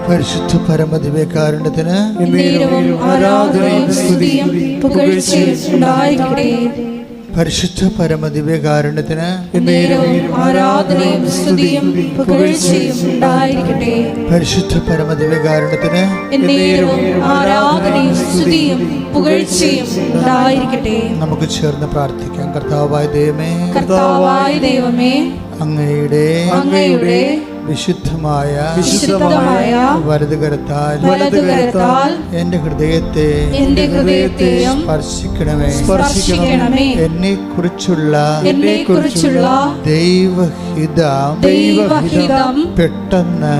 പരിശുദ്ധ പരമദിവ്യകാരുണ്യത്തിന് ആരാധനയും സ്തുതിയും പുകഴ്ചയും ഉണ്ടായിരിക്കട്ടെ. പരിശുദ്ധ പരമദിവ്യകാരുണ്യത്തിന് ആരാധനയും സ്തുതിയും പുകഴ്ചയും ഉണ്ടായിരിക്കട്ടെ. പരിശുദ്ധ പരമദിവ്യകാരുണ്യത്തിന് ആരാധനയും സ്തുതിയും പുകഴ്ചയും ഉണ്ടായിരിക്കട്ടെ. നമുക്ക് ചേർന്ന് പ്രാർത്ഥിക്കാം. കർത്താവായ ദൈവമേ, അങ്ങയുടെ വിശുദ്ധമായ വലതുകരത്താൽ എന്റെ ഹൃദയത്തെ സ്പർശിക്കണമേ. എന്നെ കുറിച്ചുള്ള ദൈവഹിതം പെട്ടെന്ന്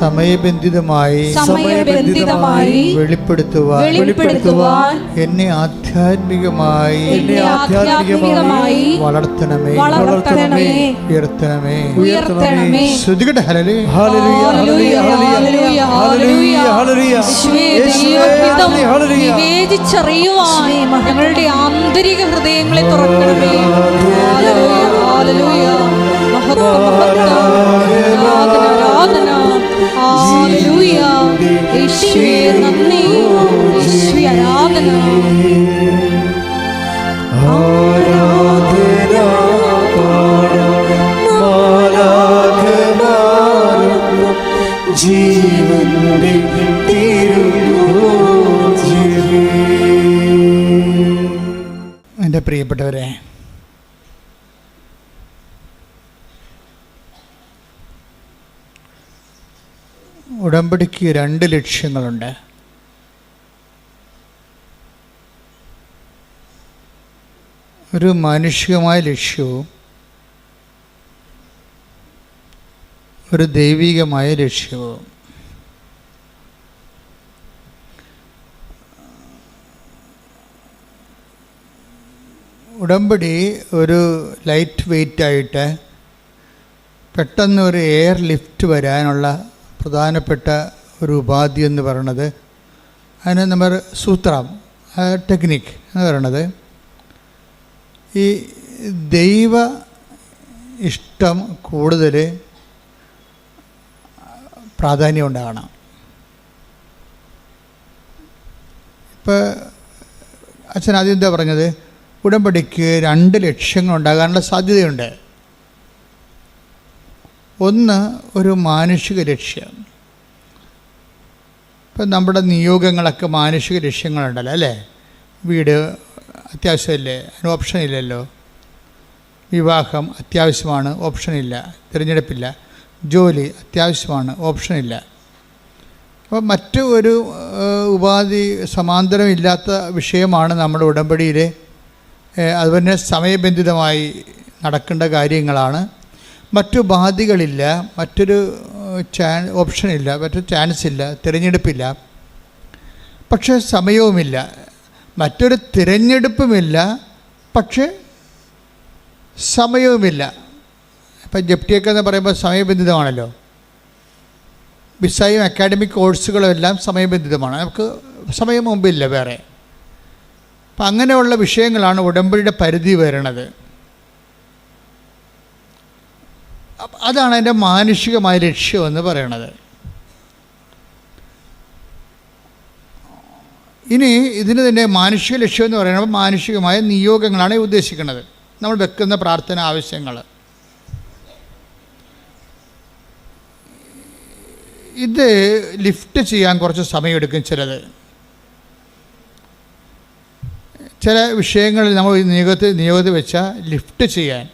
സമയബന്ധിതമായി വെളിപ്പെടുത്തുവാൻ എന്നെ ആധ്യാത്മികമായി വളർത്തണമേ, ഉയർത്തണമേ. ശ്രുതികട്ടെ. വിവേചിച്ചറിയുവാൻ ഞങ്ങളുടെ ആന്തരിക ഹൃദയങ്ങളെ തുറക്കണമേ. എൻ്റെ പ്രിയപ്പെട്ടവരെ, ഉടമ്പടിക്ക് 2 ലക്ഷ്യങ്ങളുണ്ട്. ഒരു മാനുഷികമായ ലക്ഷ്യവും ഒരു ദൈവികമായ ലക്ഷ്യവും. ഉടമ്പടി ഒരു ലൈറ്റ് വെയ്റ്റായിട്ട് പെട്ടെന്ന് ഒരു എയർ ലിഫ്റ്റ് വരാനുള്ള പ്രധാനപ്പെട്ട ഒരു ഉപാധി എന്ന് പറയുന്നത്, അതിന് നമ്മൾ സൂത്രം, ടെക്നിക്ക് എന്ന് പറയുന്നത്, ഈ ദൈവ ഇഷ്ടം കൂടുതൽ പ്രാധാന്യം ഉണ്ടാകണം. ഇപ്പോൾ അച്ഛൻ ആദ്യം എന്താ പറഞ്ഞത്? ഉടമ്പടിക്ക് 2 ലക്ഷ്യങ്ങളുണ്ടാകാനുള്ള സാധ്യതയുണ്ട്. ഒന്ന്, ഒരു മാനുഷിക ലക്ഷ്യം. ഇപ്പം നമ്മുടെ നിയോഗങ്ങളൊക്കെ മാനുഷിക ലക്ഷ്യങ്ങളുണ്ടല്ലോ, അല്ലേ? വീട് അത്യാവശ്യമല്ലേ, അതിന് ഓപ്ഷൻ ഇല്ലല്ലോ. വിവാഹം അത്യാവശ്യമാണ്, ഓപ്ഷനില്ല, തിരഞ്ഞെടുപ്പില്ല. ജോലി അത്യാവശ്യമാണ്, ഓപ്ഷനില്ല. അപ്പോൾ മറ്റു ഒരു ഉപാധി സമാന്തരമില്ലാത്ത വിഷയമാണ് നമ്മുടെ ഉടമ്പടിയിൽ. അതുപോലെ സമയബന്ധിതമായി നടക്കേണ്ട കാര്യങ്ങളാണ്. മറ്റു ബാധ്യതകളില്ല, മറ്റൊരു ഓപ്ഷനില്ല, മറ്റൊരു ചാൻസ് ഇല്ല, തിരഞ്ഞെടുപ്പില്ല. പക്ഷേ സമയവുമില്ല, മറ്റൊരു തിരഞ്ഞെടുപ്പുമില്ല, പക്ഷേ സമയവുമില്ല. ഇപ്പം ജപ്തിയൊക്കെ എന്ന് പറയുമ്പോൾ സമയബന്ധിതമാണല്ലോ. വിസയും അക്കാഡമിക് കോഴ്സുകളും എല്ലാം സമയബന്ധിതമാണ്. നമുക്ക് സമയം മുമ്പില്ല വേറെ. അപ്പം അങ്ങനെയുള്ള വിഷയങ്ങളാണ് ഉടമ്പടിയുടെ പരിധി വരുന്നത്. അതാണ് അതിൻ്റെ മാനുഷികമായ ലക്ഷ്യമെന്ന് പറയണത്. ഇനി ഇതിന് തന്നെ മാനുഷിക ലക്ഷ്യം എന്ന് പറയുമ്പോൾ മാനുഷികമായ നിയോഗങ്ങളാണ് ഉദ്ദേശിക്കുന്നത്. നമ്മൾ വെക്കുന്ന പ്രാർത്ഥന ആവശ്യങ്ങൾ. ഇത് ലിഫ്റ്റ് ചെയ്യാൻ കുറച്ച് സമയമെടുക്കും. ചില വിഷയങ്ങളിൽ നമ്മൾ നിയോഗത്തിൽ വെച്ചാൽ ലിഫ്റ്റ് ചെയ്യാൻ,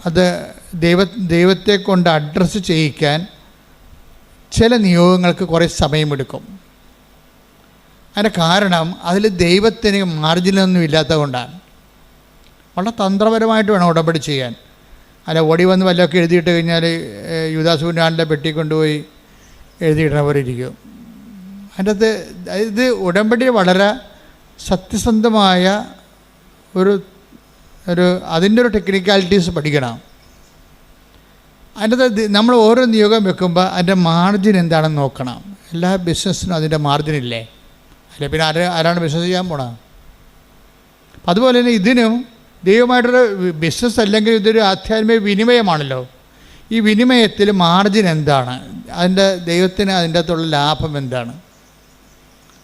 അത് ദൈവത്തെ കൊണ്ട് അഡ്രസ്സ് ചെയ്യിക്കാൻ ചില നിയോഗങ്ങൾക്ക് കുറേ സമയമെടുക്കും. അതിൻ്റെ കാരണം അതിൽ ദൈവത്തിന് മാർജിനൊന്നും ഇല്ലാത്തത് കൊണ്ടാണ്. വളരെ തന്ത്രപരമായിട്ട് വേണം ഉടമ്പടി ചെയ്യാൻ. അല്ല ഓടി വന്ന് വല്ലതൊക്കെ എഴുതിയിട്ട് കഴിഞ്ഞാൽ യൂദാസ് പുന്നാളിൻ്റെ പെട്ടി കൊണ്ടുപോയി എഴുതിയിടുന്ന പോലെ ഇരിക്കും. അതിൻ്റെ അകത്ത് ഇത് ഉടമ്പടി വളരെ സത്യസന്ധമായ ഒരു അതിൻ്റെ ഒരു ടെക്നിക്കാലിറ്റീസ് പഠിക്കണം. അതിൻ്റെ അകത്ത് നമ്മൾ ഓരോ നിയോഗം വെക്കുമ്പോൾ അതിൻ്റെ മാർജിൻ എന്താണെന്ന് നോക്കണം. എല്ലാ ബിസിനസ്സിനും അതിൻ്റെ മാർജിനില്ലേ? അല്ലെ പിന്നെ ആരാണ് ബിസിനസ് ചെയ്യാൻ പോണത്? അതുപോലെ തന്നെ ഇതിനും ദൈവമായിട്ടൊരു ബിസിനസ് അല്ലെങ്കിൽ ഇതൊരു ആധ്യാത്മിക വിനിമയമാണല്ലോ. ഈ വിനിമയത്തിൽ മാർജിൻ എന്താണ്, ദൈവത്തിന് അതിൻ്റെ അകത്തുള്ള ലാഭം എന്താണ്,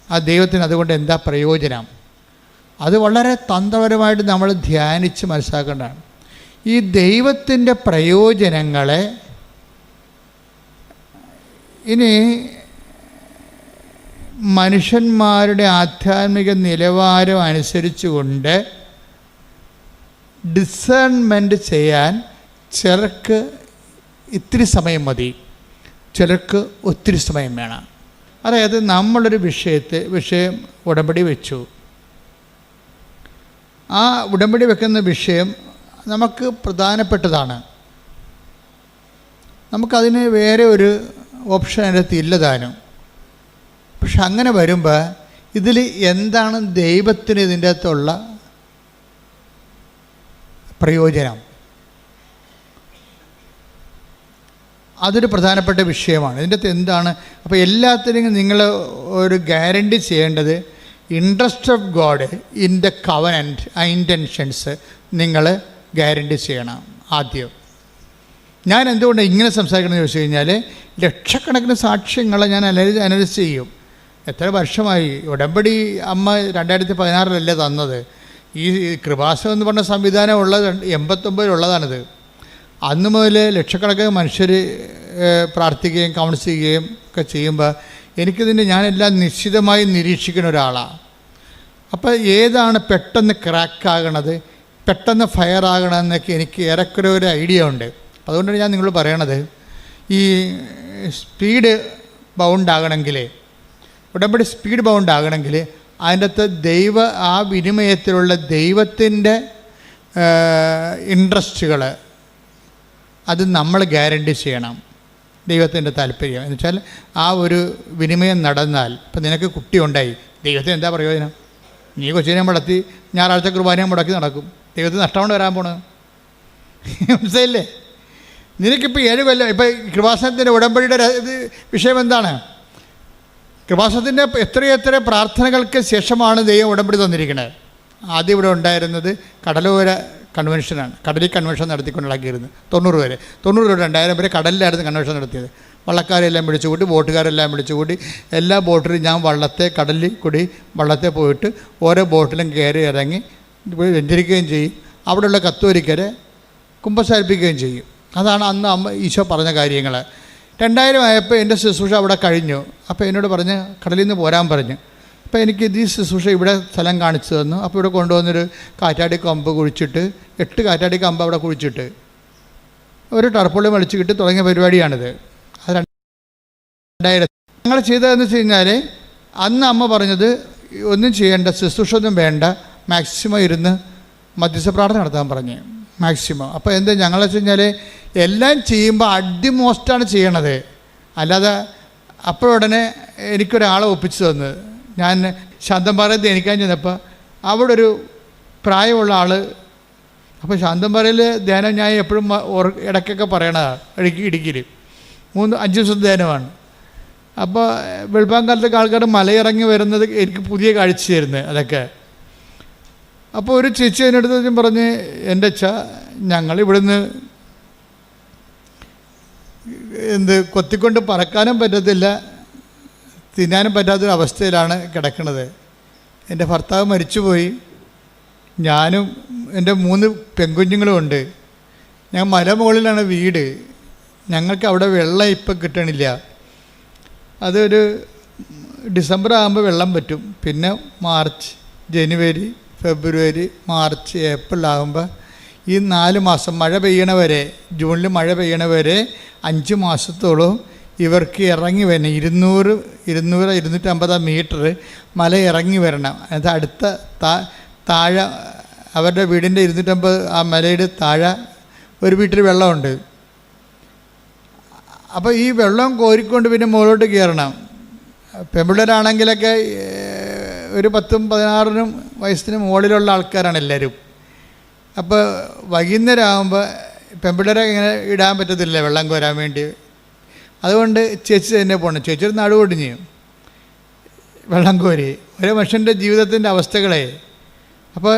ആ ദൈവത്തിന് അതുകൊണ്ട് എന്താ പ്രയോജനം, അത് വളരെ തന്ത്രപരമായിട്ട് നമ്മൾ ധ്യാനിച്ച് മനസ്സിലാക്കേണ്ടതാണ്. ഈ ദൈവത്തിൻ്റെ പ്രയോജനങ്ങളെ ഇനി മനുഷ്യന്മാരുടെ ആധ്യാത്മിക നിലവാരം അനുസരിച്ചുകൊണ്ട് ഡിസേൺമെൻറ്റ് ചെയ്യാൻ ചിലർക്ക് ഇത്തിരി സമയം മതി, ചിലർക്ക് ഒത്തിരി സമയം വേണം. അതായത് നമ്മളൊരു വിഷയം ഉടമ്പടി വെച്ചു. ആ ഉടമ്പടി വെക്കുന്ന വിഷയം നമുക്ക് പ്രധാനപ്പെട്ടതാണ്. നമുക്കതിന് വേറെ ഒരു ഓപ്ഷൻ അതിനകത്ത് ഇല്ലതാനും. പക്ഷെ അങ്ങനെ വരുമ്പോൾ ഇതിൽ എന്താണ് ദൈവത്തിന് ഇതിൻ്റെ അകത്തുള്ള പ്രയോജനം, അതൊരു പ്രധാനപ്പെട്ട വിഷയമാണ്. ഇതിൻ്റെ അകത്ത് എന്താണ്? അപ്പോൾ എല്ലാത്തിനും നിങ്ങൾ ഒരു ഗ്യാരണ്ടി ചെയ്യേണ്ടത് interest of God in the covenant intentions നിങ്ങൾ ഗ്യാരണ്ടി ചെയ്യണം. ആദ്യം ഞാൻ എന്തുകൊണ്ടാണ് ഇങ്ങനെ സംസാരിക്കണമെന്ന് ചോദിച്ചു കഴിഞ്ഞാൽ, ലക്ഷക്കണക്കിന് സാക്ഷ്യങ്ങളെ ഞാൻ അനലൈസ് ചെയ്യും. എത്ര വർഷമായി ഉടമ്പടി അമ്മ 2016 തന്നത്. ഈ കൃപാസനം എന്ന് പറഞ്ഞ സംവിധാനം ഉള്ളത് 89 അന്ന് മുതൽ ലക്ഷക്കണക്കിന് മനുഷ്യർ പ്രാർത്ഥിക്കുകയും കൗൺസിൽ ചെയ്യുകയും ഒക്കെ ചെയ്യുമ്പോൾ എനിക്കിതിൻ്റെ ഞാനെല്ലാം നിശ്ചിതമായി നിരീക്ഷിക്കുന്ന ഒരാളാണ്. അപ്പോൾ ഏതാണ് പെട്ടെന്ന് ക്രാക്കാകണത്, പെട്ടെന്ന് ഫയർ ആകണമെന്നൊക്കെ എനിക്ക് ഏറെക്കുറെ ഒരു ഐഡിയ ഉണ്ട്. അതുകൊണ്ടാണ് ഞാൻ നിങ്ങളോട് പറയണത്, ഈ സ്പീഡ് ബൗണ്ടാകണമെങ്കിൽ, ഉടമ്പടി സ്പീഡ് ബൗണ്ടാകണമെങ്കിൽ അതിൻ്റെ അകത്ത് ആ വിനിമയത്തിലുള്ള ദൈവത്തിൻ്റെ ഇൻട്രസ്റ്റുകൾ അത് നമ്മൾ ഗ്യാരണ്ടി ചെയ്യണം. ദൈവത്തിൻ്റെ താല്പര്യം എന്ന് വെച്ചാൽ ആ ഒരു വിനിമയം നടന്നാൽ, ഇപ്പം നിനക്ക് കുട്ടി ഉണ്ടായി, ദൈവത്തിന് എന്താ പ്രയോജനം? നീ കൊച്ചിനെ മുടത്തി ഞായറാഴ്ച കുർബാനയും മുടക്കി നടക്കും, ദൈവത്തിന് നഷ്ടമാണ് വരാൻ പോണത്. മനസ്സിലായില്ലേ? നിനക്കിപ്പോൾ 7 കൊല്ലം ഇപ്പം കൃപാസനത്തിൻ്റെ ഉടമ്പടിയുടെ വിഷയം എന്താണ്? കൃപാസനത്തിൻ്റെ എത്രയെത്ര പ്രാർത്ഥനകൾക്ക് ശേഷമാണ് ദൈവം ഉടമ്പടി തന്നിരിക്കുന്നത്. ആദ്യം ഇവിടെ ഉണ്ടായിരുന്നത് കടലോര കൺവെൻഷനാണ്. കടലിൽ കൺവെൻഷൻ നടത്തിക്കൊണ്ടിടക്കിയിരുന്നു 90 വരെ. 90 തൊട്ട് 2000 വരെ കടലിലായിരുന്നു കൺവെൻഷൻ നടത്തിയത്. വള്ളക്കാരെല്ലാം വിളിച്ചുകൂട്ടി, ബോട്ടുകാരെല്ലാം വിളിച്ചുകൂട്ടി, എല്ലാ ബോട്ടിലും ഞാൻ കടലിൽ കൂടി വള്ളത്തെ പോയിട്ട് ഓരോ ബോട്ടിലും കയറി ഇറങ്ങി വെഞ്ചരിക്കുകയും ചെയ്യും. അവിടെയുള്ള കത്തോലിക്കരെ കുമ്പസാരിപ്പിക്കുകയും ചെയ്യും. അതാണ് അന്ന് അമ്മ ഈശോ പറഞ്ഞ കാര്യങ്ങൾ. 2000 ആയപ്പോൾ എൻ്റെ ശുശ്രൂഷ അവിടെ കഴിഞ്ഞു. അപ്പോൾ എന്നോട് പറഞ്ഞ് കടലിൽ നിന്ന് പോരാൻ പറഞ്ഞു. അപ്പോൾ എനിക്ക് ഈ ശുശ്രൂഷ ഇവിടെ സ്ഥലം കാണിച്ചു തന്നു. അപ്പോൾ ഇവിടെ കൊണ്ടുവന്നൊരു കാറ്റാടി കമ്പ് കുഴിച്ചിട്ട് 8 കാറ്റാടി കമ്പ് അവിടെ കുഴിച്ചിട്ട് ഒരു ടർപ്പുള്ളി വലിച്ചു കിട്ടി തുടങ്ങിയ പരിപാടിയാണിത്. അത് 2000 ഞങ്ങൾ ചെയ്തതെന്ന് വെച്ച് കഴിഞ്ഞാൽ, അന്ന് അമ്മ പറഞ്ഞത് ഒന്നും ചെയ്യേണ്ട, ശുശ്രൂഷ ഒന്നും വേണ്ട, മാക്സിമം ഇരുന്ന് മധ്യസ്ഥ പ്രാർത്ഥന നടത്താൻ പറഞ്ഞു, മാക്സിമം. അപ്പോൾ എന്താ ഞങ്ങളെന്ന് വെച്ച് കഴിഞ്ഞാൽ എല്ലാം ചെയ്യുമ്പോൾ അടിമോസ്റ്റാണ് ചെയ്യണത്. അല്ലാതെ അപ്പോഴുടനെ എനിക്കൊരാളെ ഒപ്പിച്ചു തന്നു. ഞാൻ ശാന്തംപാറയിൽ ധ്യാനിക്കാൻ ചെന്നപ്പോൾ അവിടെ ഒരു പ്രായമുള്ള ആൾ, അപ്പോൾ ശാന്തംപാറയിൽ ധ്യാനം ഞാൻ എപ്പോഴും ഇടയ്ക്കൊക്കെ പറയണതാണ്, ഇടുക്കിയിൽ 3-5 ദിവസം ധ്യാനമാണ്. അപ്പോൾ വെളുപ്പാങ്കാലത്തൊക്കെ ആൾക്കാർ മലയിറങ്ങി വരുന്നത് എനിക്ക് പുതിയ കാഴ്ച തരുന്നത് അതൊക്കെ. അപ്പോൾ ഒരു ചേച്ചി അതിനടുത്ത് പറഞ്ഞ്, എൻ്റെ ഞങ്ങളിവിടുന്ന് കൊത്തിക്കൊണ്ട് പറക്കാനും പറ്റത്തില്ല, തിന്നാനും പറ്റാത്തൊരവസ്ഥയിലാണ് കിടക്കുന്നത്. എൻ്റെ ഭർത്താവ് മരിച്ചുപോയി, ഞാനും എൻ്റെ 3 പെൺകുഞ്ഞുങ്ങളും ഉണ്ട്. ഞാൻ മലമുകളിലാണ് വീട്, ഞങ്ങൾക്ക് അവിടെ വെള്ളം ഇപ്പം കിട്ടണില്ല. അതൊരു ഡിസംബർ ആകുമ്പോൾ വെള്ളം പറ്റും, പിന്നെ മാർച്ച്, ജനുവരി, ഫെബ്രുവരി, മാർച്ച്, ഏപ്രിൽ ആകുമ്പോൾ ഈ 4 മാസം മഴ പെയ്യണവരെ, ജൂണിൽ മഴ പെയ്യണവരെ 5 മാസത്തോളം ഇവർക്ക് ഇറങ്ങി വരണം. 200-250 മീറ്റർ മല ഇറങ്ങി വരണം. അത് അടുത്ത താഴെ അവരുടെ വീടിൻ്റെ 250 ആ മലയുടെ താഴെ ഒരു വീട്ടിൽ വെള്ളമുണ്ട്. അപ്പോൾ ഈ വെള്ളം കോരിക്കൊണ്ട് പിന്നെ മുകളിലോട്ട് കയറണം. പെൺപിള്ളേരാണെങ്കിലൊക്കെ ഒരു 10-16 വയസ്സിന് മുകളിലുള്ള ആൾക്കാരാണ് എല്ലാവരും. അപ്പോൾ വൈകുന്നേരം ആകുമ്പോൾ പെൺപിള്ളേരെ ഇങ്ങനെ ഇടാൻ പറ്റത്തില്ല വെള്ളം കോരാൻ വേണ്ടി. അതുകൊണ്ട് ചേച്ചി തന്നെ പോകണം. ചേച്ചി ഒരു നടുവൊടിഞ്ഞ് വെള്ളം കോരി. ഒരു മനുഷ്യൻ്റെ ജീവിതത്തിൻ്റെ അവസ്ഥകളെ. അപ്പോൾ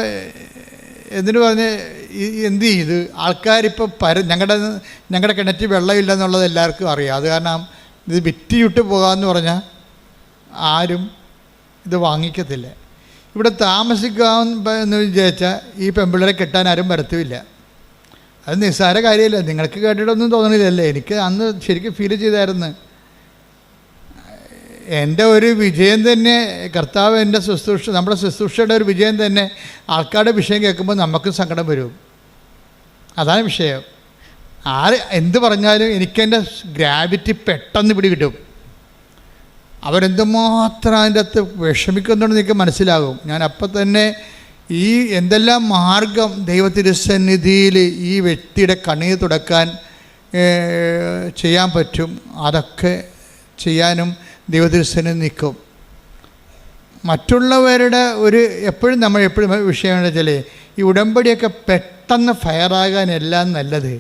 എന്നിട്ട് പറഞ്ഞ് എന്ത് ചെയ്ത് ആൾക്കാരിപ്പോൾ ഞങ്ങളുടെ കിണറ്റിൽ വെള്ളമില്ലെന്നുള്ളത് എല്ലാവർക്കും അറിയാം. അത് കാരണം ഇത് വിറ്റിയിട്ട് പോകാമെന്ന് പറഞ്ഞാൽ ആരും ഇത് വാങ്ങിക്കത്തില്ല. ഇവിടെ താമസിക്കാമെന്ന് വിചാരിച്ചാൽ ഈ പെൺപിള്ളേരെ കെട്ടാൻ ആരും വരത്തുമില്ല. അത് നിസ്സാര കാര്യമില്ല. നിങ്ങൾക്ക് കേട്ടിട്ടൊന്നും തോന്നണില്ലല്ലേ? എനിക്ക് അന്ന് ശരിക്കും ഫീൽ ചെയ്തായിരുന്നു. എൻ്റെ ഒരു വിജയം തന്നെ, കർത്താവ് എൻ്റെ നമ്മുടെ ശുശ്രൂഷയുടെ ഒരു വിജയം തന്നെ ആൾക്കാരുടെ വിഷയം കേൾക്കുമ്പോൾ നമുക്കും സങ്കടം വരും. അതാണ് വിഷയം. ആര് എന്ത് പറഞ്ഞാലും എനിക്കെൻ്റെ ഗ്രാവിറ്റി പെട്ടെന്ന് പിടികിട്ടും. അവരെന്തുമാത്രം അതിൻ്റെ അകത്ത് വിഷമിക്കുന്നുണ്ടെന്ന് എനിക്ക് മനസ്സിലാകും. ഞാൻ അപ്പം തന്നെ ഈ എന്തെല്ലാം മാർഗം ദൈവത്തിരുസന്നിധിയിൽ ഈ വ്യക്തിയുടെ കണ്ണീർ തുടക്കാൻ ചെയ്യാൻ പറ്റും, അതൊക്കെ ചെയ്യാനും ദൈവത്തിരുസന്നിധി നിൽക്കും. മറ്റുള്ളവരുടെ നമ്മൾ എപ്പോഴും വിഷയം വെച്ചാൽ ഈ ഉടമ്പടിയൊക്കെ പെട്ടെന്ന് ഫയറാകാനെല്ലാം നല്ലത്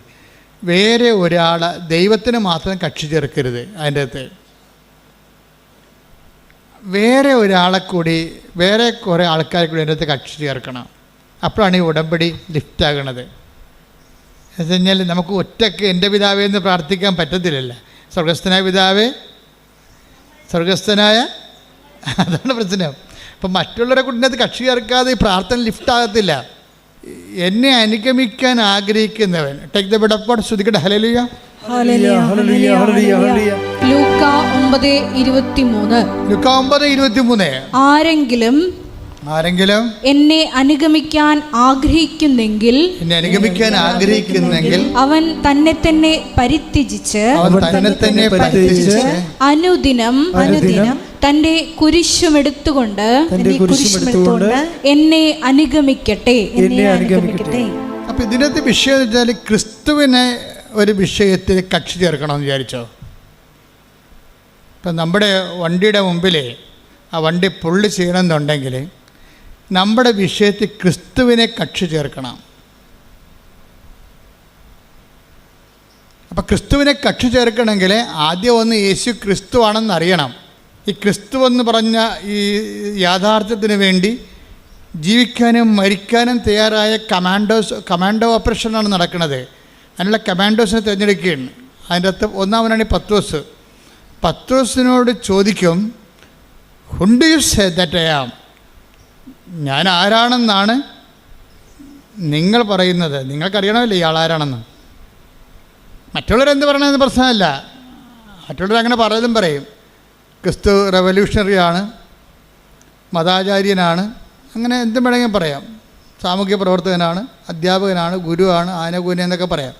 വേറെ ഒരാളെ ദൈവത്തിന് മാത്രം കക്ഷി ചേർക്കരുത്. അതിൻ്റെ അകത്ത് വേറെ ഒരാളെ കൂടി, വേറെ കുറേ ആൾക്കാരെ കൂടി അതിൻ്റെ അകത്ത് കക്ഷി ചേർക്കണം. അപ്പോഴാണ് ഈ ഉടമ്പടി ലിഫ്റ്റാകണത്. എന്ന് വെച്ച് കഴിഞ്ഞാൽ നമുക്ക് ഒറ്റയ്ക്ക് എൻ്റെ പിതാവേ എന്ന് പ്രാർത്ഥിക്കാൻ പറ്റത്തില്ലല്ലോ. സ്വർഗസ്ഥനായ പിതാവേ, സ്വർഗസ്ഥനായ, അതാണ് പ്രശ്നം. അപ്പം മറ്റുള്ളവരെ കൂടി കക്ഷി ചേർക്കാതെ ഈ പ്രാർത്ഥന ലിഫ്റ്റാകത്തില്ല. എന്നെ അനുഗമിക്കാൻ ആഗ്രഹിക്കുന്നവൻ, take the bed of God, ശ്രുതിക്കട്ടെ ഹല്ലേലൂയ. ലൂക്കാ 9:23. ആരെങ്കിലും എന്നെ അനുഗമിക്കാൻ ആഗ്രഹിക്കുന്നെങ്കിൽ അവൻ തന്നെ തന്നെ പരിത്യജിച്ച് അനുദിനം തന്റെ കുരിശുമെടുത്തുകൊണ്ട് എന്നെ അനുഗമിക്കട്ടെ. അപ്പൊ ഇതിനകത്ത് വിഷയം വെച്ചാൽ ക്രിസ്തുവിനെ ഒരു വിഷയത്തിൽ കക്ഷി ചേർക്കണമെന്ന് വിചാരിച്ചോ. ഇപ്പം നമ്മുടെ വണ്ടിയുടെ മുമ്പിൽ ആ വണ്ടി പുള്ളി ചെയ്യണമെന്നുണ്ടെങ്കിൽ നമ്മുടെ വിഷയത്തിൽ ക്രിസ്തുവിനെ കക്ഷി ചേർക്കണം. അപ്പം ക്രിസ്തുവിനെ കക്ഷി ചേർക്കണമെങ്കിൽ ആദ്യം ഒന്ന് യേശു ക്രിസ്തു ആണെന്ന് അറിയണം. ഈ ക്രിസ്തു എന്ന് പറഞ്ഞ ഈ യാഥാർത്ഥ്യത്തിന് വേണ്ടി ജീവിക്കാനും മരിക്കാനും തയ്യാറായ കമാൻഡോ ഓപ്പറേഷനാണ് നടക്കുന്നത്. അതിനുള്ള കമാൻഡോസിനെ തിരഞ്ഞെടുക്കുകയാണ്. അതിൻ്റെ അകത്ത് ഒന്നാമനാണ് പത്രോസ്. പത്രോസിനോട് ചോദിക്കും, who do you say that I am? ഞാൻ ആരാണെന്നാണ് നിങ്ങൾ പറയുന്നത്? നിങ്ങൾക്കറിയണമല്ലോ ഇയാൾ ആരാണെന്ന്. മറ്റുള്ളവരെന്ത് പറയണമെന്ന് പ്രശ്നമല്ല. മറ്റുള്ളവരങ്ങനെ പറയലും പറയും. ക്രിസ്തു റെവല്യൂഷണറിയാണ്, മതാചാര്യനാണ്, അങ്ങനെ എന്തും വേണമെങ്കിൽ പറയാം. സാമൂഹ്യ പ്രവർത്തകനാണ്, അധ്യാപകനാണ്, ഗുരുവാണ്, ആനകൂന എന്നൊക്കെ പറയാം.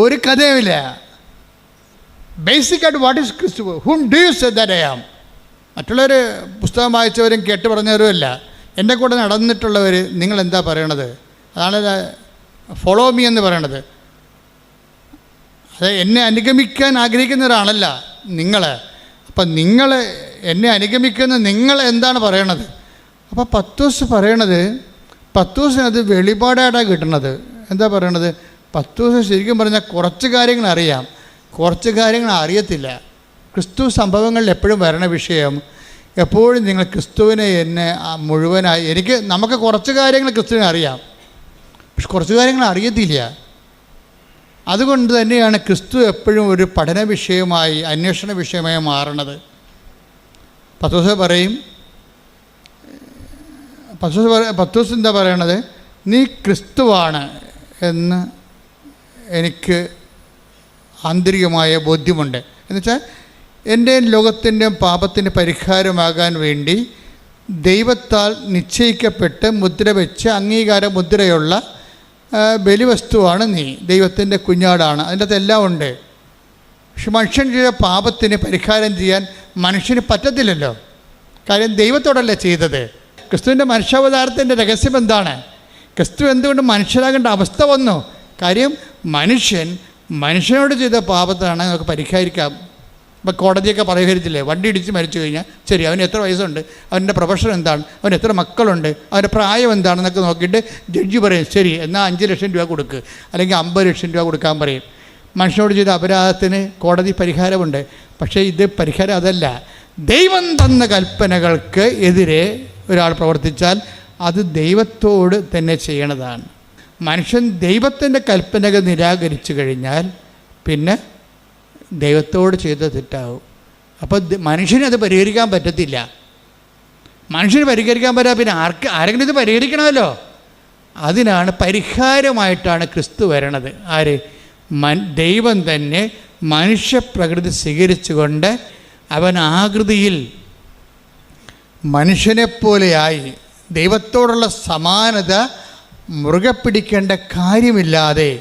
ഒരു കഥയുമില്ല. ബേസിക്കായിട്ട് വാട്ട് ഈസ് ക്രിസ്തു? Whom do you say that I am? മറ്റുള്ളവർ പുസ്തകം വായിച്ചവരും കേട്ട് പറഞ്ഞവരുമല്ല, എൻ്റെ കൂടെ നടന്നിട്ടുള്ളവർ നിങ്ങൾ എന്താ പറയണത്? അതാണ് ഫോളോ മീ എന്ന് പറയണത്. അത് എന്നെ അനുഗമിക്കാൻ ആഗ്രഹിക്കുന്ന ഒരാളല്ല നിങ്ങൾ. അപ്പം നിങ്ങൾ എന്നെ അനുഗമിക്കുന്ന നിങ്ങൾ എന്താണ് പറയണത്? അപ്പോൾ പത്രോസ് പറയണത്, പത്രോസിനത് വെളിപാടായിട്ടാണ് കിട്ടണത്. എന്താ പറയണത്? പത്രോസ് ശരിക്കും പറഞ്ഞാൽ കുറച്ച് കാര്യങ്ങൾ അറിയാം, കുറച്ച് കാര്യങ്ങൾ അറിയത്തില്ല. ക്രിസ്തു സംഭവങ്ങളിൽ എപ്പോഴും വരണ വിഷയം, എപ്പോഴും നിങ്ങൾ ക്രിസ്തുവിനെ എന്നെ മുഴുവനായി, നമുക്ക് കുറച്ച് കാര്യങ്ങൾ ക്രിസ്തുവിനെ അറിയാം, പക്ഷെ കുറച്ച് കാര്യങ്ങൾ അറിയത്തില്ല. അതുകൊണ്ട് തന്നെയാണ് ക്രിസ്തു എപ്പോഴും ഒരു പഠന വിഷയമായി, അന്വേഷണ വിഷയമായി മാറണത്. പത്രോസ് പറയും, പത്രോസ് എന്താ പറയണത്? നീ ക്രിസ്തുവാണ് എന്ന് എനിക്ക് ആന്തരികമായ ബോധ്യമുണ്ട്. എന്നുവെച്ചാൽ എൻ്റെ ലോകത്തിൻ്റെയും പാപത്തിൻ്റെ പരിഹാരമാകാൻ വേണ്ടി ദൈവത്താൽ നിശ്ചയിക്കപ്പെട്ട് മുദ്ര വെച്ച് അംഗീകാര മുദ്രയുള്ള ബലിവസ്തുവാണ് നീ. ദൈവത്തിൻ്റെ കുഞ്ഞാടാണ്, അതിൻ്റെ അകത്ത് എല്ലാം ഉണ്ട്. പക്ഷെ മനുഷ്യൻ്റെ പാപത്തിന് പരിഹാരം ചെയ്യാൻ മനുഷ്യന് പറ്റത്തില്ലല്ലോ. കാര്യം ദൈവത്തോടല്ലേ ചെയ്തത്. ക്രിസ്തുവിൻ്റെ മനുഷ്യാവതാരത്തിൻ്റെ രഹസ്യം എന്താണ്? ക്രിസ്തു എന്തുകൊണ്ട് മനുഷ്യരാകേണ്ട അവസ്ഥ വന്നു? കാര്യം മനുഷ്യനോട് ചെയ്ത പാപത്താണ് നമുക്ക് പരിഹരിക്കാം. ഇപ്പം കോടതിയൊക്കെ പരിഹരിച്ചില്ലേ? വണ്ടി ഇടിച്ച് മരിച്ചു കഴിഞ്ഞാൽ ശരി, അവന് എത്ര വയസ്സുണ്ട്, അവൻ്റെ പ്രൊഫഷൻ എന്താണ്, അവന് എത്ര മക്കളുണ്ട്, അവൻ്റെ പ്രായം എന്താണെന്നൊക്കെ നോക്കിയിട്ട് ജഡ്ജി പറയും ശരി എന്നാൽ 5 ലക്ഷം രൂപ കൊടുക്ക്, അല്ലെങ്കിൽ 50 ലക്ഷം രൂപ കൊടുക്കാൻ പറയും. മനുഷ്യനോട് ചെയ്ത അപരാധത്തിന് കോടതി പരിഹാരമുണ്ട്. പക്ഷേ ഇത് പരിഹാരം അതല്ല. ദൈവം തന്ന കൽപ്പനകൾക്ക് എതിരെ ഒരാൾ പ്രവർത്തിച്ചാൽ അത് ദൈവത്തോട് തന്നെ ചെയ്യണതാണ്. മനുഷ്യൻ ദൈവത്തിൻ്റെ കൽപ്പനകൾ നിരാകരിച്ചു കഴിഞ്ഞാൽ പിന്നെ ദൈവത്തോട് ചെയ്ത തെറ്റാവും. അപ്പോൾ മനുഷ്യനത് പരിഹരിക്കാൻ പറ്റത്തില്ല. മനുഷ്യന് പരിഹരിക്കാൻ പറ്റാ പിന്നെ ആരെങ്കിലും ഇത് പരിഹരിക്കണമല്ലോ. അതിനാണ് പരിഹാരമായിട്ടാണ് ക്രിസ്തു വരണത്. ആര്? ദൈവം തന്നെ മനുഷ്യപ്രകൃതി സ്വീകരിച്ചുകൊണ്ട് അവൻ ആകൃതിയിൽ മനുഷ്യനെപ്പോലെയായി ദൈവത്തോടുള്ള സമാനത മുറുകെ പിടിക്കേണ്ട കാര്യമില്ലാതെ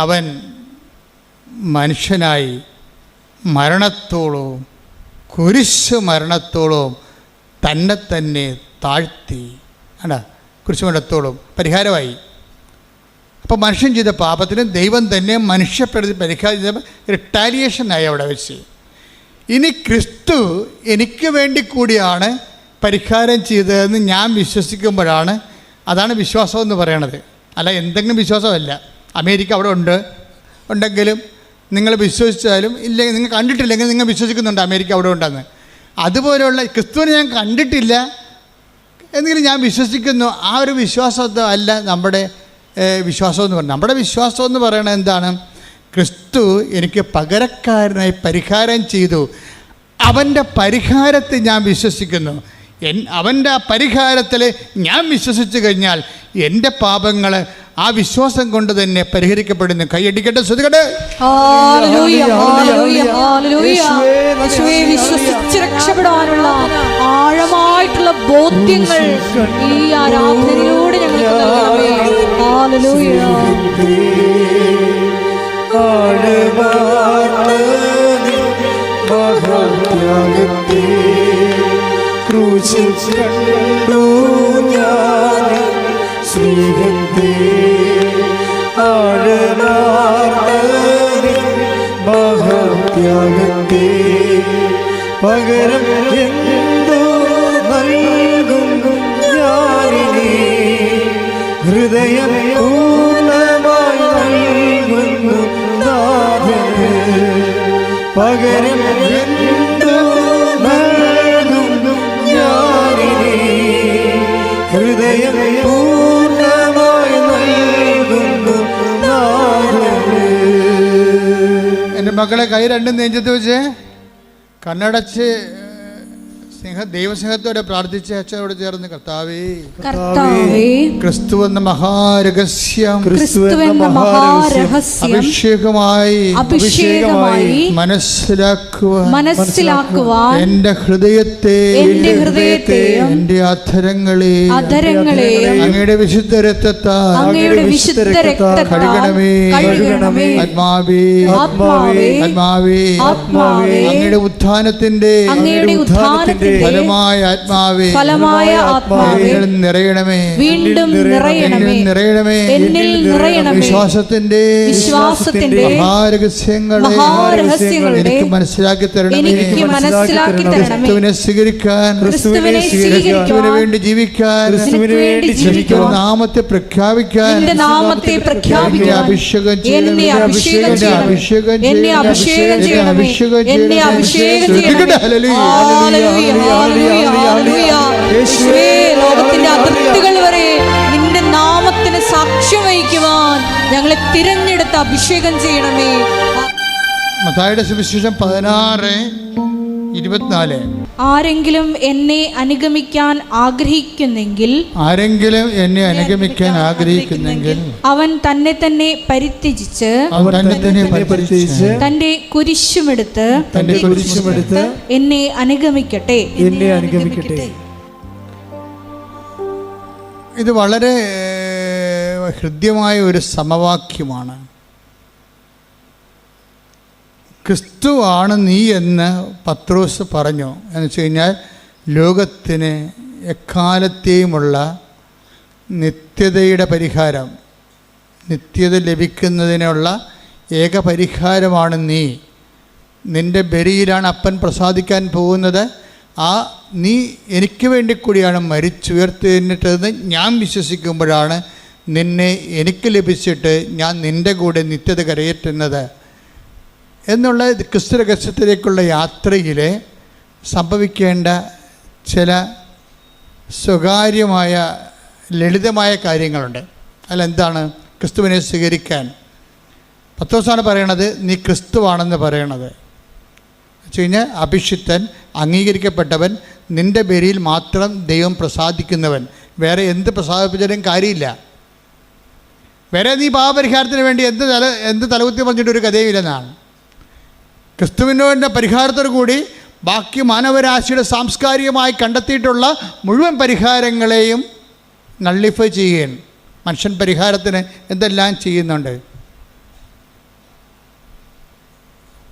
അവൻ മനുഷ്യനായി മരണത്തോളവും കുരിശ് മരണത്തോളവും തന്നെ തന്നെ താഴ്ത്തി. അല്ല, കുരിശ് മരണത്തോളം പരിഹാരമായി. അപ്പോൾ മനുഷ്യൻ ചെയ്ത പാപത്തിന് ദൈവം തന്നെ മനുഷ്യപ്രകൃതി പരിഹാരം ചെയ്ത റിട്ടാലിയേഷനായി അവിടെ വെച്ച്. ഇനി ക്രിസ്തു എനിക്ക് വേണ്ടി കൂടിയാണ് പരിഹാരം ചെയ്തതെന്ന് ഞാൻ വിശ്വസിക്കുമ്പോഴാണ്, അതാണ് വിശ്വാസം എന്ന് പറയണത്. അല്ല എന്തെങ്കിലും വിശ്വാസമല്ല. അമേരിക്ക അവിടെ ഉണ്ടെങ്കിലും നിങ്ങൾ വിശ്വസിച്ചാലും ഇല്ലെങ്കിൽ നിങ്ങൾ കണ്ടിട്ടില്ലെങ്കിൽ നിങ്ങൾ വിശ്വസിക്കുന്നുണ്ട് അമേരിക്ക അവിടെ ഉണ്ടെന്ന്. അതുപോലെയുള്ള ക്രിസ്തുവിനെ ഞാൻ കണ്ടിട്ടില്ല എന്നെങ്കിലും ഞാൻ വിശ്വസിക്കുന്നു. ആ ഒരു വിശ്വാസം അല്ല നമ്മുടെ വിശ്വാസം എന്ന് പറയുന്നത്. നമ്മുടെ വിശ്വാസം എന്ന് പറയുന്നത് എന്താണ്? ക്രിസ്തു എനിക്ക് പകരക്കാരനായി പരിഹാരം ചെയ്തു. അവൻ്റെ പരിഹാരത്തെ ഞാൻ വിശ്വസിക്കുന്നു. അവൻ്റെ ആ പരിഹാരത്തിൽ ഞാൻ വിശ്വസിച്ച് കഴിഞ്ഞാൽ എൻ്റെ പാപങ്ങൾ ആ വിശ്വാസം കൊണ്ട് തന്നെ പരിഹരിക്കപ്പെടുന്നു. കൈയടിക്കട്ടെ, ശ്രദ്ധിക്കട്ടെ. വിശ്വസിച്ച് രക്ഷപ്പെടാനുള്ള ആഴമായിട്ടുള്ള ബോധ്യങ്ങൾ ഈ ആരാധനയിലൂടെ ഞങ്ങൾക്ക് നൽകണമേ. ഹല്ലേലൂയ. ക്രൂശിൽ കണ്ടു ഞാൻ സ്നേഹത്തെ, ആഴമാർന്ന മഹാത്യാഗത്തെ, പകരം എന്തോ നൽകും ഞാനിനി, ഹൃദയം പൂർണ്ണമായി നൽകുന്നു നാഥന്, പകരം എന്തോ നൽകുന്നു ഞാനിനി, ഹൃദയം പൂർണ്ണമായി നൽകുന്നു നാഥന്. എൻ്റെ മക്കളെ കൈ രണ്ടും നെഞ്ചത്ത് വെച്ച് കണ്ണടച്ച് ദൈവസ്നേഹത്തോടെ പ്രാർത്ഥിച്ച അച്ഛനോട് ചേർന്ന്, കർത്താവേ, ക്രിസ്തു എന്ന മഹാരഹസ്യം അഭിഷേകമായി മനസ്സിലാക്കുവാൻ എൻ്റെ ഹൃദയത്തെയും എൻ്റെ അധരങ്ങളെയും അങ്ങയുടെ വിശുദ്ധ രക്തത്താൽ കഴുകണമേ. ആത്മാവേ, അങ്ങയുടെ ഉത്ഥാനത്തിന്റെ ഫലമായ ആത്മാവേ നിറയണമേ, വീണ്ടും നിറയണമേ. വിശ്വാസത്തിന്റെ മഹാരഹസ്യങ്ങളെ എനിക്ക് മനസ്സിലാക്കി തരണമേ. ക്രിസ്തുവിനെ സ്വീകരിക്കാൻ, ക്രിസ്തുവിന് വേണ്ടി ജീവിക്കാൻ, ക്രിസ്തുവിന്റെ നാമത്തെ പ്രഖ്യാപിക്കാൻ എന്നെ അഭിഷേകം ലോകത്തിന്റെ അതിർത്തികൾ വരെ നിന്റെ നാമത്തിന് സാക്ഷ്യം വഹിക്കുവാൻ ഞങ്ങളെ തിരഞ്ഞെടുത്ത് അഭിഷേകം ചെയ്യണമേ. മത്തായിയുടെ സുവിശേഷം 16:24. ആരെങ്കിലും എന്നെ അനുഗമിക്കാൻ ആഗ്രഹിക്കുന്നെങ്കിൽ അവൻ തന്നെ തന്നെ പരിത്യജിച്ച് തന്റെ കുരിശുമെടുത്ത് എന്നെ അനുഗമിക്കട്ടെ. ഇത് വളരെ ഹൃദ്യമായ ഒരു സമവാക്യമാണ്. ക്രിസ്തുവാണ് നീ എന്ന് പത്രോസ് പറഞ്ഞു. എന്ന് വെച്ച് കഴിഞ്ഞാൽ ലോകത്തിന് എക്കാലത്തെയുമുള്ള നിത്യതയുടെ പരിഹാരം, നിത്യത ലഭിക്കുന്നതിനുള്ള ഏക പരിഹാരമാണ് നീ. നിൻ്റെ ബലിയിലാണ് അപ്പൻ പ്രസാദിക്കാൻ പോകുന്നത്. നീ എനിക്ക് വേണ്ടി കൂടിയാണ് മരിച്ചുയർത്തിട്ടതെന്ന് ഞാൻ വിശ്വസിക്കുമ്പോഴാണ് നിന്നെ എനിക്ക് ലഭിച്ചിട്ട് ഞാൻ നിൻ്റെ കൂടെ നിത്യത കരയേറ്റുന്നത് എന്നുള്ള ക്രിസ്തു രഹസ്യത്തിലേക്കുള്ള യാത്രയിൽ സംഭവിക്കേണ്ട ചില സ്വകാര്യമായ ലളിതമായ കാര്യങ്ങളുണ്ട്. അല്ല എന്താണ് ക്രിസ്തുവിനെ സ്വീകരിക്കാൻ? പത്രോസാണ് പറയണത് നീ ക്രിസ്തുവാണെന്ന് പറയണത്. വെച്ച് കഴിഞ്ഞാൽ അഭിഷിക്തൻ, അംഗീകരിക്കപ്പെട്ടവൻ, നിൻ്റെ പേരിൽ മാത്രം ദൈവം പ്രസാദിക്കുന്നവൻ. വേറെ എന്ത് പ്രസാദിപ്പിച്ചാലും കാര്യമില്ല. വേറെ നീ പാപപരിഹാരത്തിന് വേണ്ടി എന്ത് തലകുത്തി പറഞ്ഞിട്ടൊരു കഥയുമില്ലെന്നാണ്. ക്രിസ്തുവിൻ്റെ പരിഹാരത്തോടു കൂടി ബാക്കി മാനവരാശിയുടെ സാംസ്കാരികമായി കണ്ടെത്തിയിട്ടുള്ള മുഴുവൻ പരിഹാരങ്ങളെയും നള്ളിഫൈ ചെയ്യുകയാണ്. മനുഷ്യൻ പരിഹാരത്തിന് എന്തെല്ലാം ചെയ്യുന്നുണ്ട്.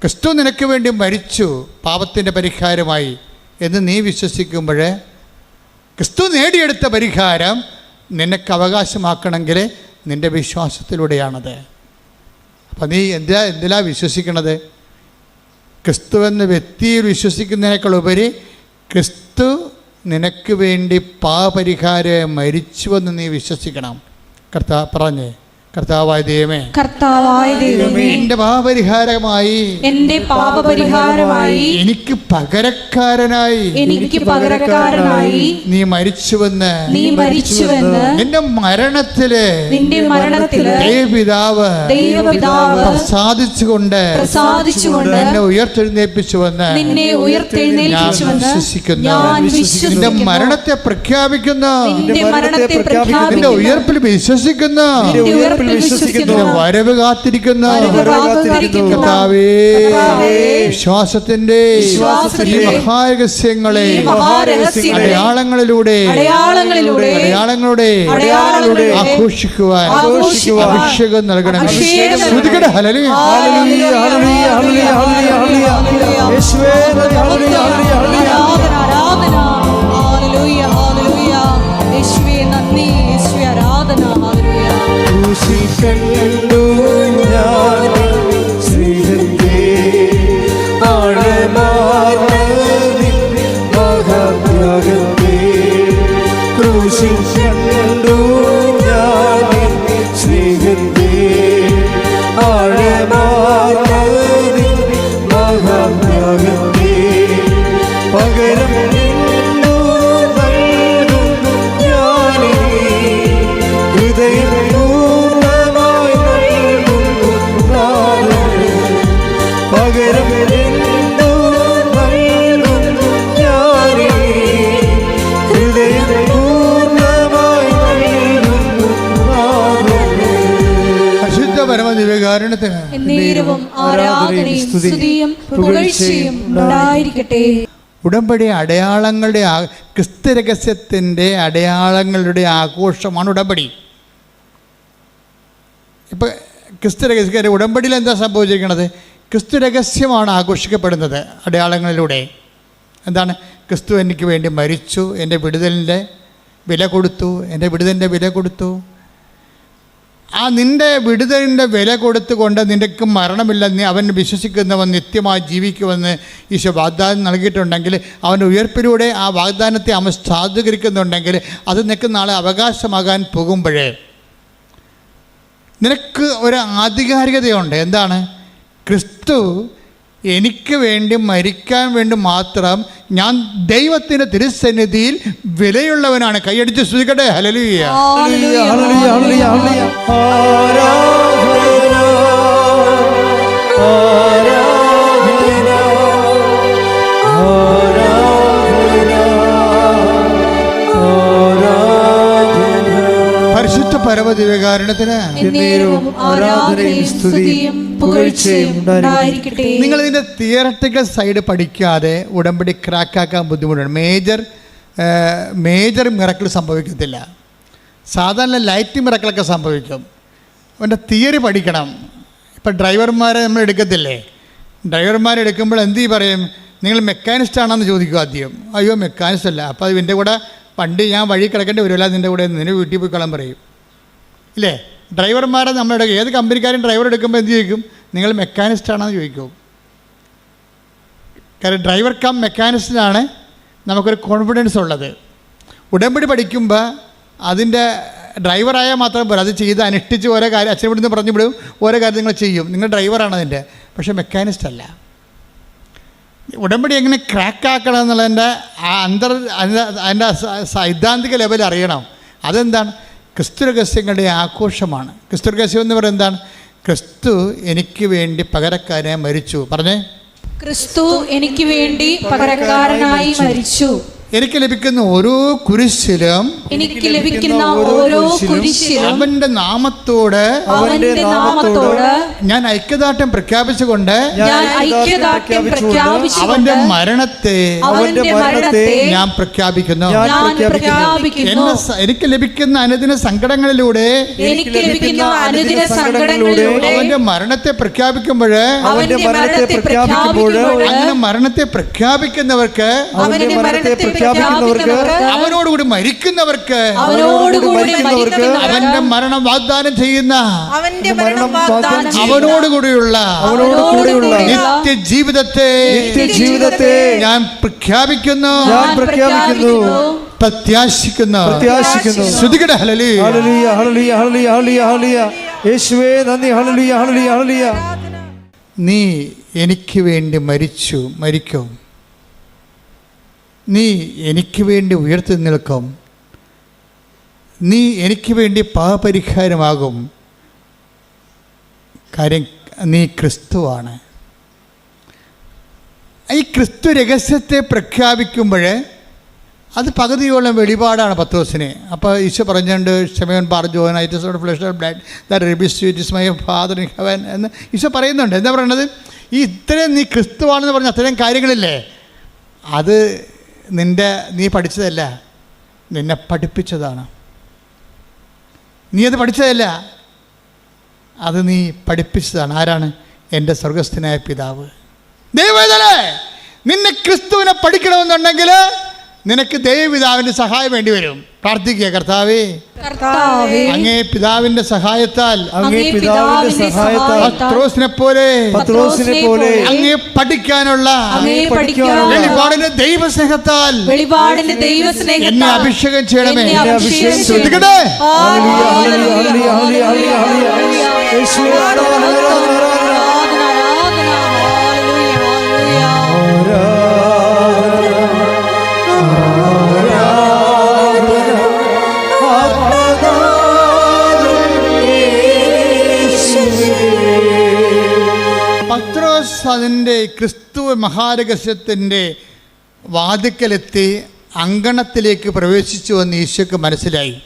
ക്രിസ്തു നിനക്ക് വേണ്ടി മരിച്ചു പാപത്തിൻ്റെ പരിഹാരമായി എന്ന് നീ വിശ്വസിക്കുമ്പോൾ ക്രിസ്തു നേടിയെടുത്ത പരിഹാരം നിനക്ക് അവകാശമാക്കണമെങ്കിൽ നിൻ്റെ വിശ്വാസത്തിലൂടെയാണത്. അപ്പം നീ എന്തിലാണ് വിശ്വസിക്കണത്? ക്രിസ്തു എന്ന വ്യക്തിയിൽ വിശ്വസിക്കുന്നതിനേക്കാൾ ഉപരി ക്രിസ്തു നിനക്ക് വേണ്ടി പാപപരിഹാരം മരിച്ചുവെന്ന് നീ വിശ്വസിക്കണം. പറഞ്ഞേ, കർത്താവായ ദൈവമേ, എൻ്റെ പാപപരിഹാരമായി എനിക്ക് പകരക്കാരനായി നീ മരിച്ചുവെന്ന് നിന്റെ മരണത്തില് ദൈവപിതാവ് പ്രസാദിച്ചുകൊണ്ട് എന്നെ ഉയർത്തെഴുന്നേൽപ്പിച്ചുവെന്ന് ഞാൻ വിശ്വസിക്കുന്നു. നിന്റെ മരണത്തെ പ്രഖ്യാപിക്കുന്നു, നിന്റെ ഉയർപ്പിൽ വിശ്വസിക്കുന്നു, വരവ് കാത്തിരിക്കുന്ന കർത്താവേ, വിശ്വാസത്തിന്റെ ഈ മഹാരഹസ്യങ്ങളെ അടയാളങ്ങളുടെ ആഘോഷിക്കുവാൻ അഭിഷേകം നൽകണം. ഹല്ലേലൂയ, ഹല്ലേലൂയ, ഹല്ലേലൂയ, ഹല്ലേലൂയ, യേശുവേ നന്ദി, യേശുവേ ആരാധന. കണ്ടു ഞാൻ ശ്രീഹത്തെ ആഴമാർന്ന മഹാത്യാഗത്തെ. ക്രൂശിൽ കണ്ടു ഞാൻ ശ്രീഹത്തെ ആഴമാർന്ന മഹാത്യാഗത്തെ. പകരം ഹൃദയം ഉടമ്പടി അടയാളങ്ങളുടെ ക്രിസ്തു രഹസ്യത്തിൻ്റെ അടയാളങ്ങളുടെ ആഘോഷമാണ് ഉടമ്പടി. ഇപ്പം ക്രിസ്തു രഹസ്യ ഉടമ്പടിയിൽ എന്താ സംഭവിച്ചിരിക്കുന്നത്? ക്രിസ്തു രഹസ്യമാണ് ആഘോഷിക്കപ്പെടുന്നത് അടയാളങ്ങളിലൂടെ. എന്താണ്? ക്രിസ്തു എനിക്ക് വേണ്ടി മരിച്ചു, എൻ്റെ വിടുതലിൻ്റെ വില കൊടുത്തു, എൻ്റെ വിടുതലിൻ്റെ വില കൊടുത്തു. ആ നിൻ്റെ വിടുതലിൻ്റെ വില കൊടുത്തുകൊണ്ട് നിനക്ക് മരണമില്ല, നീ അവൻ വിശ്വസിക്കുന്നവൻ നിത്യമായി ജീവിക്കുമെന്ന് ഈശോ വാഗ്ദാനം നൽകിയിട്ടുണ്ടെങ്കിൽ, അവൻ്റെ ഉയർപ്പിലൂടെ ആ വാഗ്ദാനത്തെ അവൻ സാധൂകരിക്കുന്നുണ്ടെങ്കിൽ അത് നിനക്ക് നാളെ അവകാശമാകാൻ പോകുമ്പോൾ നിനക്ക് ഒരു ആധികാരികതയുണ്ട്. എന്താണ്? ക്രിസ്തു എനിക്ക് വേണ്ടി മരിക്കാൻ വേണ്ടി മാത്രം ഞാൻ ദൈവത്തിൻ്റെ തിരുസന്നിധിയിൽ വിലയുള്ളവനാണ്. കൈയടിച്ച് സ്തുതിക്കട്ടെ. ഹല്ലേലൂയ, ഹല്ലേലൂയ, ഹല്ലേലൂയ, ഹല്ലേലൂയ, പരിശുദ്ധ പരമദിവ്യകാരുണ്യത്തിന് ആരാധനയും സ്തുതിയും പുകഴ്ചയും ഉണ്ടായിരിക്കട്ടെ. നിങ്ങൾ ഇതിൻ്റെ തിയററ്റിക്കൽ സൈഡ് പഠിക്കാതെ ഉടമ്പടി ക്രാക്കാക്കാൻ ബുദ്ധിമുട്ടാണ്. മേജർ മിറക്കിൾ സംഭവിക്കത്തില്ല. സാധാരണ ലൈറ്റ് മിറക്കിളൊക്കെ സംഭവിക്കും. അവൻ്റെ തിയറി പഠിക്കണം. ഇപ്പം ഡ്രൈവർമാരെ നമ്മൾ എടുക്കത്തില്ലേ? ഡ്രൈവർമാരെടുക്കുമ്പോൾ എന്ത് പറയും? നിങ്ങൾ മെക്കാനിസ്റ്റ് ആണെന്ന് ചോദിക്കും ആദ്യം. അയ്യോ മെക്കാനിസ്റ്റ് അല്ല. അപ്പോൾ അത് എൻ്റെ കൂടെ വണ്ടി ഞാൻ വഴി കിടക്കേണ്ടി വരുമല്ല, നിൻ്റെ കൂടെ നിന്നെ വീട്ടിൽ പോയിക്കോളാൻ പറയും. ഇല്ലേ? ഡ്രൈവർമാരെ നമ്മുടെ ഏത് കമ്പനിക്കാരും ഡ്രൈവർ എടുക്കുമ്പോൾ എന്ത് ചോദിക്കും? നിങ്ങൾ മെക്കാനിസ്റ്റ് ആണെന്ന് ചോദിക്കും. കാരണം ഡ്രൈവർ കം മെക്കാനിസ്റ്റിനാണ് നമുക്കൊരു കോൺഫിഡൻസ് ഉള്ളത്. ഉടമ്പടി പഠിക്കുമ്പോൾ അതിൻ്റെ ഡ്രൈവറായാൽ മാത്രം പോരാ, അത് ചെയ്ത് അനുഷ്ഠിച്ച് ഓരോ കാര്യം അച്ഛൻ ഇവിടുന്ന് പറഞ്ഞു വിടും, ഓരോ കാര്യം നിങ്ങൾ ചെയ്യും. നിങ്ങൾ ഡ്രൈവറാണ് അതിൻ്റെ, പക്ഷേ മെക്കാനിസ്റ്റ് അല്ല. ഉടമ്പടി എങ്ങനെ ക്രാക്കാക്കണം എന്നുള്ളതിൻ്റെ അതിൻ്റെ സൈദ്ധാന്തിക ലെവൽ അറിയണം. അതെന്താണ്? ക്രിസ്തു രഹസ്യങ്ങളുടെ ആഘോഷമാണ്. ക്രിസ്തു രഹസ്യം എന്ന് പറയുന്നത് എന്താണ്? ക്രിസ്തു എനിക്ക് വേണ്ടി പകരക്കാരനായി മരിച്ചു. പറഞ്ഞേ, ക്രിസ്തു എനിക്ക് വേണ്ടി പകരക്കാരനായി മരിച്ചു. എനിക്ക് ലഭിക്കുന്ന ഓരോ കുരിശിലും അവന്റെ നാമത്തോട് ഞാൻ ഐക്യദാർഢ്യം പ്രഖ്യാപിച്ചുകൊണ്ട് അവന്റെ മരണത്തെ ഞാൻ പ്രഖ്യാപിക്കുന്നു. എനിക്ക് ലഭിക്കുന്ന അനുദിന സങ്കടങ്ങളിലൂടെ അവന്റെ മരണത്തെ പ്രഖ്യാപിക്കുമ്പോൾ അങ്ങനെ മരണത്തെ പ്രഖ്യാപിക്കുന്നവർക്ക് അവനോടുകൂടി മരിക്കുന്നവർക്ക് അവന്റെ മരണം വാഗ്ദാനം ചെയ്യുന്ന അവനോടുകൂടിയുള്ള നിത്യജീവിതത്തെ ഞാൻ പ്രഖ്യാപിക്കുന്നു, പ്രത്യാശിക്കുന്നു. ശ്രുതികട ഹല്ലേലൂയ, ഹല്ലേലൂയ, ഹല്ലേലൂയ, ഹല്ലേലൂയ, ഹല്ലേലൂയ. യേശുവേ നന്ദി. ഹല്ലേലൂയ, ഹല്ലേലൂയ, ഹല്ലേലൂയ. നീ എനിക്ക് വേണ്ടി മരിക്കും. നീ എനിക്ക് വേണ്ടി ഉയർത്തി നിൽക്കും. നീ എനിക്ക് വേണ്ടി പാപപരിഹാരമാകും. കാര്യം നീ ക്രിസ്തുവാണ്. ഈ ക്രിസ്തു രഹസ്യത്തെ പ്രഖ്യാപിക്കുമ്പോൾ അത് പകുതിയോളം വെളിപാടാണ് പത്രോസിന്. അപ്പോൾ ഈശോ പറഞ്ഞുകൊണ്ട് ശമയോൻ പറഞ്ഞു, it is not flesh and blood that reveals to you, it is my father in heaven എന്ന് ഈശോ പറയുന്നുണ്ട്. എന്താ പറയുന്നത്? ഈ ഇത്രയും നീ ക്രിസ്തുവാണെന്ന് പറഞ്ഞ അത്രയും കാര്യങ്ങളില്ലേ, അത് നീ പഠിച്ചതല്ല, നിന്നെ പഠിപ്പിച്ചതാണ്. നീ അത് പഠിച്ചതല്ല, അത് നീ പഠിപ്പിച്ചതാണ്. ആരാണ്? എൻ്റെ സ്വർഗസ്ഥനായ പിതാവ്. ദൈവവേദനേ, നിന്നെ ക്രിസ്തുവിനെ പഠിക്കണമെന്നുണ്ടെങ്കിൽ നിനക്ക് ദൈവപിതാവിൻ്റെ സഹായം വേണ്ടി വരും. പ്രാർത്ഥിക്കുക, കർത്താവേ, അങ്ങേ പിതാവിന്റെ സഹായത്താൽ പത്രോസിനെ പോലെ അങ്ങേ പഠിക്കാനുള്ള വെളിപാടിന്റെ ദൈവസ്നേഹത്താൽ എന്നെ അഭിഷേകം ചെയ്യണമേ. ശ്രദ്ധിക്കട്ടെ, അതിൻ്റെ ക്രിസ്തു മഹാരഹസ്യത്തിൻ്റെ വാതിക്കലെത്തി അങ്കണത്തിലേക്ക് പ്രവേശിച്ചു എന്ന് ഈശോയ്ക്ക് മനസ്സിലായി.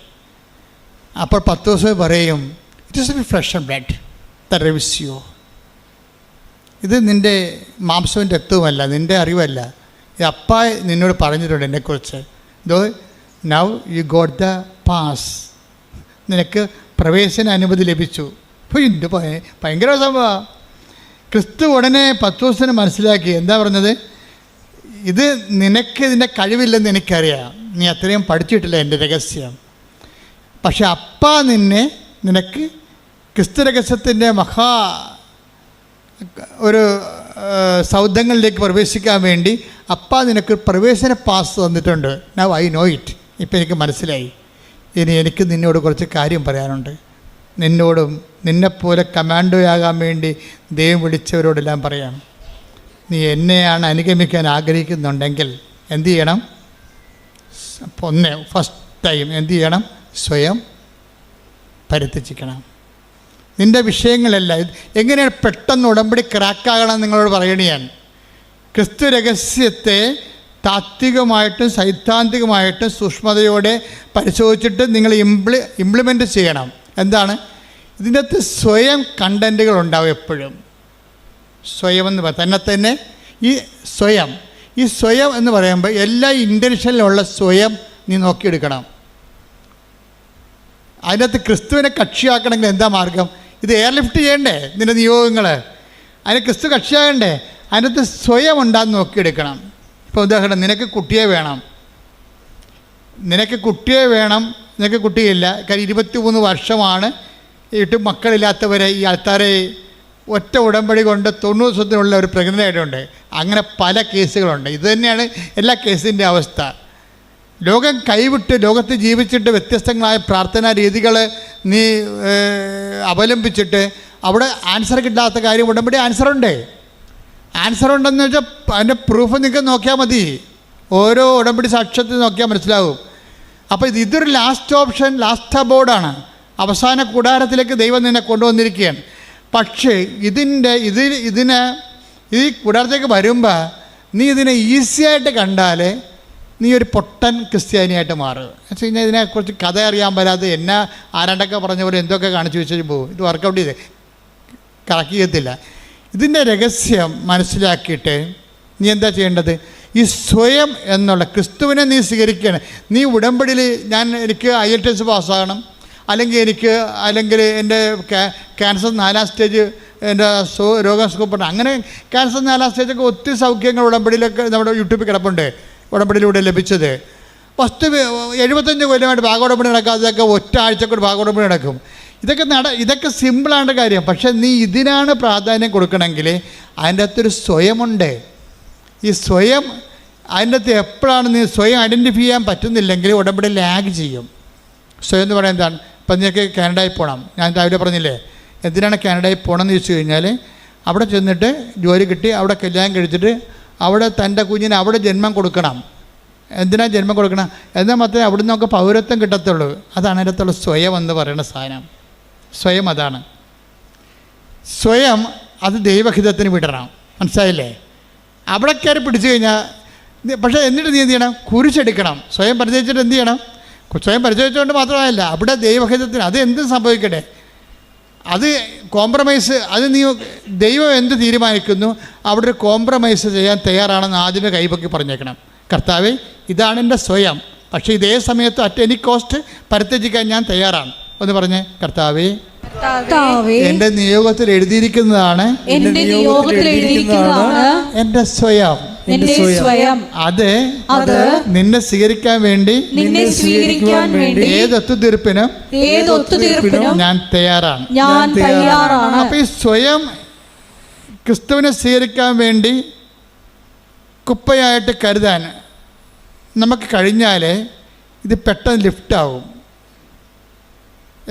അപ്പോൾ പത്രോസ് പറയും, it is flesh and blood that reveals you. ഇത് നിൻ്റെ മാംസവും രക്തവുമല്ല, നിൻ്റെ അറിവല്ല. ഈ അപ്പ നിന്നോട് പറഞ്ഞിട്ടുണ്ട് എന്നെക്കുറിച്ച്. Though now you got the pass, നിനക്ക് പ്രവേശന അനുമതി ലഭിച്ചു. ഇത് ഭയങ്കര സംഭവം. ക്രിസ്തു ഉടനെ പത്രോസിനെ മനസ്സിലാക്കി. എന്താ പറഞ്ഞത്? ഇത് നിനക്ക് ഇതിൻ്റെ കഴിവില്ലെന്ന് എനിക്കറിയാം, നീ അത്രയും പഠിച്ചിട്ടില്ല എൻ്റെ രഹസ്യം. പക്ഷെ അപ്പ നിനക്ക് ക്രിസ്തു രഹസ്യത്തിൻ്റെ ഒരു സൗധങ്ങളിലേക്ക് പ്രവേശിക്കാൻ വേണ്ടി അപ്പ നിനക്ക് പ്രവേശന പാസ് തന്നിട്ടുണ്ട്. Now I know it. ഇപ്പം എനിക്ക് മനസ്സിലായി. ഇനി എനിക്ക് നിന്നോട് കുറച്ച് കാര്യം പറയാനുണ്ട്. നിന്നോടും നിന്നെപ്പോലെ കമാൻഡോയാകാൻ വേണ്ടി ദൈവം വിളിച്ചവരോടെല്ലാം പറയാം. നീ എന്നെയാണ് അനുഗമിക്കാൻ ആഗ്രഹിക്കുന്നുണ്ടെങ്കിൽ എന്തു ചെയ്യണം? ഫസ്റ്റ് ടൈം എന്തു ചെയ്യണം? സ്വയം പരിത്യജിക്കണം. നിൻ്റെ വിഷയങ്ങളെല്ലാം എങ്ങനെയാണ് പെട്ടെന്ന് ഉടമ്പടി ക്രാക്കാകണം നിങ്ങളോട് പറയണേ. ഞാൻ ക്രിസ്തു രഹസ്യത്തെ താത്വികമായിട്ടും സൈദ്ധാന്തികമായിട്ടും സൂക്ഷ്മതയോടെ പരിശോധിച്ചിട്ട് നിങ്ങൾ ഇംപ്ലിമെൻ്റ് ചെയ്യണം. എന്താണ്? ഇതിൻ്റെ അകത്ത് സ്വയം കണ്ടൻറ്റുകൾ ഉണ്ടാവും എപ്പോഴും. സ്വയം എന്ന് തന്നെ ഈ സ്വയം എന്ന് പറയുമ്പോൾ എല്ലാ ഇൻറ്റൻഷനിലുള്ള സ്വയം നീ നോക്കിയെടുക്കണം. അതിനകത്ത് ക്രിസ്തുവിനെ കക്ഷിയാക്കണമെങ്കിൽ എന്താ മാർഗം? ഇത് എയർലിഫ്റ്റ് ചെയ്യണ്ടേ നിൻ്റെ നിയോഗങ്ങൾ? അതിന് ക്രിസ്തു കക്ഷിയാകണ്ടേ? അതിനകത്ത് സ്വയം ഉണ്ടാകുന്ന നോക്കിയെടുക്കണം. ഇപ്പോൾ ഉദാഹരണം, നിനക്ക് കുട്ടിയെ വേണം, നിനക്ക് കുട്ടിയില്ല. കാര്യം 23 വർഷമാണ് ഇട്ട് മക്കളില്ലാത്തവരെ ഈ ആൾക്കാരെ ഒറ്റ ഉടമ്പടി കൊണ്ട് 90 ദിവസത്തിനുള്ള ഒരു പ്രഗ്നൻ്റ് ആയിട്ടുണ്ട്. അങ്ങനെ പല കേസുകളുണ്ട്. ഇത് തന്നെയാണ് എല്ലാ കേസിൻ്റെ അവസ്ഥ. ലോകം കൈവിട്ട് ലോകത്ത് ജീവിച്ചിട്ട് വ്യത്യസ്തങ്ങളായ പ്രാർത്ഥനാ രീതികൾ നീ അവലംബിച്ചിട്ട് അവിടെ ആൻസർ കിട്ടാത്ത കാര്യം ഉടമ്പടി ആൻസറുണ്ടെന്ന് വെച്ചാൽ അതിൻ്റെ പ്രൂഫ് നിങ്ങൾക്ക് നോക്കിയാൽ മതി. ഓരോ ഉടമ്പടി സാക്ഷ്യത്തിൽ നോക്കിയാൽ മനസ്സിലാവും. അപ്പോൾ ഇതൊരു ലാസ്റ്റ് ഓപ്ഷൻ, ലാസ്റ്റ് അബോർഡാണ്. അവസാന കൂടാരത്തിലേക്ക് ദൈവം നിന്നെ കൊണ്ടുവന്നിരിക്കുകയാണ്. പക്ഷേ ഈ കൂടാരത്തേക്ക് വരുമ്പോൾ നീ ഇതിനെ ഈസിയായിട്ട് കണ്ടാൽ നീ ഒരു പൊട്ടൻ ക്രിസ്ത്യാനിയായിട്ട് മാറുക. എന്ന് വെച്ച് കഴിഞ്ഞാൽ ഇതിനെക്കുറിച്ച് കഥ അറിയാൻ പറ്റാതെ എന്നെ ആരാണ്ടൊക്കെ പറഞ്ഞ പോലെ എന്തൊക്കെ കാണിച്ചു വെച്ചിട്ട് പോകും. ഇത് വർക്കൗട്ട് ചെയ്ത് കറക്റ്റ് ചെയ്യത്തില്ല. ഇതിൻ്റെ രഹസ്യം മനസ്സിലാക്കിയിട്ട് നീ എന്താ ചെയ്യേണ്ടത്? ഈ സ്വയം എന്നുള്ള ക്രിസ്തുവിനെ നീ സ്വീകരിക്കണം. നീ ഉടമ്പടിയിൽ എനിക്ക് IELTS പാസ്സാകണം, അല്ലെങ്കിൽ എൻ്റെ ക്യാൻസർ 4ാം സ്റ്റേജ് എൻ്റെ രോഗം സുഖപ്പെടണം. അങ്ങനെ ക്യാൻസർ 4ാം സ്റ്റേജൊക്കെ ഒത്തിരി സൗഖ്യങ്ങൾ ഉടമ്പടിയിലൊക്കെ നമ്മുടെ യൂട്യൂബിൽ കിടപ്പുണ്ട്, ഉടമ്പടിയിലൂടെ ലഭിച്ചത്. 75 കൊല്ലമായിട്ട് ഭാഗോടമ്പടി നടക്കാത്തതൊക്കെ ഒറ്റ ആഴ്ചക്കൂടെ ഭാഗോടമ്പടി നടക്കും. ഇതൊക്കെ സിമ്പിളാണ് കാര്യം. പക്ഷേ നീ ഇതിനാണ് പ്രാധാന്യം കൊടുക്കണമെങ്കിൽ അതിൻ്റെ അകത്തൊരു സ്വയമുണ്ട്. ഈ സ്വയം അതിൻ്റെ അകത്ത് എപ്പോഴാണ് നീ സ്വയം ഐഡൻറ്റിഫൈ ചെയ്യാൻ പറ്റുന്നില്ലെങ്കിൽ ഉടമ്പടി ലാഗ് ചെയ്യും. സ്വയം എന്ന് പറയുന്നത് എന്താണ്? ഇപ്പം നിനക്ക് കാനഡയിൽ പോകണം. ഞാൻ രാവിലെ പറഞ്ഞില്ലേ എന്തിനാണ് കാനഡയിൽ പോകണമെന്ന് ചോദിച്ചു കഴിഞ്ഞാൽ, അവിടെ ചെന്നിട്ട് ജോലി കിട്ടി, അവിടെ കല്യാണം കഴിച്ചിട്ട് അവിടെ തൻ്റെ കുഞ്ഞിന് അവിടെ ജന്മം കൊടുക്കണം. എന്തിനാണ് ജന്മം കൊടുക്കണം? എന്നാൽ മാത്രമേ അവിടെ നിന്നൊക്കെ പൗരത്വം കിട്ടത്തുള്ളൂ. അതാണ് അതിനകത്തുള്ള സ്വയം എന്ന് പറയുന്ന സാധനം. സ്വയം അതാണ്. സ്വയം അത് ദൈവഹിതത്തിന് വിടണം. മനസ്സിലായില്ലേ? അവിടെ കയറി പിടിച്ചു കഴിഞ്ഞാൽ പക്ഷേ എന്നിട്ട് നീ എന്ത് ചെയ്യണം? കുരിശെടുക്കണം. സ്വയം പരിചയിച്ചിട്ട് എന്ത് ചെയ്യണം? സ്വയം പരിചയിച്ചുകൊണ്ട് മാത്രമല്ല അവിടെ ദൈവഹിതത്തിന് അത് എന്ത് സംഭവിക്കട്ടെ, അത് കോംപ്രമൈസ്, അത് നീ ദൈവം എന്ത് തീരുമാനിക്കുന്നു അവിടെ ഒരു കോംപ്രമൈസ് ചെയ്യാൻ തയ്യാറാണെന്ന് ആദ്യമേ കൈപൊക്കി പറഞ്ഞേക്കണം. കർത്താവേ, ഇതാണ് എൻ്റെ സ്വയം, പക്ഷേ ഇതേ സമയത്ത് അറ്റ് എനി കോസ്റ്റ് പരിത്യജിക്കാൻ ഞാൻ തയ്യാറാണ് എന്ന് പറഞ്ഞ്, കർത്താവേ എൻ്റെ നിയോഗത്തിൽ എഴുതിയിരിക്കുന്നതാണ് എൻ്റെ സ്വയം. അത് നിന്നെ സ്വീകരിക്കാൻ വേണ്ടി ഏതൊത്തുതീർപ്പിനും ഞാൻ തയ്യാറാണ്. അപ്പൊ ഈ സ്വയം ക്രിസ്തുവിനെ സ്വീകരിക്കാൻ വേണ്ടി കുപ്പയായിട്ട് കരുതാൻ നമുക്ക് കഴിഞ്ഞാൽ ഇത് പെട്ടെന്ന് ലിഫ്റ്റാവും.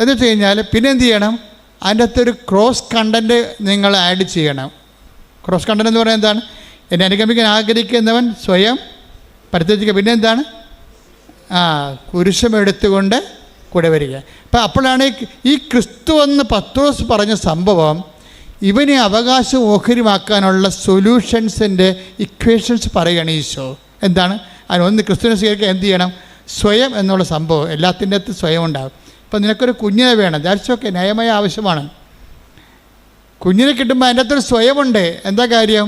എന്ന് വെച്ച് കഴിഞ്ഞാൽ പിന്നെ എന്ത് ചെയ്യണം? അതിൻ്റെ അകത്തൊരു ക്രോസ് കണ്ടൻറ്റ് നിങ്ങൾ ആഡ് ചെയ്യണം. ക്രോസ് കണ്ടൻറ്റ് എന്ന് പറയുന്നത് എന്താണ്? എന്നെ അനുഗമിക്കാൻ ആഗ്രഹിക്കുന്നവൻ സ്വയം പരിത്യജിക്കുക. പിന്നെ എന്താണ്? കുരിശമെടുത്തുകൊണ്ട് കൂടെ വരിക. അപ്പം അപ്പോഴാണ് ഈ ക്രിസ്തു എന്ന് പത്രോസ് പറഞ്ഞ സംഭവം ഇവനെ അവകാശം ഓഹരിമാക്കാനുള്ള സൊല്യൂഷൻസിൻ്റെ ഇക്വേഷൻസ് പറയുകയാണ് ഈശോ. എന്താണ്? അതിനൊന്ന് ക്രിസ്തുവിനെ സ്വീകരിക്കാൻ എന്ത് ചെയ്യണം? സ്വയം എന്നുള്ള സംഭവം എല്ലാത്തിൻ്റെ അകത്ത് സ്വയം ഉണ്ടാകും. ഇപ്പം നിനക്കൊരു കുഞ്ഞിനെ വേണം, ദാറ്റ്സ് ഓക്കെ, ന്യായമായ ആവശ്യമാണ്. കുഞ്ഞിനെ കിട്ടുമ്പോൾ അതിൻ്റെ അകത്തൊരു സ്വയമുണ്ട്. എന്താ കാര്യം?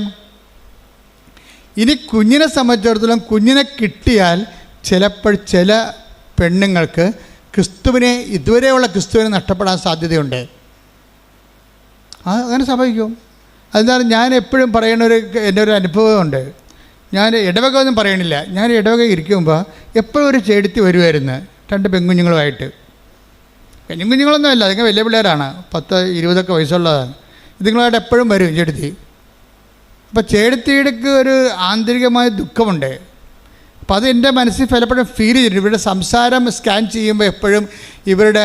ഇനി കുഞ്ഞിനെ സംബന്ധിച്ചിടത്തോളം കുഞ്ഞിനെ കിട്ടിയാൽ ചിലപ്പോൾ ചില പെണ്ണുങ്ങൾക്ക് ഇതുവരെയുള്ള ക്രിസ്തുവിനെ നഷ്ടപ്പെടാൻ സാധ്യതയുണ്ട്. അങ്ങനെ സംഭവിക്കും. അതെന്താണ്? ഞാൻ എപ്പോഴും പറയുന്ന എൻ്റെ ഒരു അനുഭവമുണ്ട്. ഞാൻ ഇടവക ഒന്നും പറയണില്ല. ഞാൻ ഇടവക ഇരിക്കുമ്പോൾ എപ്പോഴും ഒരു ചേടുത്തി വരുമായിരുന്നു 2 പെൺകുഞ്ഞുങ്ങളുമായിട്ട്. പെൺകുഞ്ഞുങ്ങളൊന്നും അല്ല, അതൊക്കെ വലിയ പിള്ളേരാണ്, 10-20 വയസ്സുള്ളതാണ്. ഇതുങ്ങളായിട്ട് എപ്പോഴും വരും ചേടുത്തി. അപ്പോൾ ചേടുത്തിയിടക്ക് ഒരു ആന്തരികമായ ദുഃഖമുണ്ട്. അപ്പോൾ അത് എൻ്റെ മനസ്സിൽ പലപ്പോഴും ഫീൽ ചെയ്തിട്ടുണ്ട്. ഇവരുടെ സംസാരം സ്കാൻ ചെയ്യുമ്പോൾ എപ്പോഴും ഇവരുടെ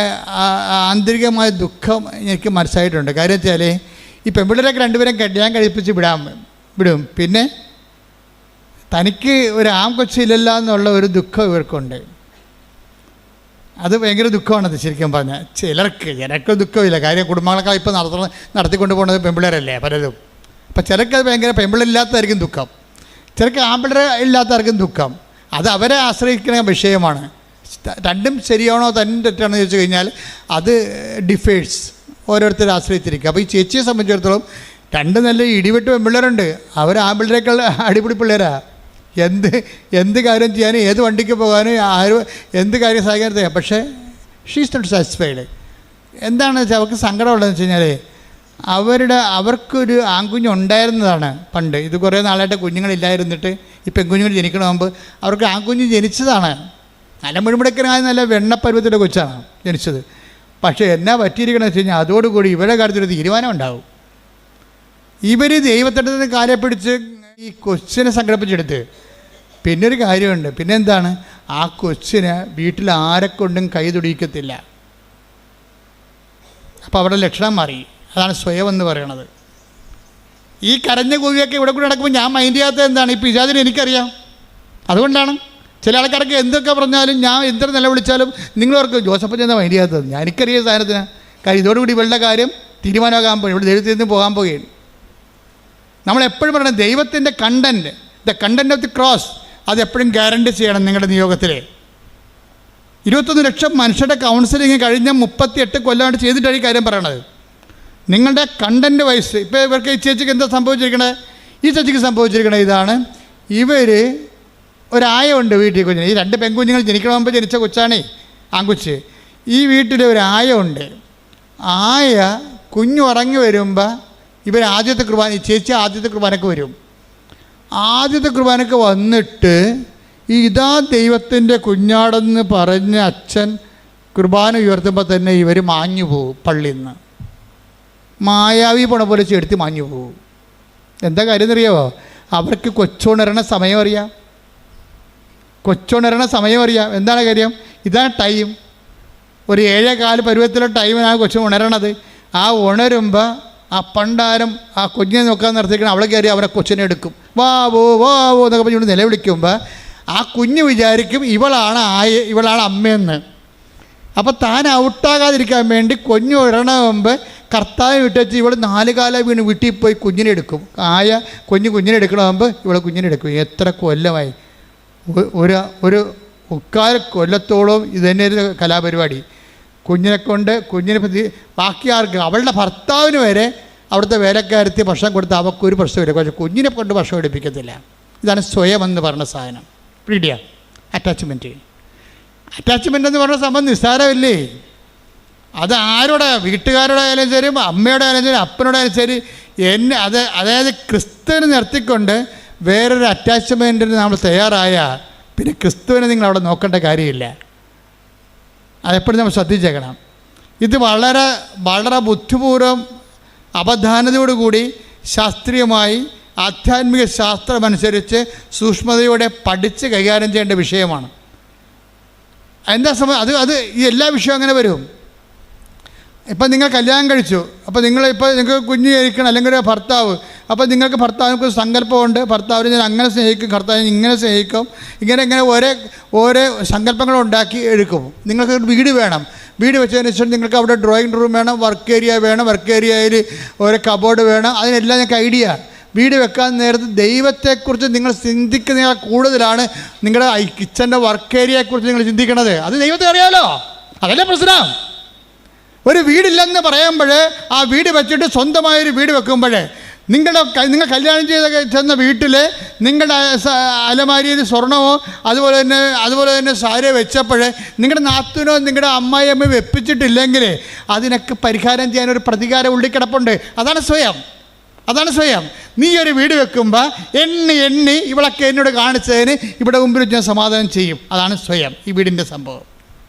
ആന്തരികമായ ദുഃഖം എനിക്ക് മനസ്സിലായിട്ടുണ്ട്. കാര്യം വെച്ചാൽ ഈ പെൺപിള്ളേരൊക്കെ 2 പേരും കല്യാണം കഴിപ്പിച്ച് വിടും. പിന്നെ തനിക്ക് ഒരു കൊച്ചില്ലല്ല എന്നുള്ള ഒരു ദുഃഖം ഇവർക്കുണ്ട്. അത് ഭയങ്കര ദുഃഖമാണത് ശരിക്കും പറഞ്ഞാൽ. ചിലർക്ക് ദുഃഖമില്ല. കാര്യം കുടുംബങ്ങളൊക്കെ ഇപ്പോൾ നടത്തിക്കൊണ്ട് പോകുന്നത് പെൺപിള്ളേരല്ലേ പലതും. അപ്പം ചിലർക്ക് അത് ഭയങ്കര പെൺപിള്ളേരില്ലാത്തതായിരിക്കും ദുഃഖം, ചിലർക്ക് ആൺപിള്ളേർ ഇല്ലാത്തതായിരിക്കും ദുഃഖം. അത് അവരെ ആശ്രയിക്കുന്ന വിഷയമാണ്. രണ്ടും ശരിയാണോ തെറ്റാണോ ചോദിച്ചു കഴിഞ്ഞാൽ അത് ഡിഫേഴ്സ്, ഓരോരുത്തരെ ആശ്രയിച്ചിരിക്കുക. അപ്പോൾ ഈ ചേച്ചിയെ സംബന്ധിച്ചിടത്തോളം 2 നല്ല ഇടിവെട്ട് പെൺപിള്ളേരുണ്ട്. അവർ ആൺപിള്ളേരെക്കാൾ അടിപൊളി പിള്ളേരാണ്. എന്ത് കാര്യം ചെയ്യാനും ഏത് വണ്ടിക്ക് പോകാനും എന്ത് കാര്യം സഹായിക്കാനും ചെയ്യാം. പക്ഷേ ഷീസ് നോട്ട് സാറ്റിസ്ഫൈഡ്. എന്താണെന്ന് വെച്ചാൽ അവർക്ക് സങ്കടമുള്ളതെന്ന് വെച്ച് കഴിഞ്ഞാൽ അവർക്കൊരു ആൺകുഞ്ഞുണ്ടായിരുന്നതാണ് പണ്ട്. ഇത് കുറേ നാളായിട്ട് കുഞ്ഞുങ്ങളില്ലായിരുന്നിട്ട് ഈ പെൺകുഞ്ഞുങ്ങൾ ജനിക്കണ മുമ്പ് അവർക്ക് ആൺകുഞ്ഞ് ജനിച്ചതാണ്. നല്ല മുഴുമുടക്കനായ നല്ല വെണ്ണപ്പരുവത്തിൻ്റെ കൊച്ചാണ് ജനിച്ചത്. പക്ഷേ എന്നാ പറ്റിയിരിക്കണമെന്ന് വെച്ച് കഴിഞ്ഞാൽ അതോടുകൂടി ഇവരുടെ കാര്യത്തിലൊരു തീരുമാനം ഉണ്ടാവും. ഇവർ ദൈവത്തിൻ്റെ കാലെ പിടിച്ച് ഈ കൊച്ചിനെ സംഘടിപ്പിച്ചെടുത്ത് പിന്നൊരു കാര്യമുണ്ട്. പിന്നെന്താണ്? ആ കൊച്ചിനെ വീട്ടിൽ ആരെക്കൊണ്ടും കൈ തുടിക്കത്തില്ല. അപ്പോൾ അവിടെ ലക്ഷണം മാറി. അതാണ് സ്വയം എന്ന് പറയണത്. ഈ കരഞ്ഞ കൂവിയൊക്കെ ഇവിടെ കൂടെ നടക്കുമ്പോൾ ഞാൻ മൈൻഡ് ചെയ്യാത്തത് എന്താണ്? ഈ പിശാചിനെ എനിക്കറിയാം, അതുകൊണ്ടാണ്. ചില ആൾക്കാർക്ക് എന്തൊക്കെ പറഞ്ഞാലും, ഞാൻ എന്തൊരു നിലവിളിച്ചാലും നിങ്ങളവർക്ക് ജോസഫ് എന്താ മൈൻഡ് ചെയ്യാത്തത്? ഞാൻ എനിക്കറിയാം സാധനത്തിന്. കാര്യം ഇതോടുകൂടി ഇവളുടെ കാര്യം തീരുമാനമാകാൻ പോകും, ഇവിടെ ദൈവത്തിൽ നിന്ന് പോകാൻ പോകുകയാണ്. നമ്മളെപ്പോഴും പറയണം ദൈവത്തിൻ്റെ content, the content of the cross, അതെപ്പോഴും ഗ്യാരണ്ടി ചെയ്യണം നിങ്ങളുടെ നിയോഗത്തിൽ. 21 ലക്ഷം മനുഷ്യരുടെ കൗൺസിലിങ് കഴിഞ്ഞ 38 കൊല്ലമായിട്ട് ചെയ്തിട്ടാണ് ഈ കാര്യം പറയണത്. നിങ്ങളുടെ കണ്ടൻറ്റ് വൈസ് ഇപ്പോൾ ഇവർക്ക് ഈ ചേച്ചിക്ക് എന്താ സംഭവിച്ചിരിക്കണത്? ഈ ചേച്ചിക്ക് സംഭവിച്ചിരിക്കണത് ഇതാണ്. ഇവർ ഒരായുണ്ട് വീട്ടിൽ, കുഞ്ഞിന് ഈ 2 പെൺകുഞ്ഞുങ്ങൾ ജനിക്കണ മുമ്പ് ജനിച്ച കൊച്ചാണേ, ആൺകുച്ച്. ഈ വീട്ടിൽ ഒരു ആയുണ്ട്. ആയ കുഞ്ഞുറങ്ങി വരുമ്പോൾ ഇവർ ആദ്യത്തെ കുർബാന, ഈ ചേച്ചി ആദ്യത്തെ കുർബാനക്ക് വരും. ആദ്യത്തെ കുർബാനക്ക് വന്നിട്ട് ഇതാ ദൈവത്തിൻ്റെ കുഞ്ഞാടെന്ന് പറഞ്ഞ് അച്ഛൻ കുർബാന ഉയർത്തുമ്പോൾ തന്നെ ഇവർ മാഞ്ഞു പോകും. പള്ളിയിൽ നിന്ന് മായാവി പോണ പോലെ ചെടുത്ത് മാഞ്ഞു പോകും. എന്താ കാര്യം എന്നറിയാമോ? അവർക്ക് കൊച്ചുണരണ സമയം അറിയാം, കൊച്ചുണരണ സമയം അറിയാം. എന്താണ് കാര്യം? ഇതാണ് ടൈം. ഒരു 7:15 പരുവത്തിലെ ടൈമിനാണ് കൊച്ചു ഉണരണത്. ആ ഉണരുമ്പോൾ ആ പണ്ടാരം ആ കുഞ്ഞിനെ നോക്കാൻ നിർത്തിക്കണം. അവളെ കയറി അവരെ കൊച്ചിനെ എടുക്കും. വാവോ വാവോ എന്നൊക്കെ പറഞ്ഞുകൊണ്ട് നിലവിളിക്കുമ്പോൾ ആ കുഞ്ഞ് വിചാരിക്കും ഇവളാണ് അമ്മയെന്ന്. അപ്പോൾ താൻ ഔട്ടാകാതിരിക്കാൻ വേണ്ടി കുഞ്ഞ് ഉണരണ കർത്താവ് വിട്ടു ഇവൾ 4 കാലം വീണ് വീട്ടിൽ പോയി കുഞ്ഞിനെ എടുക്കും. കുഞ്ഞിനെ എടുക്കണമാകുമ്പോൾ ഇവളെ കുഞ്ഞിനെ എടുക്കും. എത്ര കൊല്ലമായി? ഒരു 3 കൊല്ലത്തോളം ഇതന്നെ ഒരു കലാപരിപാടി. കുഞ്ഞിനെ പറ്റി ബാക്കി ആർക്ക്, അവളുടെ ഭർത്താവിന് വരെ അവിടുത്തെ വേലക്കാരത്തി ഭക്ഷണം കൊടുത്ത് അവൾക്കൊരു പ്രശ്നമില്ല. പക്ഷേ കുഞ്ഞിനെ കൊണ്ട് ഭക്ഷണം എടുപ്പിക്കത്തില്ല. ഇതാണ് സ്വയം എന്ന് പറഞ്ഞ സാധനം. പീഡിയ അറ്റാച്ച്മെൻറ്റ് എന്ന് പറഞ്ഞ സംഭവം നിസ്സാരമില്ലേ? അത് ആരോടെ, വീട്ടുകാരുടെ ആയാലും ശരി, അമ്മയുടെ ആയാലും ശരി, അപ്പനോടായാലും ശരി, അതായത് ക്രിസ്തുവിനെ നിർത്തിക്കൊണ്ട് വേറൊരു അറ്റാച്ച്മെൻറ്റിന് നമ്മൾ തയ്യാറായാൽ പിന്നെ ക്രിസ്തുവിനെ നിങ്ങൾ അവിടെ നോക്കേണ്ട കാര്യമില്ല. അതെപ്പോഴും നമ്മൾ ശ്രദ്ധിച്ചേക്കണം. ഇത് വളരെ വളരെ ബുദ്ധിപൂർവ്വം അവധാനതയോടുകൂടി ശാസ്ത്രീയമായി ആധ്യാത്മിക ശാസ്ത്രമനുസരിച്ച് സൂക്ഷ്മതയോടെ പഠിച്ച് കൈകാര്യം ചെയ്യേണ്ട വിഷയമാണ്. എന്താ സമയം അത് ഈ എല്ലാ വിഷയവും അങ്ങനെ വരും. ഇപ്പം നിങ്ങൾ കല്യാണം കഴിച്ചു, അപ്പോൾ നിങ്ങൾക്ക് കുഞ്ഞ് ജനിക്കണം, അല്ലെങ്കിൽ ഒരു ഭർത്താവ്. അപ്പോൾ നിങ്ങൾക്ക് ഭർത്താവിനൊക്കെ സങ്കല്പമുണ്ട്, ഭർത്താവിനെ ഞാൻ അങ്ങനെ സ്നേഹിക്കും, ഭർത്താവിനെ ഇങ്ങനെ സ്നേഹിക്കും, ഇങ്ങനെ ഓരോ സങ്കല്പങ്ങൾ ഉണ്ടാക്കി എടുക്കും. നിങ്ങൾക്ക് വീട് വേണം, വീട് വെച്ചതിന് ശേഷം നിങ്ങൾക്ക് അവിടെ ഡ്രോയിങ് റൂം വേണം, വർക്ക് ഏരിയ വേണം, വർക്ക് ഏരിയയിൽ ഓരോ കബോർഡ് വേണം. അതിനെല്ലാം ഞങ്ങൾക്ക് ഐഡിയ. വീട് വെക്കാൻ നേരത്ത് ദൈവത്തെക്കുറിച്ച് നിങ്ങൾ ചിന്തിക്കുന്നതിനേക്കാൾ കൂടുതലാണ് നിങ്ങളുടെ കിച്ചൻ്റെ വർക്ക് ഏരിയയെക്കുറിച്ച് നിങ്ങൾ ചിന്തിക്കണത്. അത് ദൈവത്തെ അറിയാമല്ലോ, അതല്ലേ പ്രശ്നം. ഒരു വീടില്ലെന്ന് പറയുമ്പോൾ ആ വീട് വെച്ചിട്ട് സ്വന്തമായൊരു വീട് വെക്കുമ്പോൾ നിങ്ങൾ കല്യാണം ചെന്ന വീട്ടിൽ നിങ്ങളുടെ അലമാരിയിൽ സ്വർണമോ അതുപോലെ തന്നെ സാരി വെച്ചപ്പോൾ നിങ്ങളുടെ നാത്തൂനോ നിങ്ങളുടെ അമ്മായിയമ്മ വെപ്പിച്ചിട്ടില്ലെങ്കിൽ അതിനൊക്കെ പരിഹാരം ചെയ്യാനൊരു പ്രതികാരം ഉള്ളിക്കിടപ്പുണ്ട്. അതാണ് സ്വയം. നീ ഒരു വീട് വെക്കുമ്പോൾ എണ്ണി ഇവളൊക്കെ എന്നോട് കാണിച്ചതിന് ഇവിടെ മുമ്പിൽ ഞാൻ സമാധാനം ചെയ്യും. അതാണ് സ്വയം. ഈ വീടിൻ്റെ സംഭവം.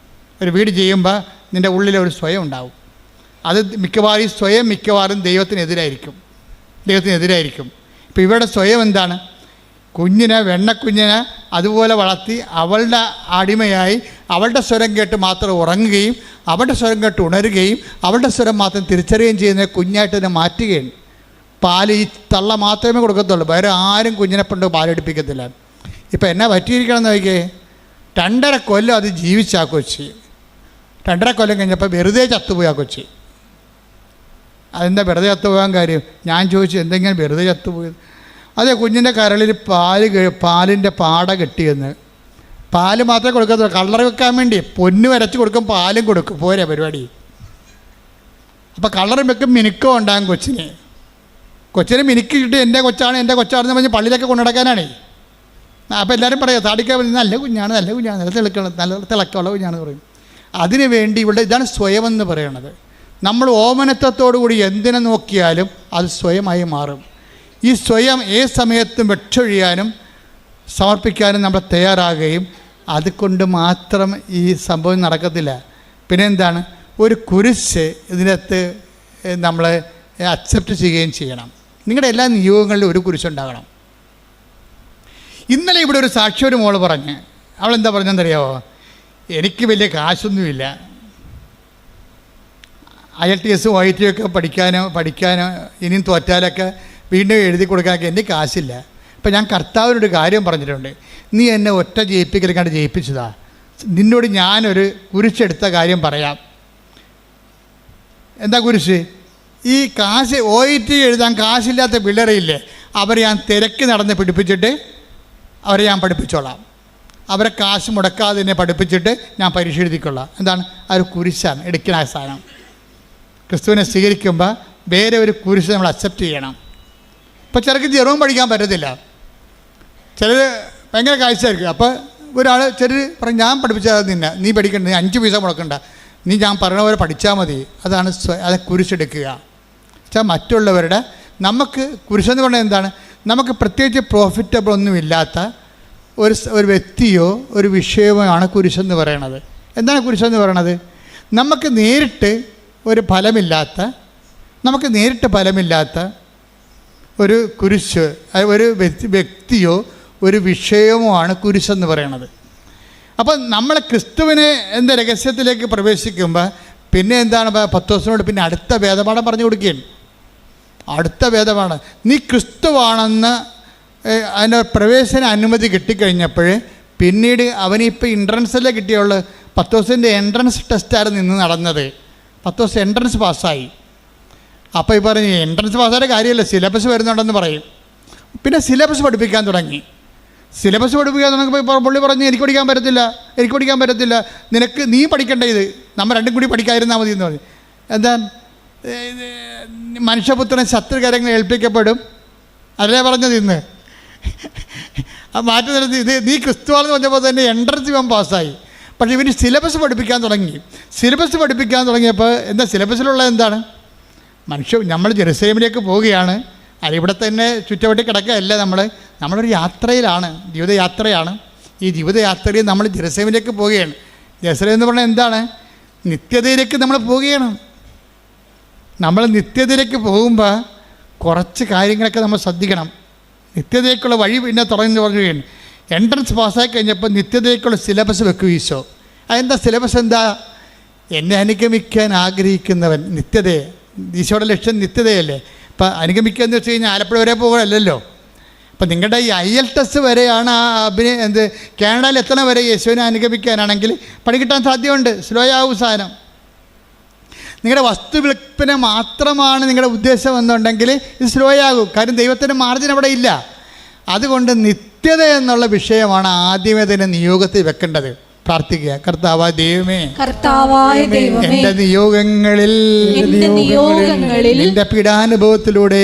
ഒരു വീട് ചെയ്യുമ്പോൾ നിൻ്റെ ഉള്ളിലൊരു സ്വയം ഉണ്ടാവും. അത് മിക്കവാറും ദൈവത്തിനെതിരായിരിക്കും. ഇപ്പോൾ ഇവരുടെ സ്വയം എന്താണ്? വെണ്ണക്കുഞ്ഞിനെ അതുപോലെ വളർത്തി അവളുടെ അടിമയായി അവളുടെ സ്വരം കേട്ട് മാത്രം ഉറങ്ങുകയും അവളുടെ സ്വരം കേട്ട് ഉണരുകയും അവളുടെ സ്വരം മാത്രം തിരിച്ചറിയുകയും ചെയ്യുന്ന കുഞ്ഞായിട്ട് തന്നെ മാറ്റുകയാണ്. പാല് ഈ തള്ള മാത്രമേ കൊടുക്കത്തുള്ളൂ, വേറെ ആരും കുഞ്ഞിനെ കൊണ്ട് പാലെടുപ്പിക്കത്തില്ല. ഇപ്പം എന്നാ പറ്റിയിരിക്കണമെന്ന് നോക്കിയേ, 2.5 കൊല്ലം അത് ജീവിച്ചാ കൊച്ചി. 2.5 കൊല്ലം കഴിഞ്ഞപ്പോൾ വെറുതെ ചത്തുപോയി ആ കൊച്ചി. അതെന്താ വെറുതെ ചത്തുപോകാൻ കാര്യം? ഞാൻ ചോദിച്ചു, എന്തെങ്കിലും വെറുതെ ചത്തുപോയത്? അതെ, കുഞ്ഞിൻ്റെ കരളിൽ പാലിൻ്റെ പാട കെട്ടിയെന്ന്. പാല് മാത്രമേ കൊടുക്കത്തുള്ളൂ, കളർ വെക്കാൻ വേണ്ടി പൊന്ന് വരച്ച് കൊടുക്കും, പാലും കൊടുക്കും, പോരെ പരിപാടി. അപ്പോൾ കളറും വെക്കും, മിനുക്കം ഉണ്ടാകും കൊച്ചിന് മിനുക്കി കിട്ടി. എൻ്റെ കൊച്ചാണെന്ന് പറഞ്ഞ് പള്ളിയിലൊക്കെ കൊണ്ടുനടക്കാനാണ്. അപ്പോൾ എല്ലാവരും പറയാം താടിക്കാൻ നല്ല കുഞ്ഞാണ്, നല്ല തിളക്കമുള്ള കുഞ്ഞാണെന്ന് പറയും. അതിനു വേണ്ടി ഇവിടെ ഇതാണ് സ്വയം എന്ന് പറയണത്. നമ്മൾ ഓമനത്വത്തോടു കൂടി എന്തിനെ നോക്കിയാലും അത് സ്വയമായി മാറും. ഈ സ്വയം ഏത് സമയത്തും വെട്ടൊഴിയാനും സമർപ്പിക്കാനും നമ്മൾ തയ്യാറാകുകയും അതുകൊണ്ട് മാത്രം ഈ സംഭവം നടക്കത്തില്ല. പിന്നെ എന്താണ്? ഒരു കുരിശ് ഇതിനകത്ത് നമ്മൾ അക്സെപ്റ്റ് ചെയ്യുകയും ചെയ്യണം. നിങ്ങളുടെ എല്ലാ നിയോഗങ്ങളിലും ഒരു കുരിശുണ്ടാകണം. ഇന്നലെ ഇവിടെ ഒരു സാക്ഷി ഒരു മോള് പറഞ്ഞ്, അവളെന്താ പറഞ്ഞെന്നറിയാമോ? എനിക്ക് വലിയ കാശൊന്നുമില്ല, IELTS OIT ഒക്കെ പഠിക്കാനോ ഇനിയും തോറ്റാലൊക്കെ വീണ്ടും എഴുതി കൊടുക്കാനൊക്കെ എൻ്റെ കാശില്ല. അപ്പം ഞാൻ കർത്താവിനൊരു കാര്യം പറഞ്ഞിട്ടുണ്ട്, നീ എന്നെ ഒറ്റ ജയിപ്പിക്കലേക്കാണ്ട് ജയിപ്പിച്ചതാ, നിന്നോട് ഞാനൊരു കുരിശെടുത്ത കാര്യം പറയാം. എന്താ കുരിശ്? ഈ കാശ് OIT എഴുതാൻ കാശില്ലാത്ത പിള്ളേരില്ലേ, അവരെ ഞാൻ തിരക്ക് നടന്ന് പിടിപ്പിച്ചിട്ട് അവരെ ഞാൻ പഠിപ്പിച്ചോളാം. അവരെ കാശ് മുടക്കാതെ തന്നെ പഠിപ്പിച്ചിട്ട് ഞാൻ പരീക്ഷ എഴുതിക്കൊള്ളാം. എന്താണ്? ആ ഒരു കുരിശാണ് എടുക്കുന്ന ആ സാധനം. ക്രിസ്തുവിനെ സ്വീകരിക്കുമ്പോൾ വേറെ ഒരു കുരിശ് നമ്മൾ അക്സെപ്റ്റ് ചെയ്യണം. ഇപ്പോൾ ചിലർക്ക് ജെറോം പഠിക്കാൻ പറ്റത്തില്ല, ചിലർ ഭയങ്കര കാഴ്ചയായിരിക്കും. അപ്പോൾ ഒരാൾ ചിലർ പറയും, ഞാൻ പഠിപ്പിച്ചാൽ നിന്നെ, നീ പഠിക്കണ്ട, നീ 5 പൈസ മുടക്കണ്ട, നീ ഞാൻ പറഞ്ഞ പോലെ പഠിച്ചാൽ മതി. അതാണ് അത് കുരിശെടുക്കുക. വെച്ചാൽ മറ്റുള്ളവരുടെ, നമുക്ക് കുരിശെന്ന് പറഞ്ഞാൽ എന്താണ്? നമുക്ക് പ്രത്യേകിച്ച് പ്രോഫിറ്റബിൾ ഒന്നുമില്ലാത്ത ഒരു വ്യക്തിയോ ഒരു വിഷയമോ ആണ് കുരിശെന്ന് പറയണത്. എന്താണ് കുരിശെന്ന് പറയണത്? നമുക്ക് നേരിട്ട് ഫലമില്ലാത്ത ഒരു കുരിശ്, ഒരു വ്യക്തിയോ ഒരു വിഷയമോ ആണ് കുരിശെന്ന് പറയണത്. അപ്പം നമ്മൾ ക്രിസ്തുവിനെ രഹസ്യത്തിലേക്ക് പ്രവേശിക്കുമ്പോൾ പിന്നെ എന്താണ്? പത്രോസിനോട് പിന്നെ അടുത്ത വേദപാഠം പറഞ്ഞു കൊടുക്കുകയാണ്. അടുത്ത വേദപാഠം, നീ ക്രിസ്തുവാണെന്ന് അതിൻ്റെ പ്രവേശന അനുമതി കിട്ടിക്കഴിഞ്ഞപ്പോൾ പിന്നീട് അവനിപ്പോൾ എൻട്രൻസല്ലേ കിട്ടിയുള്ളൂ. പത്രോസിൻ്റെ എൻട്രൻസ് ടെസ്റ്റായിരുന്നു ഇന്ന് നടന്നത്. പത്രോസ് എൻട്രൻസ് പാസ്സായി. അപ്പോൾ ഈ പറഞ്ഞ് എൻട്രൻസ് പാസ്സായ കാര്യമല്ല, സിലബസ് വരുന്നുണ്ടെന്ന് പറയും. പിന്നെ സിലബസ് പഠിപ്പിക്കാൻ തുടങ്ങി. തുടങ്ങിയപ്പോൾ പുള്ളി പറഞ്ഞു, എനിക്ക് പഠിക്കാൻ പറ്റത്തില്ല, നീ പഠിക്കേണ്ട, ഇത് നമ്മൾ രണ്ടും കൂടി പഠിക്കാതിരുന്നാൽ മതി എന്ന് പറഞ്ഞു. എന്താ? മനുഷ്യപുത്രൻ ശത്രുകരങ്ങൾ ഏൽപ്പിക്കപ്പെടും, അതല്ലേ പറഞ്ഞത് ഇന്ന്. ആ മാറ്റി നിർത്തി, ഇത് നീ ക്രിസ്തുവാണെന്ന് പറഞ്ഞപ്പോൾ തന്നെ എൻട്രൻസ് ഇവൻ പാസ്സായി. പക്ഷേ ഇവന് സിലബസ് പഠിപ്പിക്കാൻ തുടങ്ങിയപ്പോൾ എന്താ സിലബസിലുള്ള എന്താണ്? നമ്മൾ ജെറുസലേമിലേക്ക് പോവുകയാണ്, അതിവിടെ തന്നെ ചുറ്റുവട്ടി കിടക്കുകയല്ല, നമ്മളൊരു യാത്രയിലാണ്, ജീവിതയാത്രയാണ്. ഈ ജീവിതയാത്രയിൽ നമ്മൾ ജെറുസലേമിലേക്ക് പോവുകയാണ്. ജെറുസലേം എന്ന് പറഞ്ഞാൽ എന്താണ്? നിത്യതയിലേക്ക് നമ്മൾ പോവുകയാണ്. നമ്മൾ നിത്യതയിലേക്ക് പോകുമ്പോൾ കുറച്ച് കാര്യങ്ങളൊക്കെ നമ്മൾ ശ്രദ്ധിക്കണം. നിത്യതയിലേക്കുള്ള വഴി പിന്നെ പറഞ്ഞു എൻട്രൻസ് പാസ്സായി കഴിഞ്ഞപ്പോൾ നിത്യതയിലേക്കുള്ള സിലബസ് വെക്കും ഈശോ. അതെന്താ സിലബസ്? എന്താ? എന്നെ അനുഗമിക്കാൻ ആഗ്രഹിക്കുന്നവൻ, നിത്യതയെ, ഈശോയുടെ ലക്ഷ്യം നിത്യതയല്ലേ. ഇപ്പം അനുഗമിക്കുക എന്ന് വെച്ച് കഴിഞ്ഞാൽ ആലപ്പുഴ വരെ പോകുകയല്ലല്ലോ. അപ്പം നിങ്ങളുടെ ഈ IELTS വരെയാണ് കാനഡയിൽ എത്തണ വരെ യേശുവിനെ അനുഗമിക്കാനാണെങ്കിൽ പണി കിട്ടാൻ സാധ്യതയുണ്ട്. സ്ലോ ആവും സാധനം. നിങ്ങളുടെ വസ്തു വിൽപ്പന മാത്രമാണ് നിങ്ങളുടെ ഉദ്ദേശം എന്നുണ്ടെങ്കിൽ ഇത് സ്ലോ ആകും. കാര്യം ദൈവത്തിൻ്റെ മാർജിൻ അവിടെ ഇല്ല. അതുകൊണ്ട് നിത്യത എന്നുള്ള വിഷയമാണ് ആദ്യമേ തന്നെ നിയോഗത്തിൽ വെക്കേണ്ടത്. പ്രാർത്ഥിക്കുക, കർത്താവായ ദൈവമേ, എന്റെ നിയോഗങ്ങളിൽ നിന്റെ പീഡാനുഭവത്തിലൂടെ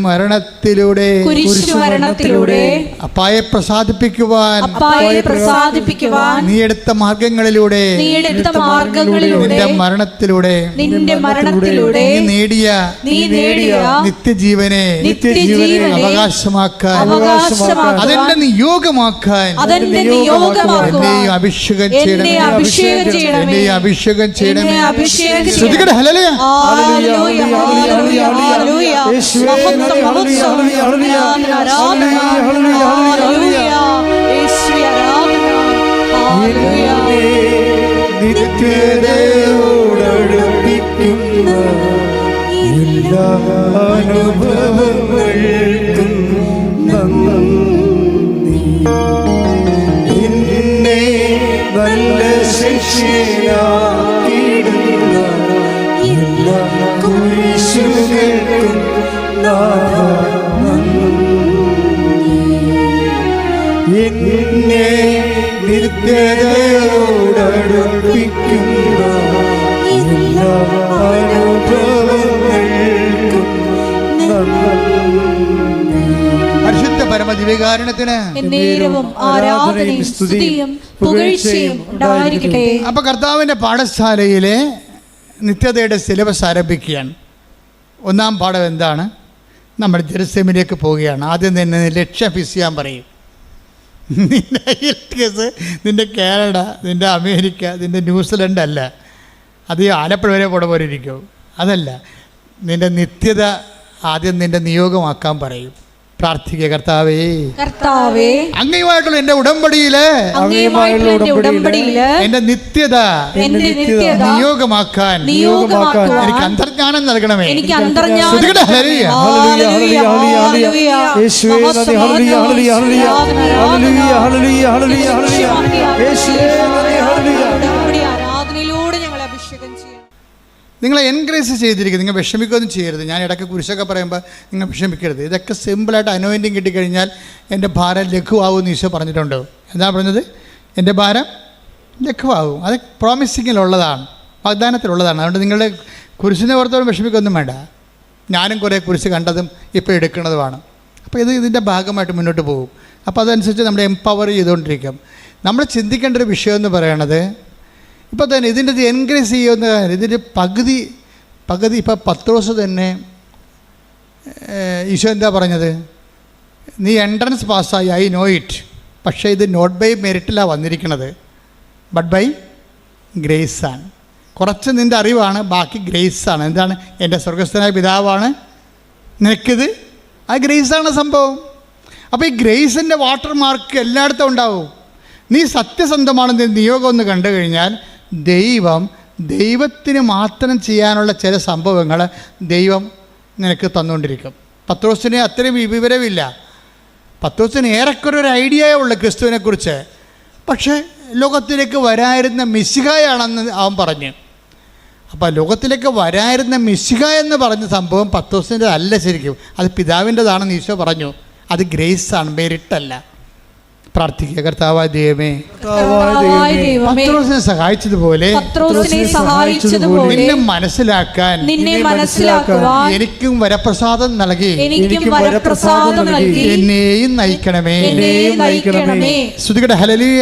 മരണത്തിലൂടെ അപ്പായെ പ്രസാദിപ്പിക്കുവാൻ നീ എടുത്ത മാർഗങ്ങളിലൂടെ നിന്റെ മരണത്തിലൂടെ നീ നേടിയ നിത്യജീവനെ അവകാശമാക്കാൻ, അതെന്റെ നിയോഗമാക്കാൻ എന്നെയും അഭിഷേകം ചെയ്യണമേ. ശ്രദ്ധിക്കട്ടെ. ഹല്ലേലൂയ. നിത്യതയോടടുപ്പിക്കുന്ന എല്ലാ അനുഭവങ്ങൾക്കും നല്ല ശിക്ഷയാക്കിയിടുന്ന എല്ലാ കുരിശുകൾക്കും എന്നെ നിത്യതയോടടുപ്പിക്കുന്ന എല്ലാ അനുഭവങ്ങൾക്കും പരിശുദ്ധ പരമദിവ്യകാരുണ്യത്തിന് ആരാധനയും സ്തുതിയും പുകഴ്ചയും ഉണ്ടായിരിക്കട്ടെ. അപ്പോൾ കർത്താവിൻ്റെ പാഠശാലയിലെ നിത്യതയുടെ സിലബസ് ആരംഭിക്കുകയാണ്. ഒന്നാം പാഠം എന്താണ്? നമ്മൾ ജെറുസലേമിലേക്ക് പോവുകയാണ്. ആദ്യം തന്നെ ലക്ഷ്യം ഫിക്സ് ചെയ്യാൻ പറയും. നിന്റെ IELTS, നിന്റെ കാനഡ, നിന്റെ അമേരിക്ക, നിന്റെ ന്യൂസിലൻഡ് അല്ല, അത് ആലപ്പുഴ വരെ പോടെ പോലെ ഇരിക്കും. അതല്ല, നിന്റെ നിത്യത ആദ്യം നിന്റെ നിയോഗമാക്കാൻ പറയും. പ്രാർത്ഥിക്കുക. കർത്താവേ, കർത്താവേ, അങ്ങയുമായിട്ടുള്ള എൻ്റെ ഉടമ്പടിയില് അങ്ങയുമായിട്ടുള്ള എൻ്റെ ഉടമ്പടിയില് എൻ്റെ നിത്യത എൻ്റെ നിത്യത നിയോഗമാക്കാൻ എനിക്ക് അന്തർജ്ഞാനം നൽകണമേ. എനിക്ക് അന്തർജ്ഞാനം ശ്രുതികട ഹല്ലേലൂയ. ഹല്ലേലൂയ, ഹല്ലേലൂയ, ഹല്ലേലൂയ. യേശുവേ നന്ദി. ഹല്ലേലൂയ, ഹല്ലേലൂയ, ഹല്ലേലൂയ. ഹല്ലേലൂയ, ഹല്ലേലൂയ, ഹല്ലേലൂയ, ഹല്ലേലൂയ. യേശുവേ നന്ദി. ഹല്ലേലൂയ. ആരാധനയിലൂടെ ഞങ്ങളെ അഭിഷേകം ചെയ്യണം. നിങ്ങളെ എൻകറേജ് ചെയ്തിരിക്കും. നിങ്ങൾ വിഷമിക്കുകയൊന്നും ചെയ്യരുത്. ഞാൻ ഇടയ്ക്ക് കുരിശൊക്കെ പറയുമ്പോൾ നിങ്ങൾ വിഷമിക്കരുത്. ഇതൊക്കെ സിമ്പിളായിട്ട് അനോയിൻറ്റിങ് കിട്ടിക്കഴിഞ്ഞാൽ എൻ്റെ ഭാരം ലഘുവാകുമെന്ന് ഈശോ പറഞ്ഞിട്ടുണ്ട്. എന്താ പറഞ്ഞത്? എൻ്റെ ഭാരം ലഘുവാകും. അത് പ്രോമിസിങ്ങിലുള്ളതാണ്, വാഗ്ദാനത്തിലുള്ളതാണ്. അതുകൊണ്ട് നിങ്ങളുടെ കുരിശിനെ ഓർത്തോളം വിഷമിക്കൊന്നും വേണ്ട. ഞാനും കുറേ കുരിശ് കണ്ടതും ഇപ്പോൾ എടുക്കുന്നതുമാണ്. അപ്പോൾ ഇതിൻ്റെ ഭാഗമായിട്ട് മുന്നോട്ട് പോകും. അപ്പോൾ അതനുസരിച്ച് നമ്മൾ എംപവർ ചെയ്തുകൊണ്ടിരിക്കും. നമ്മൾ ചിന്തിക്കേണ്ട ഒരു വിഷയം എന്ന് പറയണത്, ഇപ്പോൾ തന്നെ ഇതിൻ്റെ എൻകറേജ് ചെയ്യുന്ന ഇതിൻ്റെ പകുതി ഇപ്പോൾ പത്രോസ് തന്നെ ഈശോ എന്താ പറഞ്ഞത്? നീ എൻട്രൻസ് പാസ്സായി, ഐ നോ ഇറ്റ്. പക്ഷേ ഇത് നോട്ട് ബൈ മെറിറ്റിലാണ് വന്നിരിക്കുന്നത്, ബട്ട് ബൈ ഗ്രേസാണ്. കുറച്ച് നിൻ്റെ അറിവാണ്, ബാക്കി ഗ്രേസാണ്. എന്താണ്? എൻ്റെ സ്വർഗസ്ഥനായ പിതാവാണ് നിനക്കിത്. ആ ഗ്രേസാണ് സംഭവം. അപ്പോൾ ഈ ഗ്രേസിൻ്റെ വാട്ടർ മാർക്ക് എല്ലായിടത്തും ഉണ്ടാവും. നീ സത്യസന്ധമാണെന്ന് നിയോഗം ഒന്ന് കണ്ടു കഴിഞ്ഞാൽ ദൈവത്തിന് മാത്രം ചെയ്യാനുള്ള ചില സംഭവങ്ങൾ ദൈവം നിനക്ക് തന്നുകൊണ്ടിരിക്കും. പത്രോസിന് അത്രയും വിവരമില്ല. പത്രോസിന് ഏറെക്കുറെ ഒരു ഐഡിയയേ ഉള്ളൂ ക്രിസ്തുവിനെക്കുറിച്ച്. പക്ഷേ ലോകത്തിലേക്ക് വരായിരുന്ന മിശിഹായാണെന്ന് അവൻ പറഞ്ഞു. അപ്പോൾ ലോകത്തിലേക്ക് വരായിരുന്ന മിശിഹ എന്ന് പറഞ്ഞ സംഭവം പത്രോസിൻ്റെ അല്ല, ശരിക്കും അത് പിതാവിൻ്റെതാണെന്ന് ഈശോ പറഞ്ഞു. അത് ഗ്രേസാണ്, മെറിറ്റല്ല. പ്രാർത്ഥിക്കുക. കർത്താവായ ദൈവമേ, പത്രോസിനെ സഹായിച്ചതുപോലെ നിന്നെ മനസ്സിലാക്കാൻ എനിക്കും വരപ്രസാദം നൽകി എന്നെയും നയിക്കണമേ. ശ്രുതികട ഹല്ലേലൂയ.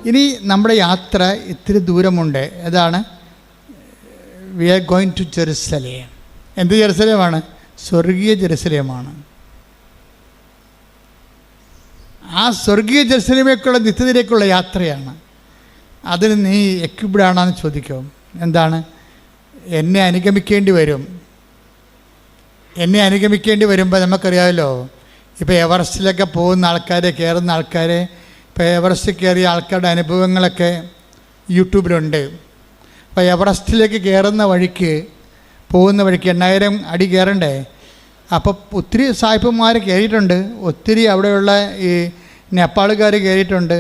ഇനി നമ്മുടെ യാത്ര ഇത്തിരി ദൂരമുണ്ട്. അതാണ് we are going to Jerusalem. എന്ത് ജെറുസലേമാണ്? സ്വർഗീയ ജെറുസലേമാണ്. ആ സ്വർഗീയ ജെറുസലേമേക്കുള്ള നിത്യതയിലേക്കുള്ള യാത്രയാണ്. അതിന് നീ എക്വിപ്ഡാണെന്ന് ചോദിക്കും. എന്താണ്? എന്നെ അനുഗമിക്കേണ്ടി വരും. എന്നെ അനുഗമിക്കേണ്ടി വരുമ്പോൾ നമുക്കറിയാമല്ലോ, ഇപ്പോൾ എവറസ്റ്റിലൊക്കെ പോകുന്ന ആൾക്കാരെ, കയറുന്ന ആൾക്കാരെ, ഇപ്പോൾ എവറസ്റ്റ് കയറിയ ആൾക്കാരുടെ അനുഭവങ്ങളൊക്കെ യൂട്യൂബിലുണ്ട്. അപ്പോൾ എവറസ്റ്റിലേക്ക് കയറുന്ന വഴിക്ക്, പോകുന്ന വഴിക്ക് 8000 അടി കയറണ്ടേ. അപ്പോൾ ഒത്തിരി സായിപ്പന്മാർ കയറിയിട്ടുണ്ട്, ഒത്തിരി അവിടെയുള്ള ഈ നേപ്പാളുകാർ കയറിയിട്ടുണ്ട്.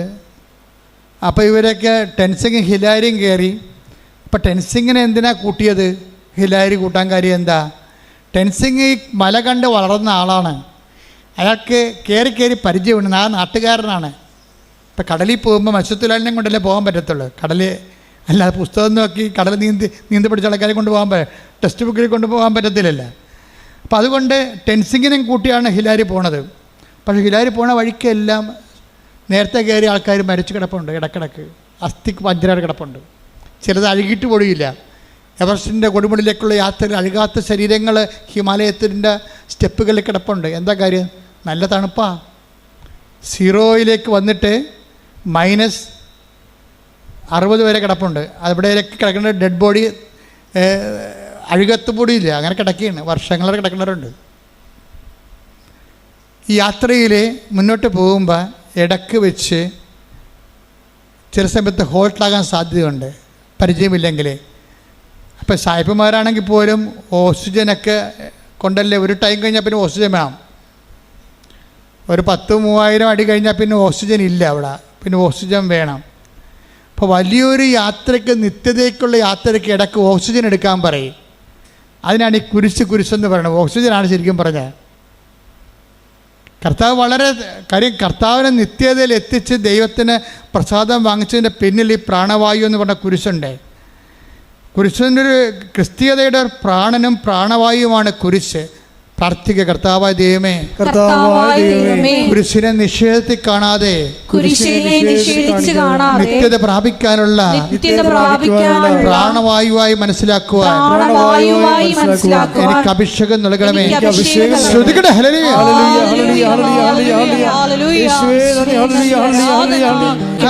അപ്പോൾ ഇവരൊക്കെ ടെൻസിങ് ഹിലാരിയും കയറി. അപ്പോൾ ടെൻസിങ്ങിനെ എന്തിനാണ് കൂട്ടിയത്? ഹിലാരി കൂട്ടാൻ കാര്യം എന്താ? ടെൻസിങ് ഈ മല കണ്ട് വളർന്ന ആളാണ്. അയാൾക്ക് കയറി പരിചയമുണ്ട്. ആ നാട്ടുകാരനാണ്. ഇപ്പം കടലിൽ പോകുമ്പോൾ മത്സ്യത്തൊഴിലാളിനെ കൊണ്ടല്ലേ പോകാൻ പറ്റത്തുള്ളൂ. കടലിൽ അല്ലാതെ പുസ്തകം നോക്കി കടൽ നീന്തി പഠിച്ച ആൾക്കാരെ കൊണ്ടുപോകാൻ ടെക്സ്റ്റ് ബുക്കിൽ കൊണ്ടുപോകാൻ പറ്റത്തില്ലല്ലോ. അപ്പോൾ അതുകൊണ്ട് ടെൻസിങ്ങിനും കൂട്ടിയാണ് ഹിലാരി പോണത്. പക്ഷേ ഹിലാരി പോണ വഴിക്കെല്ലാം നേരത്തെ കയറിയ ആൾക്കാർ മരിച്ചു കിടപ്പുണ്ട്. ഇടക്കിടക്ക് അസ്ഥിക്ക് പഞ്ചറായിട്ട് കിടപ്പുണ്ട്. ചിലത് അഴുകിയിട്ട് പൊടിയില്ല. എവറസ്റ്റിൻ്റെ കൊടുമുടിയിലേക്കുള്ള യാത്രയിൽ അഴുകാത്ത ശരീരങ്ങൾ ഹിമാലയത്തിൻ്റെ സ്റ്റെപ്പുകളിൽ കിടപ്പുണ്ട്. എന്താ കാര്യം? നല്ല തണുപ്പാണ്. 0 വന്നിട്ട് -60 വരെ കിടപ്പുണ്ട്. അവിടെയൊക്കെ കിടക്കുന്ന ഡെഡ് ബോഡി അഴുകത്ത് പൊടിയില്ല, അങ്ങനെ കിടക്കുകയാണ്. വർഷങ്ങളെ കിടക്കുന്നവരുണ്ട്. ഈ യാത്രയിൽ മുന്നോട്ട് പോകുമ്പോൾ ഇടക്ക് വെച്ച് ചില സമയത്ത് ഹോൾട്ടാകാൻ സാധ്യതയുണ്ട്, പരിചയമില്ലെങ്കിൽ. അപ്പോൾ സായിപ്പന്മാരാണെങ്കിൽ പോലും ഓക്സിജനൊക്കെ കൊണ്ടല്ലേ, ഒരു ടൈം കഴിഞ്ഞാൽ പിന്നെ ഓക്സിജൻ വേണം. ഒരു 10,000-3000 അടി കഴിഞ്ഞാൽ പിന്നെ ഓക്സിജൻ ഇല്ല അവിടെ, പിന്നെ ഓക്സിജൻ വേണം. അപ്പോൾ വലിയൊരു യാത്രയ്ക്ക്, നിത്യതയ്ക്കുള്ള യാത്രയ്ക്ക് ഇടയ്ക്ക് ഓക്സിജൻ എടുക്കാൻ പറയും. അതിനാണ് ഈ കുരിശെന്ന് പറയുന്നത്. ഓക്സിജനാണ് ശരിക്കും പറഞ്ഞത്. കർത്താവ് വളരെ കാര്യം, കർത്താവിനെ നിത്യതയിൽ എത്തിച്ച് ദൈവത്തിന് പ്രസാദം വാങ്ങിച്ചതിൻ്റെ പിന്നിൽ ഈ പ്രാണവായു എന്ന് പറഞ്ഞ കുരിശുണ്ട്. കുരിശിൻ്റെ ഒരു ക്രിസ്തീയതയുടെ പ്രാണനും പ്രാണവായുമാണ് കുരിശ്. പ്രാർത്ഥിക. കർത്താവായ ദൈവമേ, കർത്താവായ ദൈവമേ, കുരിശിനെ നിഷേധത്തിൽ കാണാതെ കുരിശിനെ നിഷേധിച്ച് കാണാതെ നിത്യത പ്രാപിക്കാനുള്ള പ്രാണവായുവായി മനസ്സിലാക്കുവാൻ പ്രാണവായുവായി മനസ്സിലാക്കുവാൻ എനിക്ക് അഭിഷേകം നൽകണമേ. എനിക്ക് അഭിഷേകം ശ്രുതികട ഹല്ലേലൂയ.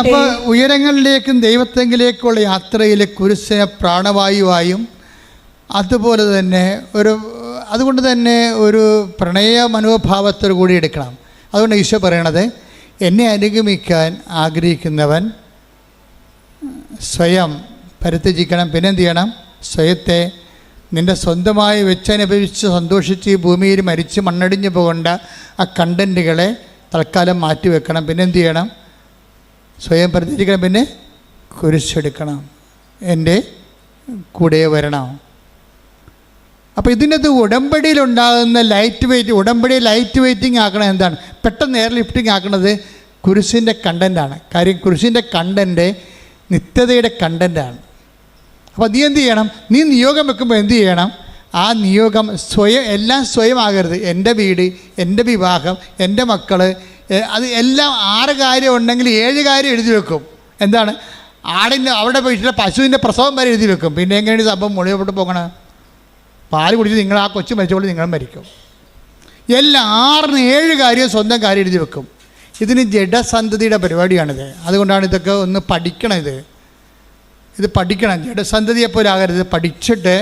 അപ്പൊ ഉയരങ്ങളിലേക്കും ദൈവത്തെങ്കിലേക്കുള്ള യാത്രയിൽ കുരിശിനെ പ്രാണവായുവായും അതുപോലെ തന്നെ അതുകൊണ്ട് തന്നെ ഒരു പ്രണയ മനോഭാവത്തോടു കൂടി എടുക്കണം. അതുകൊണ്ട് ഈശോ പറയണത്, എന്നെ അനുഗമിക്കാൻ ആഗ്രഹിക്കുന്നവൻ സ്വയം പരിത്യജിക്കണം. പിന്നെ എന്ത് ചെയ്യണം? സ്വയത്തെ നിൻ്റെ സ്വന്തമായി വെച്ചനുഭവിച്ച് സന്തോഷിച്ച് ഈ ഭൂമിയിൽ മരിച്ച് മണ്ണടിഞ്ഞു പോകേണ്ട ആ കണ്ടൻറ്റുകളെ തൽക്കാലം മാറ്റിവെക്കണം. പിന്നെ എന്ത് ചെയ്യണം? സ്വയം പരിത്യജിക്കണം. പിന്നെ കുരിശെടുക്കണം, എൻ്റെ കൂടെ വരണം. അപ്പോൾ ഇതിനകത്ത് ഉടമ്പടിയിലുണ്ടാകുന്ന ഉടമ്പടി ലൈറ്റ് വെയ്റ്റിംഗ് ആക്കണത് എന്താണ്? പെട്ടെന്ന് എയർ ലിഫ്റ്റിംഗ് ആക്കണത് കുരിശിൻ്റെ കണ്ടൻ്റാണ്. കാര്യം കുരിശിൻ്റെ കണ്ടൻറ്റ് നിത്യതയുടെ കണ്ടൻ്റാണ്. അപ്പോൾ നീ എന്ത് ചെയ്യണം? നീ നിയോഗം വെക്കുമ്പോൾ എന്ത് ചെയ്യണം? ആ നിയോഗം എല്ലാം സ്വയമാകരുത്. എൻ്റെ വീട്, എൻ്റെ വിവാഹം, എൻ്റെ മക്കൾ, അത് എല്ലാം 6 കാര്യം ഉണ്ടെങ്കിൽ 7 കാര്യം എഴുതി വെക്കും. എന്താണ്? അവിടെ വീട്ടിലെ പശുവിൻ്റെ പ്രസവം വരെ എഴുതി വെക്കും. പിന്നെ എങ്ങനെയാണ് സംഭവം മുകളിലോട്ട് പോകണം? പാല് കുടിച്ച് നിങ്ങൾ ആ കൊച്ചു മരിച്ചോളൂ, നിങ്ങളും മരിക്കും. എല്ലാ 6-7 കാര്യം സ്വന്തം കാര്യം എഴുതി വെക്കും. ഇതിന് ജഡസന്ധതിയുടെ പരിപാടിയാണിത്. അതുകൊണ്ടാണ് ഇതൊക്കെ ഒന്ന് പഠിക്കണം. ഇത് പഠിക്കണം. ജഡസന്ധതിയെപ്പോലെ ആകരുത്. പഠിച്ചിട്ട്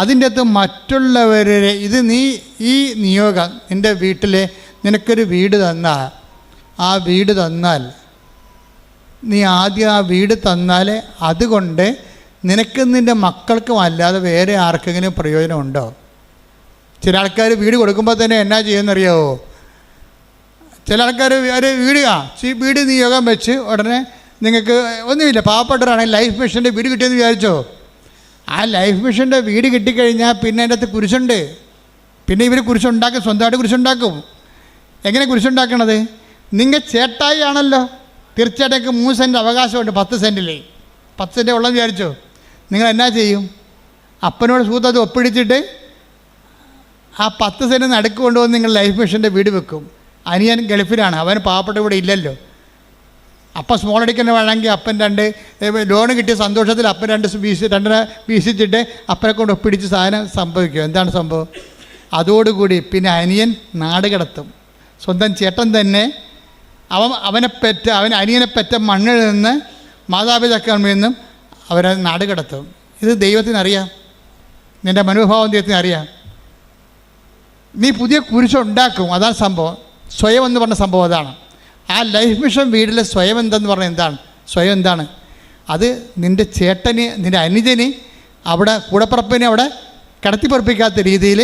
അതിൻ്റെ അകത്ത് മറ്റുള്ളവരെ ഈ നിയോഗം നിൻ്റെ വീട്ടിലെ നിനക്കൊരു വീട് തന്നാൽ, ആ വീട് തന്നാൽ നീ ആദ്യം ആ വീട് തന്നാൽ അതുകൊണ്ട് നിനക്കും നിൻ്റെ മക്കൾക്കും അല്ലാതെ വേറെ ആർക്കെങ്കിലും പ്രയോജനമുണ്ടോ? ചില ആൾക്കാർ വീട് കൊടുക്കുമ്പോൾ തന്നെ എന്നാ ചെയ്യുമെന്നറിയാമോ? ചില ആൾക്കാർ വീട് നിയോഗം വെച്ച് ഉടനെ നിങ്ങൾക്ക് ഒന്നുമില്ല, പാവപ്പെട്ടവരാണെങ്കിൽ ലൈഫ് മിഷൻ്റെ വീട് കിട്ടിയെന്ന് വിചാരിച്ചോ? ആ ലൈഫ് മിഷൻ്റെ വീട് കിട്ടിക്കഴിഞ്ഞാൽ പിന്നെ അതിൻ്റെ അകത്ത് കുരിശുണ്ട്. പിന്നെ ഇവർ കുരിശുണ്ടാക്കും, സ്വന്തമായിട്ട് കുരിശുണ്ടാക്കും. എങ്ങനെ കുരിശുണ്ടാക്കണത്? നിങ്ങൾ ചേട്ടായി ആണല്ലോ, തീർച്ചയായിട്ടും 3 സെൻറ്റ് അവകാശമുണ്ട് 10 സെൻറ്റിലേ. 10 സെൻറ്റ് ഉള്ളതെന്ന് വിചാരിച്ചോ? നിങ്ങൾ എന്നാ ചെയ്യും? അപ്പനോട് സൂത്ത് അത് ഒപ്പിടിച്ചിട്ട് ആ 10 സെൻറ്റ് നടുക്ക് കൊണ്ടുവന്ന് നിങ്ങൾ ലൈഫ് മിഷൻ്റെ വീട് വെക്കും. അനിയൻ ഗൾഫിലാണ്, അവൻ പാവപ്പെട്ട ഇവിടെ ഇല്ലല്ലോ. അപ്പം സ്മോൾ അടിക്കുന്ന വേണമെങ്കിൽ അപ്പൻ 2 ലോണ് കിട്ടിയ സന്തോഷത്തിൽ അപ്പൻ 2 വീശിച്ചിട്ട് അപ്പനെ കൊണ്ട് ഒപ്പിടിച്ച് സാധനം സംഭവിക്കും. എന്താണ് സംഭവം? അതോടുകൂടി പിന്നെ അനിയൻ നാട് കടത്തും. സ്വന്തം ചേട്ടൻ തന്നെ അവൻ അനിയനെ പെറ്റ മണ്ണിൽ നിന്ന് മാതാപിതാക്കളിൽ നിന്നും അവരെ നാട് കടത്തും. ഇത് ദൈവത്തിനറിയാം, നിൻ്റെ മനോഭാവം ദൈവത്തിനറിയാം. നീ പുതിയ കുരിശുണ്ടാക്കും, അതാണ് സംഭവം. സ്വയം എന്ന് പറഞ്ഞ സംഭവം അതാണ്. ആ ലൈഫ് മിഷൻ വീട്ടിലെ സ്വയം എന്തെന്ന് പറഞ്ഞാൽ എന്താണ്? സ്വയം എന്താണ്? അത് നിൻ്റെ ചേട്ടന്, നിൻ്റെ അനുജന്, അവിടെ കൂടപ്പുറപ്പിനെ അവിടെ കിടത്തിപ്പുറപ്പിക്കാത്ത രീതിയിൽ,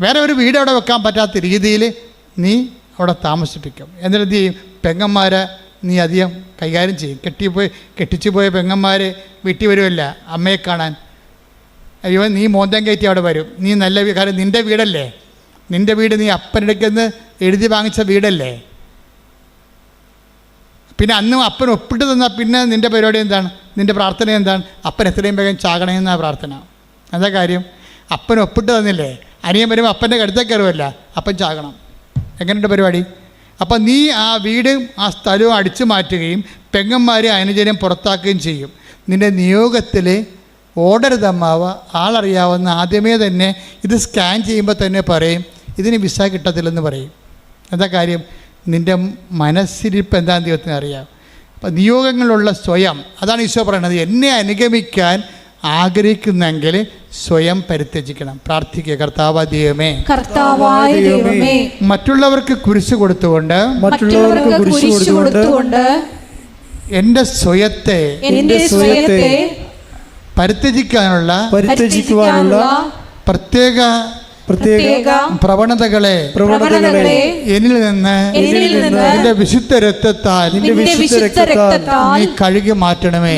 വേറെ ഒരു വീട് അവിടെ വെക്കാൻ പറ്റാത്ത രീതിയിൽ നീ അവിടെ താമസിപ്പിക്കും. എന്നിട്ട് എന്ത് ചെയ്യും? പെങ്ങന്മാരെ നീ അധികം കൈകാര്യം ചെയ്യും. കെട്ടിച്ചു പോയ പെങ്ങന്മാർ വീട്ടിൽ വരുമല്ല അമ്മയെ കാണാൻ. അയ്യോ, നീ മോന്തം കയറ്റി അവിടെ വരും. നീ നല്ല കാര്യം, നിൻ്റെ വീടല്ലേ, നിൻ്റെ വീട് നീ അപ്പനിടയ്ക്കെന്ന് എഴുതി വാങ്ങിച്ച വീടല്ലേ. പിന്നെ അന്നും അപ്പൻ ഒപ്പിട്ട് തന്നാൽ പിന്നെ നിൻ്റെ പരിപാടി എന്താണ്? നിൻ്റെ പ്രാർത്ഥന എന്താണ്? അപ്പൻ എത്രയും വേഗം ചാകണമെന്നാണ് പ്രാർത്ഥന. എന്താ കാര്യം? അപ്പൻ ഒപ്പിട്ട് തന്നില്ലേ, അനിയൻ വരുമ്പോൾ അപ്പൻ്റെ കടുത്തേക്ക് കയറുമല്ല, അപ്പൻ ചാകണം. എങ്ങനെയുണ്ട് പരിപാടി? അപ്പം നീ ആ വീടും ആ സ്ഥലവും അടിച്ചു മാറ്റുകയും പെങ്ങന്മാരെ അനുജനം പുറത്താക്കുകയും ചെയ്യും. നിൻ്റെ നിയോഗത്തിൽ ഓടരുതമ്മാവ ആളറിയാവുന്ന ആദ്യമേ തന്നെ ഇത് സ്കാൻ ചെയ്യുമ്പോൾ തന്നെ പറയും ഇതിന് വിസ കിട്ടത്തില്ലെന്ന് പറയും. എന്താ കാര്യം? നിൻ്റെ മനസ്സിരിപ്പ് എന്താണെന്ന് ദൈവത്തിന് അറിയാം. അപ്പം നിയോഗങ്ങളുള്ള സ്വയം, അതാണ് ഈശോ പറയുന്നത്. എന്നെ അനുഗമിക്കാൻ ആഗ്രഹിക്കുന്നെങ്കിൽ സ്വയം പരിത്യജിക്കണം. പ്രാർത്ഥിക്കുക. കർത്താവായ ദൈവമേ, മറ്റുള്ളവർക്ക് കുരിശ് കൊടുത്തുകൊണ്ട് എൻ്റെ സ്വയത്തെ പരിത്യജിക്കാനുള്ള പ്രത്യേക പ്രവണതകളെ എന്നിൽ നിന്ന് നിന്റെ വിശുദ്ധ രക്തത്താൽ നീ കഴുകി മാറ്റണമേ.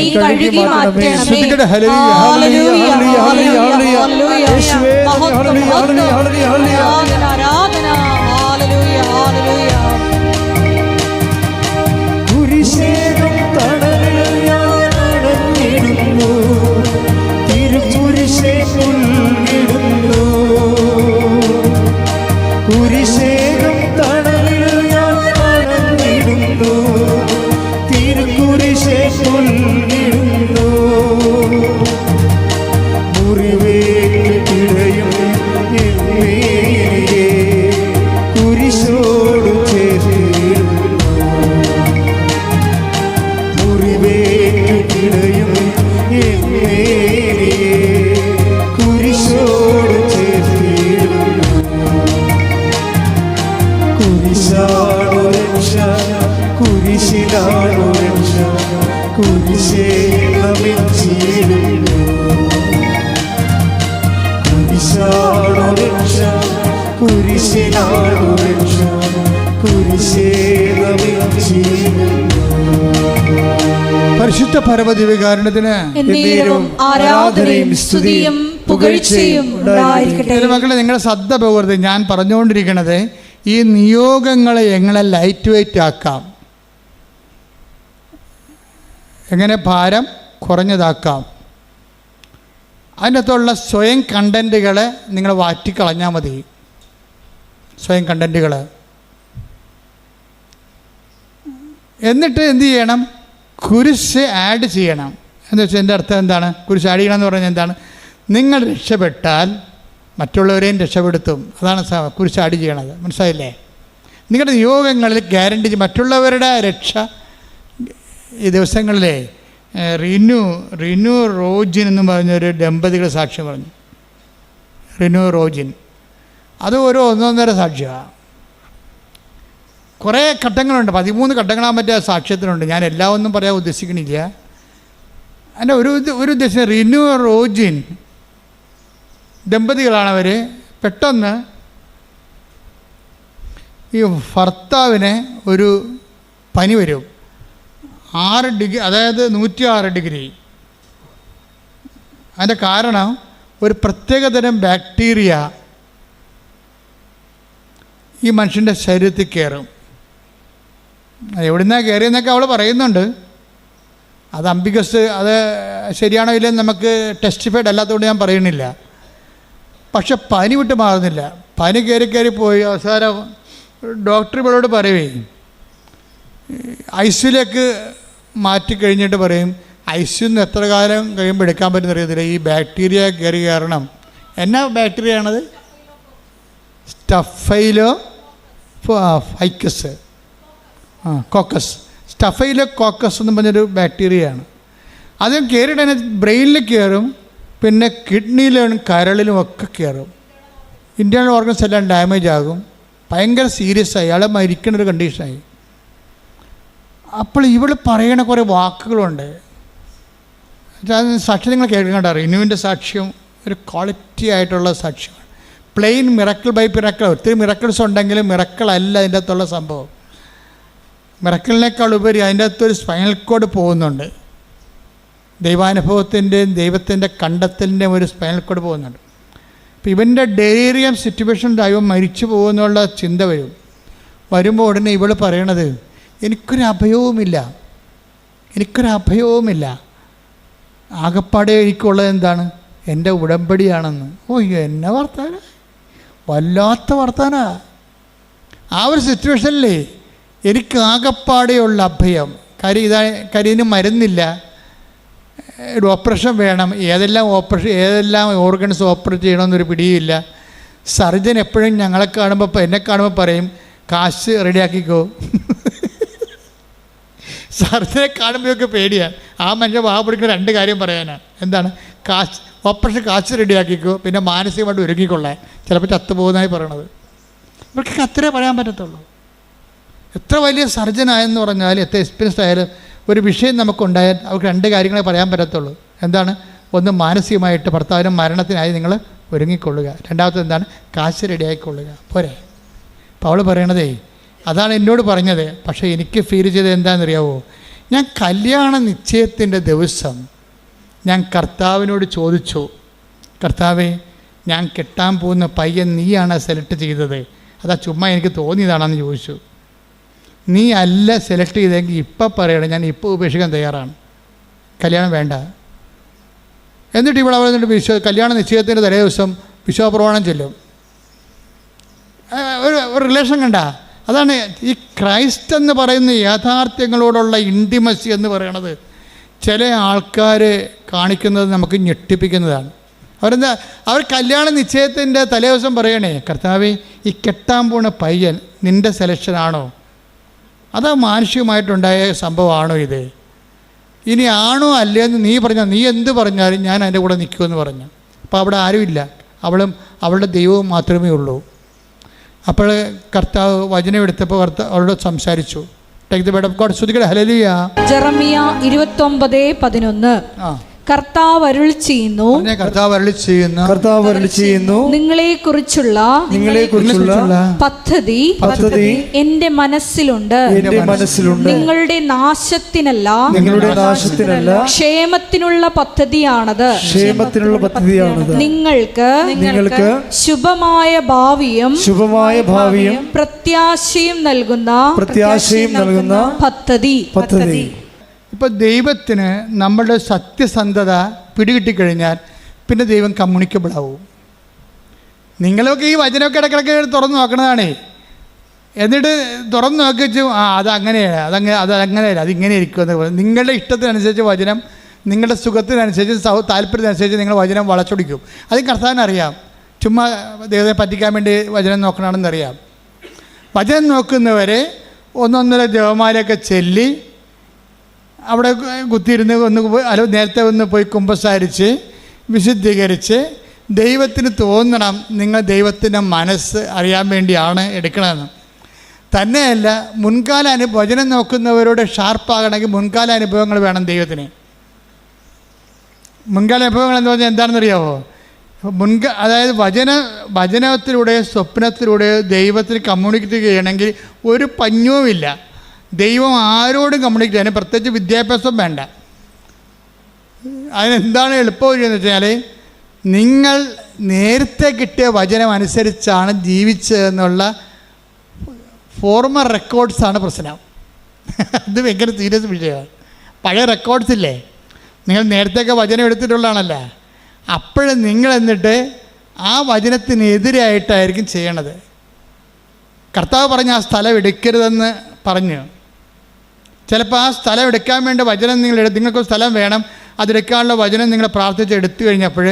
കുരിശോട് ചേർത്തിടുന്നു. കുരിശാണു രക്ഷ, കുരിശിലാണു രക്ഷ, കുരിശേ നമിച്ചിടുന്നു. കുരിശാണു രക്ഷ, കുരിശിലാണു രക്ഷ, കുരിശേ നമിച്ചിടുന്നു. പരിശുദ്ധ പരമദിവ്യകാരുണ്യത്തിന് എന്നേരവും ആരാധനയും സ്തുതിയും പുകഴ്ചയും ഉണ്ടായിരിക്കട്ടെ. മക്കളെ, നിങ്ങളുടെ ശ്രദ്ധ പോകരുത്. ഞാൻ പറഞ്ഞുകൊണ്ടിരിക്കുന്നത് ഈ നിയോഗങ്ങളെ എങ്ങനെ ലൈറ്റ് വെയിറ്റ് ആക്കാം, എങ്ങനെ ഭാരം കുറഞ്ഞതാക്കാം. അതിനകത്തുള്ള സ്വയം കണ്ടൻറ്റുകളെ നിങ്ങൾ വാറ്റിക്കളഞ്ഞാൽ മതി. സ്വയം കണ്ടൻറ്റുകൾ. എന്നിട്ട് എന്ത് ചെയ്യണം? കുരിശ് ആഡ് ചെയ്യണം. എന്ന് വെച്ചാൽ എൻ്റെ അർത്ഥം എന്താണ്? കുരിശ് ആഡ് ചെയ്യണം എന്ന് പറഞ്ഞാൽ എന്താണ്? നിങ്ങൾ രക്ഷപ്പെട്ടാൽ മറ്റുള്ളവരെയും രക്ഷപ്പെടുത്തും. അതാണ് കുരിശ് ആഡ് ചെയ്യണത്. മനസ്സിലായില്ലേ? നിങ്ങളുടെ നിയോഗങ്ങളിൽ ഗ്യാരണ്ടി മറ്റുള്ളവരുടെ രക്ഷ. ഈ ദിവസങ്ങളിലെ റിനു റോജിൻ എന്ന് പറഞ്ഞൊരു ദമ്പതികൾ സാക്ഷ്യം പറഞ്ഞു. റിനു റോജിൻ അത് ഒരു ഒന്നൊന്നര സാക്ഷ്യമാണ്. കുറേ ഘട്ടങ്ങളുണ്ട്, 13 ഘട്ടങ്ങളാൻ പറ്റിയ സാക്ഷ്യത്തിനുണ്ട്. ഞാൻ എല്ലാം ഒന്നും പറയാൻ ഉദ്ദേശിക്കണില്ല. അതിൻ്റെ ഒരു ഉദ്ദേശം, റിനു റോജിൻ ദമ്പതികളാണവർ. പെട്ടെന്ന് ഈ ഭർത്താവിന് ഒരു പനി വരും. 6 ഡിഗ്രി, അതായത് 106 ഡിഗ്രി. അതിൻ്റെ കാരണം ഒരു പ്രത്യേകതരം ബാക്ടീരിയ ഈ മനുഷ്യൻ്റെ ശരീരത്തിൽ കയറും. എവിടുന്നാണ് കയറിയെന്നൊക്കെ അവൾ പറയുന്നുണ്ട്. അത് അംബികസ് അത് ശരിയാണോ ഇല്ലെന്ന് നമുക്ക് ടെസ്റ്റിഫൈഡ് അല്ലാത്തതുകൊണ്ട് ഞാൻ പറയണില്ല. പക്ഷെ പനി വിട്ട് മാറുന്നില്ല. പനി കയറി പോയി അവസാനം ഡോക്ടർ ഇവളോട് പറയുവേ, ഐസിയിലേക്ക് മാറ്റിക്കഴിഞ്ഞിട്ട് പറയും, ഐസിന്ന് എത്ര കാലം കഴിയുമ്പോൾ എടുക്കാൻ പറ്റുന്ന അറിയത്തില്ല, ഈ ബാക്ടീരിയ കയറി കയറണം. എന്നാ ബാക്ടീരിയ ആണത്? Staphylo ficus caucus. Staphylo caucus എന്ന് പറഞ്ഞൊരു ബാക്ടീരിയയാണ്. അത് കയറിയിട്ട് ബ്രെയിനിൽ കയറും, പിന്നെ കിഡ്നിയിലും കരളിലും ഒക്കെ കയറും. ഇൻറ്റേർണൽ ഓർഗൻസ് എല്ലാം ഡാമേജ് ആകും. ഭയങ്കര സീരിയസ് ആയി, അയാൾ മരിക്കുന്നൊരു കണ്ടീഷനായി. അപ്പോൾ ഇവൾ പറയണ കുറേ വാക്കുകളുണ്ട്. സാക്ഷ്യം നിങ്ങൾ കേൾക്കണ്ട. റിനുവിൻ്റെ സാക്ഷ്യം ഒരു ക്വാളിറ്റി ആയിട്ടുള്ള സാക്ഷ്യമാണ്. Plain miracle by miracle. ഒത്തിരി മിറക്കിൾസ് ഉണ്ടെങ്കിലും മിറക്കിളല്ല അതിൻ്റെ അകത്തുള്ള സംഭവം. മിറക്കിളിനേക്കാൾ ഉപരി അതിൻ്റെ അകത്തൊരു സ്പൈനൽ കോഡ് പോകുന്നുണ്ട്. ദൈവാനുഭവത്തിൻ്റെയും ദൈവത്തിൻ്റെ കണ്ടെത്തലിൻ്റെയും ഒരു സ്പൈനൽ കോഡ് പോകുന്നുണ്ട്. അപ്പോൾ ഇവൻ്റെ ഡെലീറിയം സിറ്റുവേഷൻ ദൈവം മരിച്ചു പോകുന്നുള്ള ചിന്ത വരുമ്പോൾ ഉടനെ ഇവൾ പറയണത്, എനിക്കൊരഭയവുമില്ല. ആകപ്പാടെ എനിക്കുള്ളത് എന്താണ്? എൻ്റെ ഉടമ്പടിയാണെന്ന്. ഓ, എന്നെ വർത്താന, വല്ലാത്ത വർത്താന. ആ ഒരു സിറ്റുവേഷനിലേ എനിക്ക് ആകപ്പാടെയുള്ള അഭയം. ഇതിന് മരുന്നില്ല, ഒരു ഓപ്പറേഷൻ വേണം. ഏതെല്ലാം ഓർഗൻസ് ഓപ്പറേറ്റ് ചെയ്യണമെന്നൊരു പിടിയില്ല. സർജൻ എപ്പോഴും എന്നെ കാണുമ്പോൾ പറയും, കാശ് റെഡിയാക്കിക്കോ. സർജനെ കാണുമ്പോഴൊക്കെ പേടിയാണ്. ആ മനുഷ്യൻ പിടിക്കുന്ന 2 കാര്യം പറയാനാണ്. എന്താണ്? ഓപ്പറേഷൻ കാശ് റെഡിയാക്കിക്കോ, പിന്നെ മാനസികമായിട്ട് ഒരുങ്ങിക്കൊള്ളാൻ. ചിലപ്പോൾ ചത്തുപോകുന്നതായി പറയണത്. ഇവർക്ക് അത്രേ പറയാൻ പറ്റത്തുള്ളൂ. എത്ര വലിയ സർജനായെന്ന് പറഞ്ഞാൽ, എത്ര എക്സ്പീരിയൻസ്ഡ് ആയാലും ഒരു വിഷയം നമുക്കുണ്ടായാൽ അവർക്ക് 2 കാര്യങ്ങളെ പറയാൻ പറ്റത്തുള്ളൂ. എന്താണ്? ഒന്ന്, മാനസികമായിട്ട് ഭർത്താവിനും മരണത്തിനായി നിങ്ങൾ ഒരുങ്ങിക്കൊള്ളുക. രണ്ടാമത്തെ എന്താണ്? കാശ് റെഡിയായിക്കൊള്ളുക. പോരെ? അപ്പോൾ അവൾ പറയണതേ അതാണ് എന്നോട് പറഞ്ഞത്. പക്ഷേ എനിക്ക് ഫീൽ ചെയ്തത് എന്താണെന്നറിയാവോ? ഞാൻ കല്യാണ നിശ്ചയത്തിൻ്റെ ദിവസം ഞാൻ കർത്താവിനോട് ചോദിച്ചു, കർത്താവേ, ഞാൻ കെട്ടാൻ പോകുന്ന പയ്യൻ നീയാണ് സെലക്ട് ചെയ്തത്, അതാ ചുമ്മാ എനിക്ക് തോന്നിയതാണെന്ന് ചോദിച്ചു. നീ അല്ല സെലക്ട് ചെയ്തെങ്കിൽ ഇപ്പം പറയണം, ഞാൻ ഇപ്പോൾ ഉപേക്ഷിക്കാൻ തയ്യാറാണ്, കല്യാണം വേണ്ട. എന്നിട്ട് ഇവിടെ അവിടെ കല്യാണ നിശ്ചയത്തിൻ്റെ തലേ ദിവസം വിശ്വാസപ്രമാണം ചെല്ലും. ഒരു റിലേഷൻ കണ്ട. അതാണ് ഈ ക്രൈസ്റ്റ് എന്ന് പറയുന്ന യാഥാർത്ഥ്യങ്ങളോടുള്ള ഇൻറ്റിമസി എന്ന് പറയണത്. ചില ആൾക്കാർ കാണിക്കുന്നത് നമുക്ക് ഞെട്ടിപ്പിക്കുന്നതാണ്. അവർ കല്യാണ നിശ്ചയത്തിൻ്റെ തലേ ദിവസം പറയണേ, കർത്താവേ, ഈ കെട്ടാൻ പോണ പയ്യൻ നിൻ്റെ സെലക്ഷനാണോ, അതോ മാനുഷികമായിട്ടുണ്ടായ സംഭവമാണോ ഇത്? ഇനി ആണോ അല്ലേ എന്ന് നീ പറഞ്ഞാൽ, നീ എന്ത് പറഞ്ഞാലും ഞാൻ അതിൻ്റെ കൂടെ നിൽക്കുമെന്ന് പറഞ്ഞു. അപ്പോൾ അവിടെ ആരുമില്ല, അവളുടെ ദൈവവും മാത്രമേ ഉള്ളൂ. അപ്പോൾ കർത്താവ് വചനം എടുത്തപ്പോൾ അവളോട് സംസാരിച്ചു. Take the word of God. സ്തുതിക്കട്ടെ, ഹല്ലേലൂയ. ജെറമിയ 29:11. കർത്താവ് അരുളി ചെയ്യുന്നു, നിങ്ങളെക്കുറിച്ചുള്ള പദ്ധതി എന്റെ മനസ്സിലുണ്ട്. നിങ്ങളുടെ നാശത്തിനല്ല, ക്ഷേമത്തിനുള്ള പദ്ധതിയാണത്. നിങ്ങൾക്ക് ശുഭമായ ഭാവിയും പ്രത്യാശയും നൽകുന്ന പദ്ധതി. ഇപ്പോൾ ദൈവത്തിന് നമ്മളുടെ സത്യസന്ധത പിടികിട്ടിക്കഴിഞ്ഞാൽ പിന്നെ ദൈവം കമ്മ്യൂണിക്കബിൾ ആവും. നിങ്ങളൊക്കെ ഈ വചനമൊക്കെ ഇടയ്ക്കിടയ്ക്ക് തുറന്നു നോക്കണതാണേ. എന്നിട്ട് തുറന്നു നോക്കി വെച്ചു, അതങ്ങനെയാണ്, അതങ്ങനെയല്ല, അതിങ്ങനെ ഇരിക്കുമെന്ന് പറയും. നിങ്ങളുടെ ഇഷ്ടത്തിനനുസരിച്ച് വചനം, നിങ്ങളുടെ സുഖത്തിനനുസരിച്ച് താല്പര്യത്തിനനുസരിച്ച് നിങ്ങൾ വചനം വളച്ചൊടിക്കും. അത് കർത്താവിനറിയാം. ചുമ്മാ ദൈവത്തെ പറ്റിക്കാൻ വേണ്ടി വചനം നോക്കണമെന്നറിയാം. വചനം നോക്കുന്നവരെ ഒന്നൊന്നര ജപമാലയൊക്കെ ചൊല്ലി അവിടെ കുത്തിയിരുന്ന് നേരത്തെ ഒന്ന് പോയി കുമ്പസാരിച്ച് വിശുദ്ധീകരിച്ച് ദൈവത്തിന് തോന്നണം നിങ്ങൾ ദൈവത്തിൻ്റെ മനസ്സ് അറിയാൻ വേണ്ടിയാണ് എടുക്കണമെന്ന്. തന്നെയല്ല, മുൻകാല വചനം നോക്കുന്നവരോട് ഷാർപ്പാകണമെങ്കിൽ മുൻകാല അനുഭവങ്ങൾ വേണം ദൈവത്തിന്. മുൻകാല അനുഭവങ്ങൾ എന്ന് പറഞ്ഞാൽ എന്താണെന്നറിയാമോ? അതായത് വചനത്തിലൂടെയോ സ്വപ്നത്തിലൂടെയോ ദൈവത്തിന് കമ്മ്യൂണിക്കേറ്റ് ചെയ്യണമെങ്കിൽ ഒരു പഞ്ഞവുമില്ല. ദൈവം ആരോടും കമ്മ്യൂണിക്കേറ്റ് ചെയ്യാൻ പ്രത്യേകിച്ച് വിദ്യാഭ്യാസം വേണ്ട. അതിനെന്താണ് എളുപ്പമെന്ന് വെച്ചാൽ, നിങ്ങൾ നേരത്തെ കിട്ടിയ വചനം അനുസരിച്ചാണ് ജീവിച്ചതെന്നുള്ള ഫോർമൽ റെക്കോർഡ്സാണ് പ്രശ്നം. അത് ഭയങ്കര സീരിയസ് വിഷയമാണ്. പഴയ റെക്കോർഡ്സ് ഇല്ലേ, നിങ്ങൾ നേരത്തെയൊക്കെ വചനം എടുത്തിട്ടുള്ളതാണല്ലോ. അപ്പോഴും നിങ്ങൾ എന്നിട്ട് ആ വചനത്തിനെതിരായിട്ടായിരിക്കും ചെയ്യണത്. കർത്താവ് പറഞ്ഞ ആ സ്ഥലം എടുക്കരുതെന്ന് പറഞ്ഞു. ചിലപ്പോൾ ആ സ്ഥലം എടുക്കാൻ വേണ്ട വചനം നിങ്ങൾക്ക് സ്ഥലം വേണം, അതെടുക്കാനുള്ള വചനം നിങ്ങൾ പ്രാർത്ഥിച്ച് എടുത്തു കഴിഞ്ഞപ്പോൾ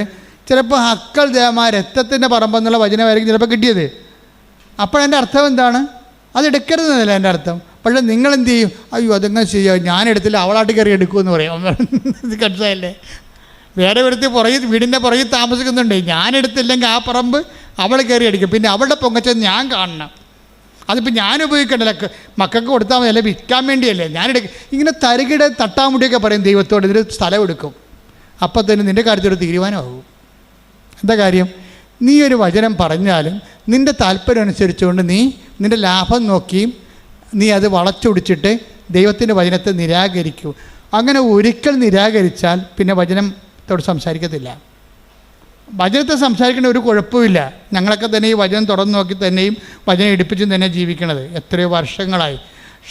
ചിലപ്പോൾ ഹക്കൽ ദേവ രക്തത്തിൻ്റെ പറമ്പെന്നുള്ള വചനമായിരിക്കും ചിലപ്പോൾ കിട്ടിയത്. അപ്പോഴതിൻ്റെ അർത്ഥം എന്താണ്? അതെടുക്കരുതെന്നല്ല എൻ്റെ അർത്ഥം. പക്ഷേ നിങ്ങളെന്ത് ചെയ്യും? അയ്യോ അതെങ്ങനെ ചെയ്യാം, ഞാനെടുത്തില്ല, അവളാട്ട് കയറി എടുക്കുമെന്ന് പറയാം. ഇത് കൺസായല്ലേ? വേറെ ഒരുത്തി വീടിൻ്റെ പുറകിൽ താമസിക്കുന്നുണ്ട്, ഞാനെടുത്തില്ലെങ്കിൽ ആ പറമ്പ് അവൾ കയറി അടിക്കും, പിന്നെ അവളുടെ പൊങ്ങച്ചത് ഞാൻ കാണണം. അതിപ്പോൾ ഞാൻ ഉപയോഗിക്കണ്ടല്ലോ, മക്കൾക്ക് കൊടുത്താൽ മതി, അല്ലെ വിൽക്കാൻ വേണ്ടിയല്ലേ ഞാനെടുക്കും. ഇങ്ങനെ തരികിട തട്ടാമുടിയൊക്കെ പറയും ദൈവത്തോട്, ഇതിന് സ്ഥലം എടുക്കും. അപ്പോൾ തന്നെ നിൻ്റെ കാര്യത്തിലൊരു തീരുമാനമാകും. എന്താ കാര്യം? നീ ഒരു വചനം പറഞ്ഞാലും നിൻ്റെ താല്പര്യം അനുസരിച്ചുകൊണ്ട് നിൻ്റെ ലാഭം നോക്കിയും നീ അത് വളച്ചൊടിച്ചിട്ട് ദൈവത്തിൻ്റെ വചനത്തെ നിരാകരിക്കൂ. അങ്ങനെ ഒരിക്കൽ നിരാകരിച്ചാൽ പിന്നെ വചനത്തോട് സംസാരിക്കത്തില്ല. വചനത്തെ സംസാരിക്കേണ്ട ഒരു കുഴപ്പമില്ല. ഞങ്ങളൊക്കെ തന്നെ ഈ വചനം തുറന്നു നോക്കി തന്നെയും വചനം എടുപ്പിച്ചും തന്നെ ജീവിക്കണത് എത്രയോ വർഷങ്ങളായി.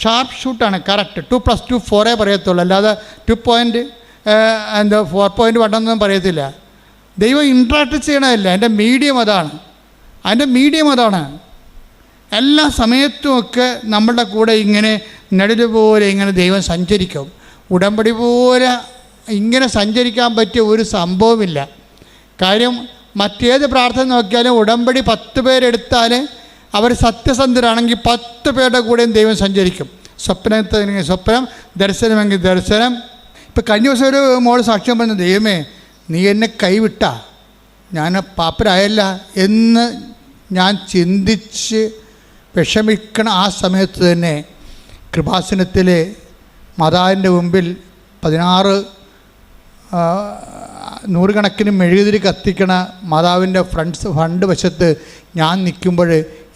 Sharp ഷൂട്ടാണ്, correct. 2+2 4 പറയത്തുള്ളൂ, അല്ലാതെ 4.1 എന്നൊന്നും പറയത്തില്ല. ദൈവം ഇൻട്രാക്ട് ചെയ്യണമല്ല, അതിൻ്റെ മീഡിയം അതാണ്. എല്ലാ സമയത്തുമൊക്കെ നമ്മളുടെ കൂടെ ഇങ്ങനെ നിഴല് പോലെ ഇങ്ങനെ ദൈവം സഞ്ചരിക്കും. ഉടമ്പടി പോലെ ഇങ്ങനെ സഞ്ചരിക്കാൻ പറ്റിയ ഒരു സംഭവമില്ല. കാര്യം മറ്റേത് പ്രാർത്ഥന നോക്കിയാലും ഉടമ്പടി 10 പേരെടുത്താൽ അവർ സത്യസന്ധരാണെങ്കിൽ 10 പേരുടെ കൂടെയും ദൈവം സഞ്ചരിക്കും. സ്വപ്നം, ദർശനമെങ്കിൽ ദർശനം. ഇപ്പം കഴിഞ്ഞ ദിവസം ഒരു മോൾ സാക്ഷ്യം പറഞ്ഞു, ദൈവമേ നീ എന്നെ കൈവിട്ട, ഞാൻ പാപ്പരായല്ല എന്ന് ഞാൻ ചിന്തിച്ച് വിഷമിക്കണ ആ സമയത്ത് തന്നെ കൃപാസനത്തിൽ മാതാവിൻ്റെ മുമ്പിൽ 16 നൂറുകണക്കിന് മെഴുകുതിരി കത്തിക്കണ മാതാവിൻ്റെ ഫ്രണ്ട് വശത്ത് ഞാൻ നിൽക്കുമ്പോൾ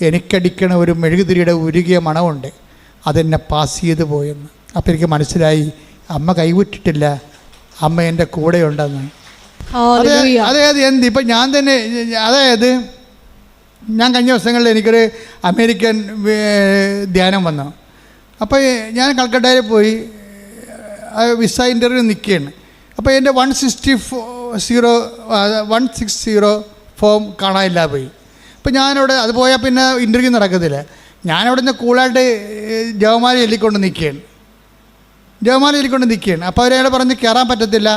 എനിക്കടിക്കണ ഒരു മെഴുകുതിരിയുടെ ഉരുകിയ മണമുണ്ട്, അതെന്നെ പാസ് ചെയ്ത് പോയെന്ന്. അപ്പോൾ എനിക്ക് മനസ്സിലായി, അമ്മ കൈവിട്ടിട്ടില്ല, അമ്മ എൻ്റെ കൂടെയുണ്ടെന്ന്. അതായത് ഇപ്പം ഞാൻ തന്നെ, അതായത് ഞാൻ കഴിഞ്ഞ ദിവസങ്ങളിൽ എനിക്കൊരു അമേരിക്കൻ ധ്യാനം വന്നു. അപ്പോൾ ഞാൻ കൽക്കട്ടയിൽ പോയി വിസ ഇൻ്റർവ്യൂ നിൽക്കുകയാണ്. അപ്പോൾ എൻ്റെ 160 ഫോം കാണാനില്ല പോയി. അപ്പോൾ ഞാനവിടെ അത് പോയാൽ പിന്നെ ഇൻ്റർവ്യൂ നടക്കത്തില്ല. ഞാനവിടെ നിന്ന് കൂളായിട്ട് ജവമാല ചൊല്ലിക്കൊണ്ട് നിൽക്കുകയാണ്. അപ്പോൾ അവരവിടെ പറഞ്ഞ് കയറാൻ പറ്റത്തില്ല,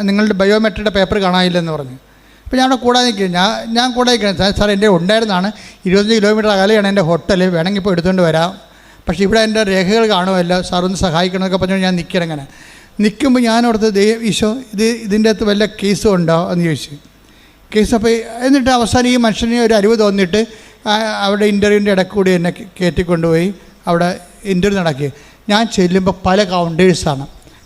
നിങ്ങളുടെ ബയോമെട്രിയുടെ പേപ്പർ കാണാനില്ലെന്ന് പറഞ്ഞു. അപ്പോൾ ഞാൻ അവിടെ കൂടാതെ നിൽക്കുകയാണ്. ഞാൻ കൂടെ നിൽക്കുകയാണ്. സാർ എൻ്റെ ഉണ്ടായിരുന്നതാണ്, 25 കിലോമീറ്റർ അകലെയാണ് എൻ്റെ ഹോട്ടൽ, വേണമെങ്കിൽ ഇപ്പോൾ എടുത്തുകൊണ്ട് വരാം, പക്ഷേ ഇവിടെ എൻ്റെ രേഖകൾ കാണുമല്ലോ, സാർ ഒന്ന് സഹായിക്കണമെന്നൊക്കെ പറഞ്ഞു ഞാൻ നിൽക്കണം. അങ്ങനെ നിൽക്കുമ്പോൾ ഞാനോർത്ത് ഈശോ ഇതിൻ്റെ അകത്ത് വല്ല കേസും ഉണ്ടോ എന്ന് ചോദിച്ചു. കേസ് അപ്പോൾ എന്നിട്ട് അവസാനം ഈ മനുഷ്യന് ഒരു അറിവ് തോന്നിയിട്ട് അവിടെ ഇൻ്റർവ്യൂവിൻ്റെ ഇടയ്ക്കൂടി എന്നെ കയറ്റിക്കൊണ്ടുപോയി അവിടെ ഇൻ്റർവ്യൂ നടക്കി. ഞാൻ ചെല്ലുമ്പോൾ പല കൗണ്ടേഴ്സാണ്.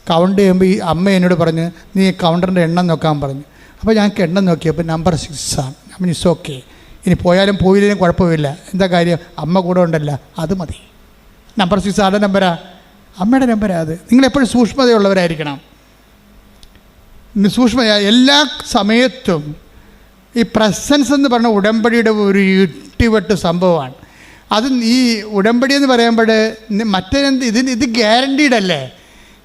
കൗണ്ട് ചെയ്യുമ്പോൾ ഈ അമ്മ എന്നോട് പറഞ്ഞ് നീ കൗണ്ടറിൻ്റെ എണ്ണം നോക്കാൻ പറഞ്ഞു. അപ്പോൾ ഞങ്ങൾക്ക് എണ്ണം നോക്കിയപ്പോൾ നമ്പർ 6 ആണ്. അപ്പം ഇറ്റ്സ് ഓക്കെ, ഇനി പോയാലും പോയില്ലെങ്കിലും കുഴപ്പമില്ല. എന്താ കാര്യം, അമ്മ കൂടെ ഉണ്ടല്ലോ, അത് മതി. നമ്പർ 6 ആരുടെ നമ്പരാ? അമ്മയുടെ നമ്പരാ. അത് നിങ്ങളെപ്പോഴും സൂക്ഷ്മതയുള്ളവരായിരിക്കണം. എല്ലാ സമയത്തും ഈ പ്രസൻസ് എന്ന് പറഞ്ഞ ഉടമ്പടിയുടെ ഒരു ഇട്ടിവെട്ട് സംഭവമാണ്. അത് ഈ ഉടമ്പടി എന്ന് പറയുമ്പോൾ മറ്റേതെന്ത് ഇത് ഗ്യാരണ്ടീഡ് അല്ലേ?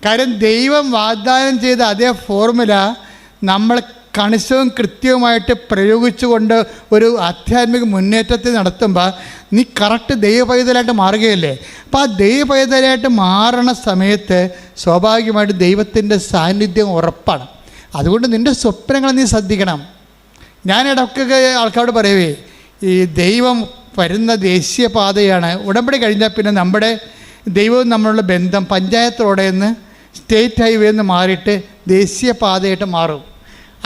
കാര്യം ദൈവം വാഗ്ദാനം ചെയ്ത അതേ ഫോർമുല നമ്മൾ കണിശവും കൃത്യവുമായിട്ട് പ്രയോഗിച്ചുകൊണ്ട് ഒരു ആധ്യാത്മിക മുന്നേറ്റത്തിൽ നടത്തുമ്പോൾ നീ കറക്റ്റ് ദൈവപൈതലായിട്ട് മാറുകയല്ലേ. അപ്പോൾ ആ ദൈവപൈതലായിട്ട് മാറണ സമയത്ത് സ്വാഭാവികമായിട്ട് ദൈവത്തിൻ്റെ സാന്നിധ്യം ഉറപ്പാണ്. അതുകൊണ്ട് നിൻ്റെ സ്വപ്നങ്ങൾ നീ ശ്രദ്ധിക്കണം. ഞാനിടയ്ക്കൊക്കെ ആൾക്കാരോട് പറയുവേ, ഈ ദൈവം വരുന്ന ദേശീയപാതയാണ്. ഉടമ്പടി കഴിഞ്ഞാൽ പിന്നെ നമ്മുടെ ദൈവവും നമ്മളുള്ള ബന്ധം പഞ്ചായത്ത് റോഡിൽ നിന്ന് സ്റ്റേറ്റ് ഹൈവേ നിന്ന് മാറിയിട്ട് ദേശീയപാതയായിട്ട് മാറും.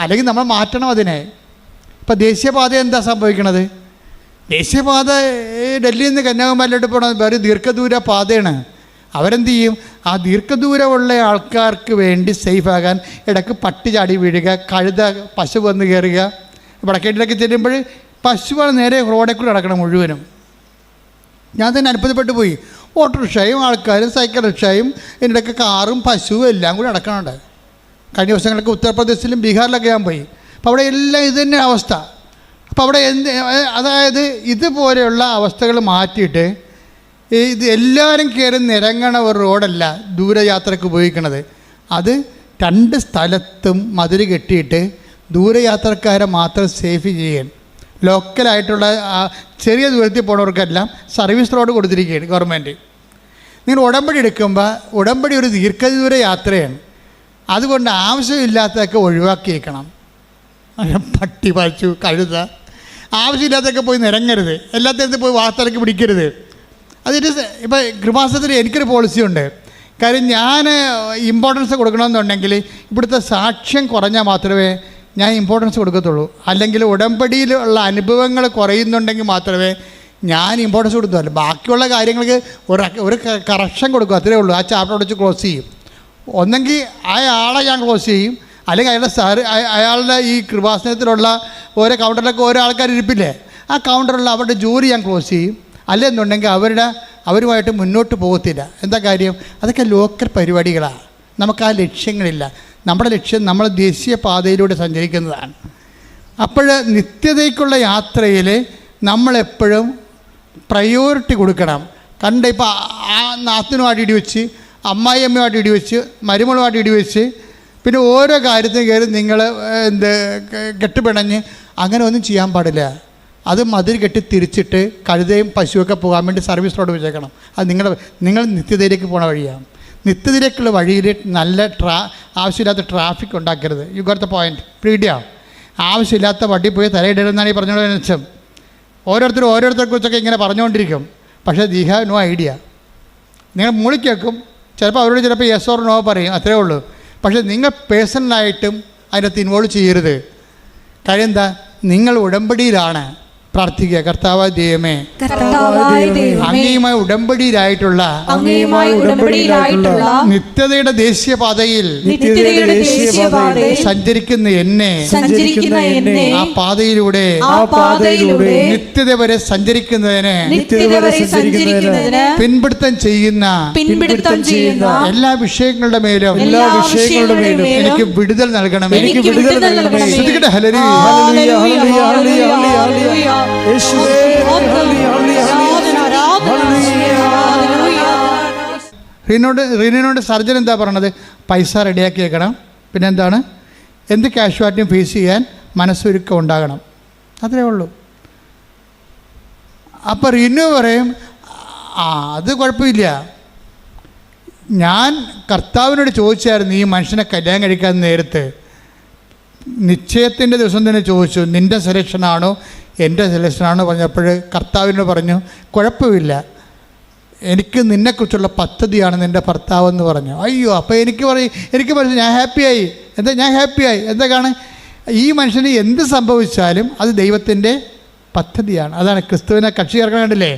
അല്ലെങ്കിൽ നമ്മൾ മാറ്റണം അതിനെ. ഇപ്പോൾ ദേശീയപാത എന്താ സംഭവിക്കണത്? ദേശീയപാത ഡൽഹിയിൽ നിന്ന് കന്യാകുമാരിയിലോട്ട് പോകണത് വേറെ ദീർഘദൂര പാതയാണ്. അവരെന്ത് ചെയ്യും? ആ ദീർഘദൂരമുള്ള ആൾക്കാർക്ക് വേണ്ടി സേഫാകാൻ ഇടയ്ക്ക് പട്ടി ചാടി വീഴുക, കഴുത പശു വന്ന് കയറുക. വടക്കേട്ടിലൊക്കെ ചെല്ലുമ്പോൾ പശുവാണ് നേരെ റോഡിൽ കൂടി നടക്കണം മുഴുവനും. ഞാൻ തന്നെ അത്ഭുതപ്പെട്ടു പോയി. ഓട്ടോറിക്ഷയും ആൾക്കാരും സൈക്കിൾ റിക്ഷയും ഇതിൻ്റെയൊക്കെ കാറും പശുവും എല്ലാം കൂടി നടക്കണുണ്ട്. കഴിഞ്ഞ ദിവസങ്ങളൊക്കെ ഉത്തർപ്രദേശിലും ബീഹാറിലൊക്കെ ഞാൻ പോയി. അപ്പോൾ അവിടെ എല്ലാം ഇത് തന്നെ അവസ്ഥ. അപ്പോൾ അവിടെ അതായത് ഇതുപോലെയുള്ള അവസ്ഥകൾ മാറ്റിയിട്ട് ഇത് എല്ലാവരും കയറി നിരങ്ങണ ഒരു റോഡല്ല ദൂരയാത്രയ്ക്ക് ഉപയോഗിക്കണത്. അത് 2 സ്ഥലത്തും മതിൽ കെട്ടിയിട്ട് ദൂരയാത്രക്കാരെ മാത്രം സേഫ് ചെയ്യാൻ, ലോക്കലായിട്ടുള്ള ചെറിയ ദൂരത്തിൽ പോണവർക്കെല്ലാം സർവീസ് റോഡ് കൊടുത്തിരിക്കുകയാണ് ഗവൺമെൻറ്. നിങ്ങൾ ഉടമ്പടി എടുക്കുമ്പോൾ ഉടമ്പടി ഒരു ദീർഘദൂര യാത്രയാണ്. അതുകൊണ്ട് ആവശ്യമില്ലാത്തതൊക്കെ ഒഴിവാക്കിയേക്കണം. പട്ടി പശു കഴുത ആവശ്യമില്ലാത്തൊക്കെ പോയി നിരങ്ങരുത്. എല്ലാത്തിടത്തും പോയി വാർത്തലൊക്കെ പിടിക്കരുത്. അതിന് ഇപ്പോൾ കൃപാസനത്തിൽ എനിക്കൊരു പോളിസിയുണ്ട്. കാര്യം ഞാൻ ഇമ്പോർട്ടൻസ് കൊടുക്കണമെന്നുണ്ടെങ്കിൽ ഇവിടുത്തെ സാക്ഷ്യം കുറഞ്ഞാൽ മാത്രമേ ഞാൻ ഇമ്പോർട്ടൻസ് കൊടുക്കത്തുള്ളൂ. അല്ലെങ്കിൽ ഉടമ്പടിയിലുള്ള അനുഭവങ്ങൾ കുറയുന്നുണ്ടെങ്കിൽ മാത്രമേ ഞാൻ ഇമ്പോർട്ടൻസ് കൊടുത്തുള്ളൂ. ബാക്കിയുള്ള കാര്യങ്ങൾക്ക് ഒരു കറക്ഷൻ കൊടുക്കും, അത്രേ ഉള്ളൂ. ആ ചാപ്റ്റർ അടച്ച് ക്ലോസ് ചെയ്യും. ഒന്നെങ്കിൽ അയാളെ ഞാൻ ക്ലോസ് ചെയ്യും, അല്ലെങ്കിൽ അയാളുടെ ഈ കൃപാസനത്തിലുള്ള ഓരോ കൗണ്ടറിലൊക്കെ ഓരോ ആൾക്കാർ ഇരിപ്പില്ലേ, ആ കൗണ്ടറിലുള്ള അവരുടെ ജോലി ഞാൻ ക്ലോസ് ചെയ്യും. അല്ലെന്നുണ്ടെങ്കിൽ അവരുമായിട്ട് മുന്നോട്ട് പോകത്തില്ല. എന്താ കാര്യം? അതൊക്കെ ലോക്കൽ പരിപാടികളാണ്. നമുക്ക് ആ ലക്ഷ്യങ്ങളില്ല. നമ്മുടെ ലക്ഷ്യം നമ്മൾ ദേശീയ പാതയിലൂടെ സഞ്ചരിക്കുന്നതാണ്. അപ്പോൾ നിത്യതയ്ക്കുള്ള യാത്രയിൽ നമ്മളെപ്പോഴും പ്രയോറിറ്റി കൊടുക്കണം. ഇപ്പോൾ ആ നാത്തിനുമായിട്ട് ഇടിവെച്ച്, അമ്മായിയമ്മയുമായിട്ട് ഇടിവെച്ച്, മരുമകളുമായിട്ട് ഇടിവെച്ച്, പിന്നെ ഓരോ കാര്യത്തിനും കയറി നിങ്ങൾ കെട്ടുപിണഞ്ഞ് അങ്ങനെ ഒന്നും ചെയ്യാൻ പാടില്ല. അത് മതിൽ കെട്ടി തിരിച്ചിട്ട് കഴുതയും പശുവൊക്കെ പോകാൻ വേണ്ടി സർവീസ് റോഡ് വെച്ചേക്കണം. അത് നിങ്ങൾ നിത്യതയിലേക്ക് പോണ വഴിയാണ്. നിത്യതയിലേക്കുള്ള വഴിയിൽ നല്ല ആവശ്യമില്ലാത്ത ട്രാഫിക് ഉണ്ടാക്കരുത്. U got the point. Pedia ആവശ്യമില്ലാത്ത വണ്ടി പോയി തലയിടരുതെന്നാണ് ഈ പറഞ്ഞോളൂ വെച്ചം. ഓരോരുത്തരെ കുറിച്ചൊക്കെ ഇങ്ങനെ പറഞ്ഞുകൊണ്ടിരിക്കും. പക്ഷേ ദി ഹാവ് നോ ഐഡിയ. നിങ്ങൾ മൂളിക്ക് വെക്കും, ചിലപ്പോൾ അവരോട് ചിലപ്പോൾ യെസ് ഓർ നോ പറയും, അത്രേ ഉള്ളൂ. പക്ഷേ നിങ്ങൾ പേഴ്സണലായിട്ടും അതിനകത്ത് ഇൻവോൾവ് ചെയ്യരുത്. കാര്യം എന്താ? നിങ്ങൾ ഉടമ്പടിയിലാണ് പ്രാർത്ഥിക്കുക. കർത്താവായ ദൈവമേ, അങ്ങയുമായി ഉടമ്പടിയിലായിട്ടുള്ള നിത്യതയുടെ ദേശീയപാതയിൽ സഞ്ചരിക്കുന്ന എന്നെ ആ പാതയിലൂടെ നിത്യത വരെ സഞ്ചരിക്കുന്നതിന് പിൻപിടുത്തം ചെയ്യുന്ന എല്ലാ വിഷയങ്ങളുടെ മേലും എനിക്ക് വിടുതൽ നൽകണമേ. ഹല്ലേലൂയ. റീനോട് സർജൻ എന്താ പറയണത്? പൈസ റെഡിയാക്കി വെക്കണം. പിന്നെ എന്താണ്? എന്ത് കാഷ്വാലിറ്റിയും ഫേസ് ചെയ്യാൻ മനസ്സൊരുക്കം ഉണ്ടാകണം. അത്രേ ഉള്ളൂ. അപ്പോൾ റീനു പറയും, അത് കുഴപ്പമില്ല. ഞാൻ കർത്താവിനോട് ചോദിച്ചായിരുന്നു ഈ മനുഷ്യനെ കല്യാണം കഴിക്കാൻ നേരത്ത്. നിശ്ചയത്തിൻ്റെ ദിവസം തന്നെ ചോദിച്ചു, നിൻ്റെ സെലക്ഷനാണോ എൻ്റെ സെലക്ഷനാണോ പറഞ്ഞപ്പോൾ കർത്താവിനോട് പറഞ്ഞു, കുഴപ്പമില്ല, എനിക്ക് നിന്നെക്കുറിച്ചുള്ള പദ്ധതിയാണ് നിൻ്റെ ഭർത്താവെന്ന് പറഞ്ഞു. അയ്യോ, അപ്പോൾ എനിക്ക് മനസ്സിലായി, ഞാൻ ഹാപ്പിയായി. ഞാൻ ഹാപ്പിയായി. എന്തൊക്കെയാണ് ഈ മനുഷ്യന് എന്ത് സംഭവിച്ചാലും അത് ദൈവത്തിൻ്റെ പദ്ധതിയാണ്. അതാണ് ക്രിസ്തുവിനെ കക്ഷി ചേർക്കണം. കണ്ടില്ലേ,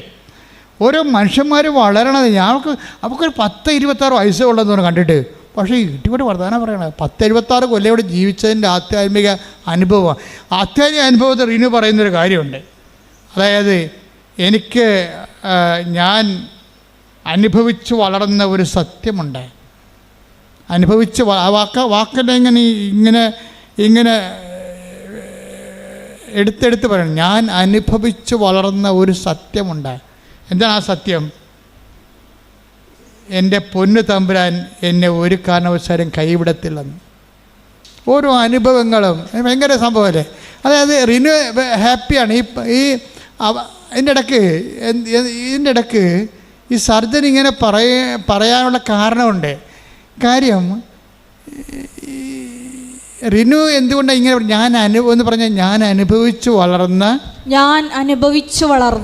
ഓരോ മനുഷ്യന്മാർ വളരണത്. അവർക്കൊരു 10-26 വയസ്സേ ഉള്ളതെന്ന് കണ്ടിട്ട്, പക്ഷേ ഇട്ടിക്കൂടെ വർത്തമാനം പറയണത് 10-76 കൊല്ലം ഇവിടെ ജീവിച്ചതിൻ്റെ ആധ്യാത്മിക അനുഭവമാണ്. ആധ്യാത്മിക അനുഭവത്തിൽ റിനു പറയുന്നൊരു കാര്യമുണ്ട്. അതായത് ഞാൻ അനുഭവിച്ച് വളർന്ന ഒരു സത്യമുണ്ട്. വാക്കിൻ്റെ ഇങ്ങനെ എടുത്തെടുത്ത് പറയണം. ഞാൻ അനുഭവിച്ച് വളർന്ന ഒരു സത്യമുണ്ട്. എന്താണ് ആ സത്യം? എൻ്റെ പൊന്നു തമ്പുരാൻ എന്നെ ഒരു കാരണവശാലും കൈവിടത്തില്ലെന്ന്. ഓരോ അനുഭവങ്ങളും ഭയങ്കര സംഭവമല്ലേ. അതായത് റിനു ഹാപ്പിയാണ്. ഇതിൻ്റെ ഇടയ്ക്ക് ഈ സർജൻ ഇങ്ങനെ പറയാനുള്ള കാരണമുണ്ട്. കാര്യം റിനു എന്തുകൊണ്ടാണ് ഇങ്ങനെ എന്ന് പറഞ്ഞാൽ ഞാൻ അനുഭവിച്ചു വളർന്ന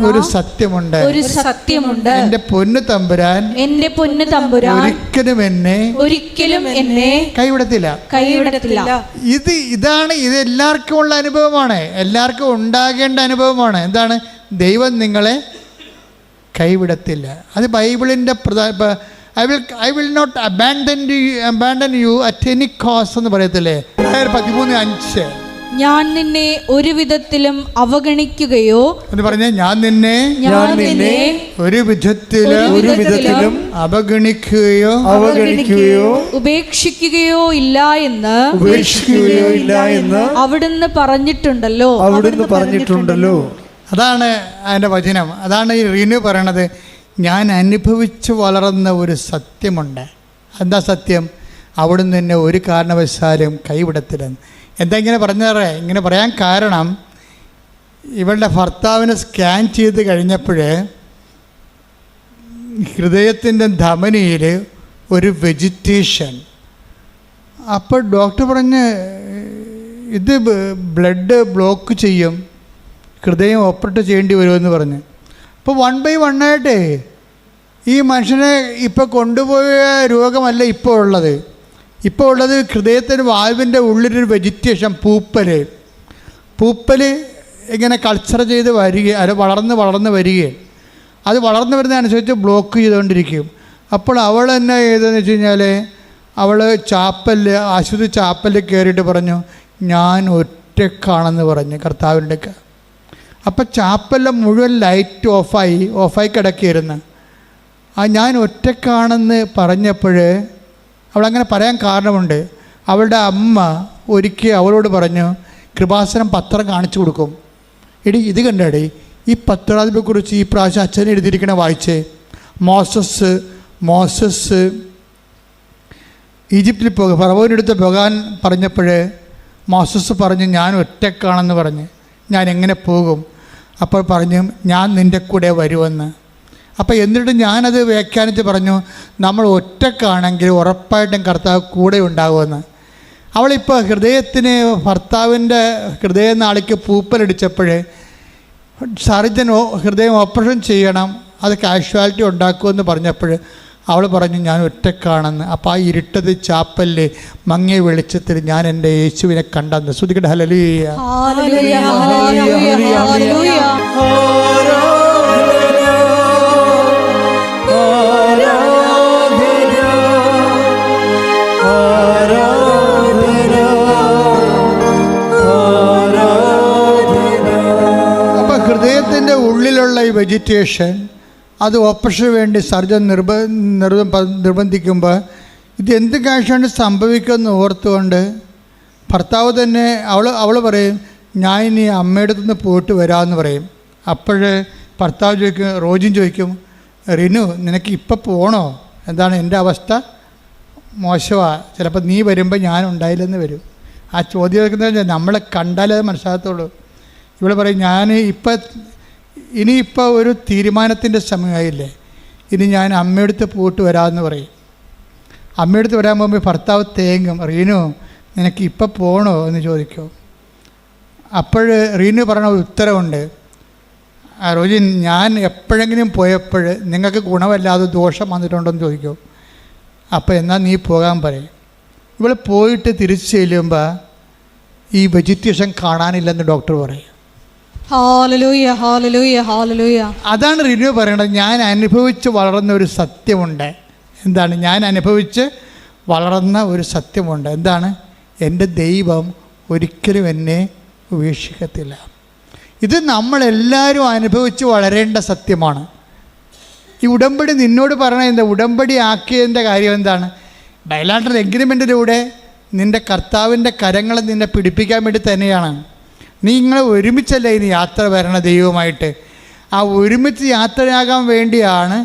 ഒരു സത്യമുണ്ട്. എൻ്റെ പൊന്നു തമ്പുരാൻ ഒരിക്കലും എന്നെ കൈവിടത്തില്ല. ഇതാണ് ഇത് എല്ലാവർക്കും ഉള്ള അനുഭവമാണ്, എല്ലാവർക്കും ഉണ്ടാകേണ്ട അനുഭവമാണ്. എന്താണ്? ദൈവം നിങ്ങളെ കൈവിടത്തില്ല. അത് ബൈബിളിൻ്റെ I will not abandon you at any cost എന്ന് പറയത്തില്ലേ? 13:5. ഞാൻ നിന്നെ ഒരു വിധത്തിലും അവഗണിക്കുകയോ എന്ന് പറഞ്ഞാൽ ഞാൻ നിന്നെ ഒരു വിധത്തിലും അവഗണിക്കുകയോ ഉപേക്ഷിക്കുകയോ ഇല്ല എന്ന് അവിടുന്ന് പറഞ്ഞിട്ടുണ്ടല്ലോ. അതാണ് അതിൻ്റെ വചനം. അതാണ് ഈ റിനു പറയണത്. ഞാൻ അനുഭവിച്ച് വളർന്ന ഒരു സത്യമുണ്ട്. എന്താ സത്യം? അവിടുന്ന് എന്നെ ഒരു കാരണവശാലും കൈവിടത്തില്ലെന്ന്. എന്താ ഇങ്ങനെ ഇങ്ങനെ പറയാൻ കാരണം, ഇവളുടെ ഭർത്താവിനെ സ്കാൻ ചെയ്ത് കഴിഞ്ഞപ്പോൾ ഹൃദയത്തിൻ്റെ ധമനിയിൽ ഒരു വെജിറ്റേഷൻ. അപ്പോൾ ഡോക്ടർ പറഞ്ഞ് ഇത് ബ്ലഡ് ബ്ലോക്ക് ചെയ്യും, ഹൃദയം ഓപ്പറേറ്റ് ചെയ്യേണ്ടി വരുമെന്ന് പറഞ്ഞ്. അപ്പോൾ 1 by 1 ആയിട്ട് ഈ മനുഷ്യനെ ഇപ്പോൾ കൊണ്ടുപോയ രോഗമല്ല ഇപ്പോൾ ഉള്ളത്. ഹൃദയത്തിന് വാൽവിൻ്റെ ഉള്ളിലൊരു വെജിറ്റേഷൻ, പൂപ്പൽ ഇങ്ങനെ കൾച്ചർ ചെയ്ത് വരികയും അത് വളർന്ന് വരികയും അത് വളർന്നു വരുന്നതനുസരിച്ച് ബ്ലോക്ക് ചെയ്തുകൊണ്ടിരിക്കും. അപ്പോൾ അവൾ തന്നെ ഏതെന്ന് വെച്ച് കഴിഞ്ഞാൽ അവൾ ആശുപത്രി ചാപ്പലിൽ കയറിയിട്ട് പറഞ്ഞു, ഞാൻ ഒറ്റക്കാണെന്ന് പറഞ്ഞു കർത്താവിൻ്റെ. അപ്പം ചാപ്പലിലെ മുഴുവൻ ലൈറ്റ് ഓഫായി കിടക്കിയിരുന്നു. ഞാൻ ഒറ്റക്കാണെന്ന് പറഞ്ഞപ്പോൾ അവളങ്ങനെ പറയാൻ കാരണമുണ്ട്. അവളുടെ അമ്മ ഒരിക്കൽ അവളോട് പറഞ്ഞു, കൃപാസനം പത്രം കാണിച്ചു കൊടുക്കും. എടി ഇത് കണ്ടേടി, ഈ പത്രാധിപെക്കുറിച്ച് ഈ പ്രാവശ്യം അച്ഛനെ എഴുതിയിരിക്കണ വായിച്ചേ. മോസസ് ഈജിപ്തിൽ ഫറവോനടുത്ത് പോകാൻ പറഞ്ഞപ്പോൾ മോസസ് പറഞ്ഞു, ഞാൻ ഒറ്റക്കാണെന്ന് പറഞ്ഞ്, ഞാൻ എങ്ങനെ പോകും? അപ്പോൾ പറഞ്ഞു, ഞാൻ നിൻ്റെ കൂടെ വരുമെന്ന്. അപ്പോൾ എന്നിട്ട് ഞാനത് വ്യാഖ്യാനിച്ച് പറഞ്ഞു, നമ്മൾ ഒറ്റക്കാണെങ്കിൽ ഉറപ്പായിട്ടും കർത്താവ് കൂടെ ഉണ്ടാകുമെന്ന്. അവളിപ്പോൾ ഭർത്താവിൻ്റെ ഹൃദയനാളിക്ക് പൂപ്പലടിച്ചപ്പോൾ സർജൻ ഹൃദയം ഓപ്പറേഷൻ ചെയ്യണം, അത് കാഷ്വാലിറ്റി ഉണ്ടാക്കുമെന്ന് പറഞ്ഞപ്പോൾ അവൾ പറഞ്ഞു, ഞാൻ ഒറ്റക്കാണെന്ന്. അപ്പോൾ ആ ഇരുട്ടത് ചാപ്പലിൽ മങ്ങിയ വെളിച്ചത്തിൽ ഞാൻ എൻ്റെ യേശുവിനെ കണ്ടെന്ന്. ശ്രുതിക്കട്ടെ, ഹല്ലേലൂയ. അപ്പോൾ ഹൃദയത്തിൻ്റെ ഉള്ളിലുള്ള ഈ വെജിറ്റേഷൻ അത് ഓപ്പറേഷന് വേണ്ടി സർജൻ നിർബന്ധിക്കുമ്പോൾ ഇത് എന്ത് കാഴ്ചയാണ് സംഭവിക്കുമെന്ന് ഓർത്തുകൊണ്ട് ഭർത്താവ് തന്നെ അവൾ പറയും, ഞാൻ ഇനി അമ്മയുടെ അടുത്തുനിന്ന് പോയിട്ട് വരാമെന്ന് പറയും. അപ്പോൾ ഭർത്താവ് റോജിൻ ചോദിക്കും, റിനു നിനക്ക് ഇപ്പം പോകണോ? എന്താണ് എൻ്റെ അവസ്ഥ? മോശമാണ്, ചിലപ്പോൾ നീ വരുമ്പോൾ ഞാൻ ഉണ്ടായില്ലെന്ന് വരും. ആ ചോദ്യം കേൾക്കുന്നത് നമ്മളെ കണ്ടാലേ അത് മനസ്സിലാകത്തുള്ളൂ. ഇവിടെ പറയും, ഇനിയിപ്പോൾ ഒരു തീരുമാനത്തിൻ്റെ സമയമായില്ലേ, ഇനി ഞാൻ അമ്മയടുത്ത് പോയിട്ട് വരാമെന്ന് പറയും. അമ്മയടുത്ത് വരാൻ പോകുമ്പോൾ ഭർത്താവ് തേങ്ങും, റീനു നിനക്ക് ഇപ്പം പോകണോ എന്ന് ചോദിക്കും. അപ്പോൾ റീനു പറഞ്ഞ ഒരു ഉത്തരവുണ്ട്, റോജി, ഞാൻ എപ്പോഴെങ്കിലും പോയപ്പോൾ നിങ്ങൾക്ക് ഗുണമല്ലാതെ ദോഷം വന്നിട്ടുണ്ടോ എന്ന് ചോദിക്കും. അപ്പോൾ എന്നാൽ നീ പോകാൻ പറയും. ഇവിടെ പോയിട്ട് തിരിച്ചു ചെല്ലുമ്പോൾ ഈ വെജിറ്റേഷൻ കാണാനില്ലെന്ന് ഡോക്ടർ പറയും. ഹല്ലേലൂയ, ഹല്ലേലൂയ, ഹല്ലേലൂയ. അതാണ് റിന്യൂ പറയണത്. ഞാൻ അനുഭവിച്ച് വളർന്ന ഒരു സത്യമുണ്ട്. എന്താണ്? ഞാൻ അനുഭവിച്ച് വളർന്ന ഒരു സത്യമുണ്ട്. എന്താണ്? എൻ്റെ ദൈവം ഒരിക്കലും എന്നെ ഉപേക്ഷിക്കത്തില്ല. ഇത് നമ്മളെല്ലാവരും അനുഭവിച്ച് വളരേണ്ട സത്യമാണ്. ഈ ഉടമ്പടി നിന്നോട് പറഞ്ഞ എന്താ? ഉടമ്പടി ആക്കിയതിൻ്റെ കാര്യം എന്താണ്? ബയലാട്ടർ എഗ്രിമെൻറ്റിലൂടെ നിൻ്റെ കർത്താവിൻ്റെ കരങ്ങൾ നിന്നെ പിടിപ്പിക്കാൻ വേണ്ടി തന്നെയാണ്. നിങ്ങൾ ഒരുമിച്ചല്ലേ ഇനി യാത്ര വരണ ദൈവമായിട്ട്. ആ ഒരുമിച്ച് യാത്രയാകാൻ വേണ്ടിയാണ്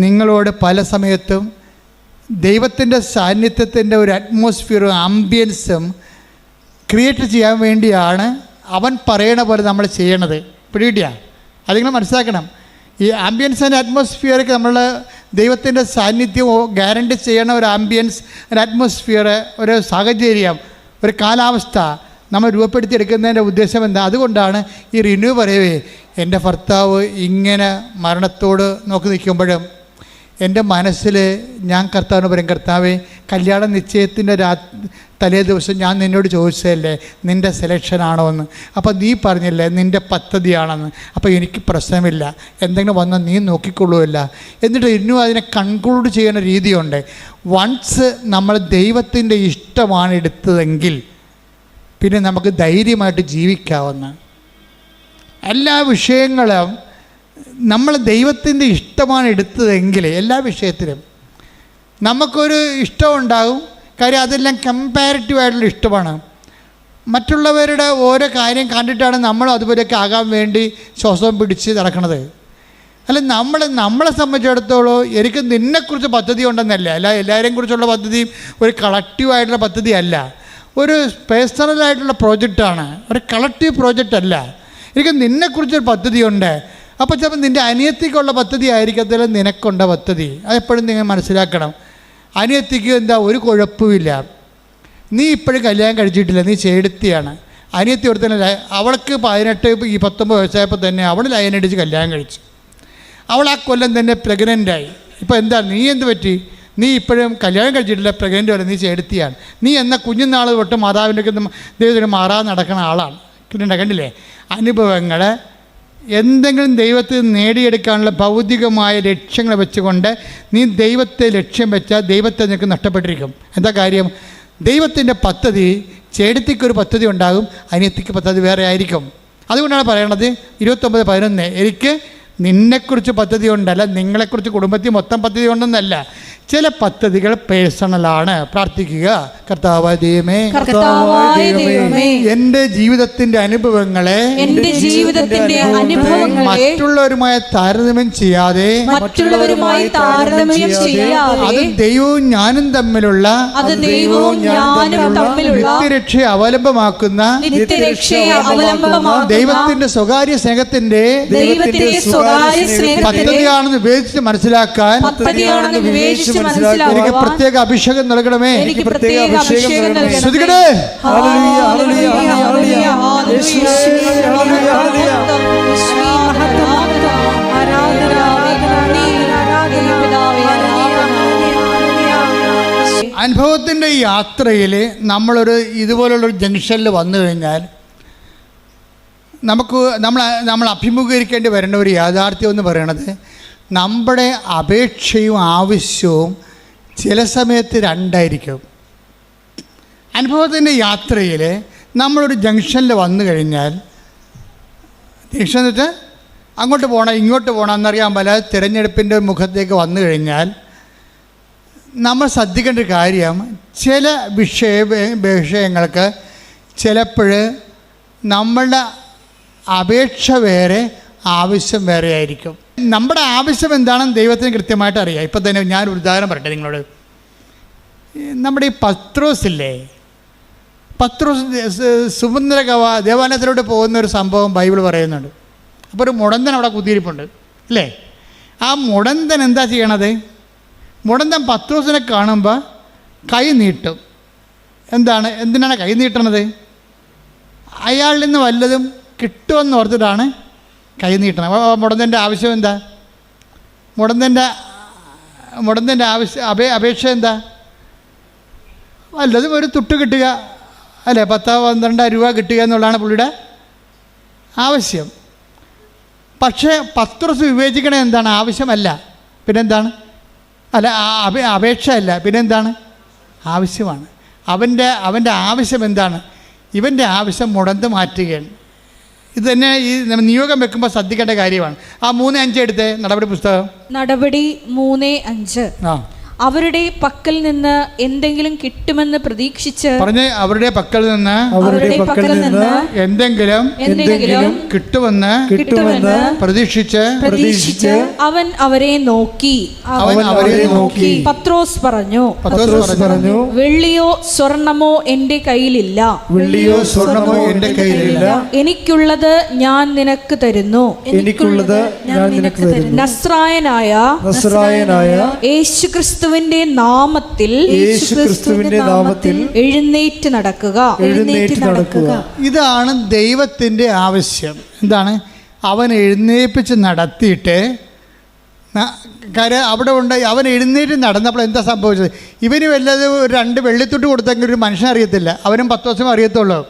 നിങ്ങളോട് പല സമയത്തും ദൈവത്തിൻ്റെ സാന്നിധ്യത്തിൻ്റെ ഒരു അറ്റ്മോസ്ഫിയറും ആംബിയൻസും ക്രിയേറ്റ് ചെയ്യാൻ വേണ്ടിയാണ് അവൻ പറയണ പോലെ നമ്മൾ ചെയ്യണത്. പിടികിട്ടിയാ? അത് നിങ്ങൾ മനസ്സിലാക്കണം. ഈ ആംബിയൻസ് ആൻഡ് അറ്റ്മോസ്ഫിയർക്ക് നമ്മൾ ദൈവത്തിൻ്റെ സാന്നിധ്യം ഗ്യാരണ്ടി ചെയ്യണ ഒരു ആംബിയൻസ്, ഒരു അറ്റ്മോസ്ഫിയർ, ഒരു സാഹചര്യം, ഒരു കാലാവസ്ഥ നമ്മൾ രൂപപ്പെടുത്തിയെടുക്കുന്നതിൻ്റെ ഉദ്ദേശം എന്താ? അതുകൊണ്ടാണ് ഈ റിന്യൂ പറയവേ, എൻ്റെ ഭർത്താവ് ഇങ്ങനെ മരണത്തോട് നോക്കി നിൽക്കുമ്പോഴും എൻ്റെ മനസ്സിൽ ഞാൻ കർത്താവിന് പറയും, കർത്താവേ, കല്യാണ നിശ്ചയത്തിൻ്റെ തലേ ദിവസം ഞാൻ നിന്നോട് ചോദിച്ചതല്ലേ നിൻ്റെ സെലക്ഷനാണോ എന്ന്. അപ്പോൾ നീ പറഞ്ഞില്ലേ നിൻ്റെ പദ്ധതിയാണെന്ന്. അപ്പോൾ എനിക്ക് പ്രശ്നമില്ല, എന്തെങ്കിലും വന്നാൽ നീ നോക്കിക്കൊള്ളുമല്ല. എന്നിട്ട് ഇന്നും അതിനെ കൺക്ലൂഡ് ചെയ്യുന്ന രീതിയുണ്ട്. വൺസ് നമ്മൾ ദൈവത്തിൻ്റെ ഇഷ്ടമാണ് എടുത്തതെങ്കിൽ പിന്നെ നമുക്ക് ധൈര്യമായിട്ട് ജീവിക്കാവുന്ന എല്ലാ വിഷയങ്ങളും നമ്മൾ ദൈവത്തിൻ്റെ ഇഷ്ടമാണ് എടുത്തതെങ്കിൽ എല്ലാ വിഷയത്തിലും നമുക്കൊരു ഇഷ്ടമുണ്ടാകും. കാര്യം അതെല്ലാം കമ്പാരിറ്റീവായിട്ടുള്ള ഇഷ്ടമാണ്. മറ്റുള്ളവരുടെ ഓരോ കാര്യം കണ്ടിട്ടാണ് നമ്മൾ അതുപോലെയൊക്കെ ആകാൻ വേണ്ടി ശ്വാസം പിടിച്ച് നടക്കുന്നത്. അല്ല, നമ്മളെ സംബന്ധിച്ചിടത്തോളം എനിക്ക് നിന്നെക്കുറിച്ച് പദ്ധതി ഉണ്ടെന്നല്ല. എല്ലാവരെയും കുറിച്ചുള്ള പദ്ധതിയും ഒരു കളക്റ്റീവായിട്ടുള്ള പദ്ധതിയല്ല, ഒരു പേഴ്സണലായിട്ടുള്ള പ്രോജക്റ്റാണ്, ഒരു കളക്റ്റീവ് പ്രോജക്റ്റ് അല്ല. എനിക്ക് നിന്നെക്കുറിച്ചൊരു പദ്ധതിയുണ്ട്. അപ്പോൾ ചിലപ്പോൾ നിൻ്റെ അനിയത്തിക്കുള്ള പദ്ധതി ആയിരിക്കത്തില്ല നിനക്കുണ്ട പദ്ധതി. അതെപ്പോഴും നിങ്ങൾ മനസ്സിലാക്കണം. അനിയത്തിക്ക് എന്താ ഒരു കുഴപ്പമില്ല, നീ ഇപ്പോഴും കല്യാണം കഴിച്ചിട്ടില്ല, നീ ചേടത്തിയാണ്. അനിയത്തി ഒരുത്തന്നെ അവൾക്ക് 19 വയസ്സായപ്പോൾ തന്നെ അവൾ ലൈനടിച്ച് കല്യാണം കഴിച്ചു. അവൾ ആ കൊല്ലം തന്നെ പ്രഗ്നൻ്റായി. ഇപ്പോൾ എന്താ നീ എന്ത് പറ്റി? നീ ഇപ്പോഴും കല്യാണം കഴിച്ചിട്ടില്ല, പ്രഗ്നൻ്റ് അല്ല, നീ ചേടത്തിയാണ്. നീ എന്ന കുഞ്ഞുനാൾ തൊട്ട് മാതാവിൻ്റെ ദൈവത്തിന് മാറാൻ നടക്കുന്ന ആളാണ്. കണ്ടില്ലേ അനുഭവങ്ങൾ? എന്തെങ്കിലും ദൈവത്തിൽ നേടിയെടുക്കാനുള്ള ഭൗതികമായ ലക്ഷ്യങ്ങൾ വെച്ചുകൊണ്ട് നീ ദൈവത്തെ ലക്ഷ്യം വെച്ചാൽ ദൈവത്തെ നിനക്ക് നഷ്ടപ്പെട്ടിരിക്കും. എന്താ കാര്യം? ദൈവത്തിൻ്റെ പദ്ധതി, ചേടത്തിക്കൊരു പദ്ധതി ഉണ്ടാകും, അനിയത്തിക്ക് പദ്ധതി വേറെ ആയിരിക്കും. അതുകൊണ്ടാണ് പറയണത് 29:11 എനിക്ക് നിന്നെക്കുറിച്ച് പദ്ധതി ഉണ്ടല്ല, നിങ്ങളെക്കുറിച്ച് കുടുംബത്തിൽ മൊത്തം പദ്ധതി ഉണ്ടെന്നല്ല, ചില പദ്ധതികൾ പേഴ്സണലാണ്. പ്രാർത്ഥിക്കുക, കർത്താവായ ദൈവമേ, എൻ്റെ ജീവിതത്തിൻ്റെ അനുഭവങ്ങളെ മറ്റുള്ളവരുമായി താരതമ്യം ചെയ്യാതെ അത് ദൈവവും ഞാനും തമ്മിലുള്ള നിത്യരക്ഷയെ അവലംബമാക്കുന്ന ദൈവത്തിന്റെ സ്വകാര്യ സ്നേഹത്തിന്റെ പദ്ധതിയാണെന്ന് വിവേചിച്ച് മനസ്സിലാക്കാൻ എനിക്ക് പ്രത്യേക അഭിഷേകം നൽകണമേ. ശ്രദ്ധിക്കണേ. അനുഭവത്തിൻ്റെ ഈ യാത്രയിൽ നമ്മളൊരു ഇതുപോലുള്ളൊരു ജംഗ്ഷനിൽ വന്നു കഴിഞ്ഞാൽ നമ്മൾ അഭിമുഖീകരിക്കേണ്ടി വരേണ്ട ഒരു യാഥാർത്ഥ്യം എന്ന് പറയണത്, നമ്മുടെ അപേക്ഷയും ആവശ്യവും ചില സമയത്ത് രണ്ടായിരിക്കും. അനുഭവത്തിൻ്റെ യാത്രയിൽ നമ്മളൊരു ജംഗ്ഷനിൽ വന്നു കഴിഞ്ഞാൽ, ജംഗ്ഷൻ എന്ന് വെച്ചാൽ അങ്ങോട്ട് പോകണം ഇങ്ങോട്ട് പോകണം എന്നറിയാൻ പല തിരഞ്ഞെടുപ്പിൻ്റെ മുഖത്തേക്ക് വന്നു കഴിഞ്ഞാൽ നമ്മൾ ശ്രദ്ധിക്കേണ്ട ഒരു കാര്യം, ചില വിഷയങ്ങൾക്ക് ചിലപ്പോൾ നമ്മളുടെ അപേക്ഷ വേറെ ആവശ്യം വേറെ ആയിരിക്കും. നമ്മുടെ ആവശ്യം എന്താണെന്ന് ദൈവത്തിന് കൃത്യമായിട്ട് അറിയാം. ഇപ്പം തന്നെ ഞാനൊരു ഉദാഹരണം പറയട്ടെ നിങ്ങളോട്. നമ്മുടെ ഈ പത്രോസില്ലേ, പത്രോസ് സുമന്ദ്ര ദേവാലയത്തിലോട്ട് പോകുന്ന ഒരു സംഭവം ബൈബിൾ പറയുന്നുണ്ട്. അപ്പോൾ ഒരു മുടന്തൻ അവിടെ കുത്തിയിരിപ്പുണ്ട് അല്ലേ? ആ മുടന്തൻ എന്താ ചെയ്യണത്? മുടന്തൻ പത്രോസിനെ കാണുമ്പോൾ കൈ നീട്ടും. എന്തിനാണ് കൈ നീട്ടണത്? അയാളിൽ നിന്ന് വല്ലതും കിട്ടുമെന്ന് ഓർത്തിട്ടാണ് കൈ നീട്ടണം. അപ്പോൾ മുടന്തൻ്റെ ആവശ്യം എന്താ? മുടന്തൻ്റെ അപേക്ഷ എന്താ? വല്ലതും ഒരു തുട്ട് കിട്ടുക, അല്ലേ, 10-12 രൂപ കിട്ടുക എന്നുള്ളതാണ് പുള്ളിയുടെ ആവശ്യം. പക്ഷേ പത്രോസ് വിവേചിക്കണ എന്താണ്? ആവശ്യമല്ല, പിന്നെന്താണ്? അല്ല, അപേക്ഷ അല്ല, പിന്നെന്താണ്? ആവശ്യമാണ്. അവൻ്റെ ആവശ്യം എന്താണ്? ഇവൻ്റെ ആവശ്യം മുടന്ത് മാറ്റുകയാണ്. ഇത് തന്നെ ഈ നിയോഗം വെക്കുമ്പോൾ ശ്രദ്ധിക്കേണ്ട കാര്യമാണ്. ആ 3:5 എടുത്തേ, നടപടി പുസ്തകം. നടപടി 3:5. അവരുടെ പക്കൽ നിന്ന് എന്തെങ്കിലും കിട്ടുമെന്ന് പ്രതീക്ഷിച്ച് പറഞ്ഞ് അവരുടെ പക്കൽ നിന്ന് എന്തെങ്കിലും കിട്ടുമെന്ന് പ്രതീക്ഷിച്ച് അവൻ അവരെ നോക്കി പത്രോസ് പറഞ്ഞു, വെള്ളിയോ സ്വർണമോ എന്റെ കയ്യിലില്ല, എനിക്കുള്ളത് ഞാൻ നിനക്ക് തരുന്നു. നസ്രായനായ യേശുക്രിസ്തുവിന്റെ നാമത്തിൽ എഴുന്നേറ്റ് നടക്കുക. ഇതാണ് ദൈവത്തിൻ്റെ ആവശ്യം. എന്താണ്? അവൻ എഴുന്നേൽപ്പിച്ച് നടത്തിയിട്ട് അവിടെ ഉണ്ടായി. അവൻ എഴുന്നേറ്റ് നടന്നപ്പോൾ എന്താ സംഭവിച്ചത്? ഇവന് വല്ലതും 2 വെള്ളിത്തുട്ട് കൊടുത്തെങ്കിൽ ഒരു മനുഷ്യൻ അറിയത്തില്ല, അവനും 10 ദിവസം അറിയത്തുള്ളൂ.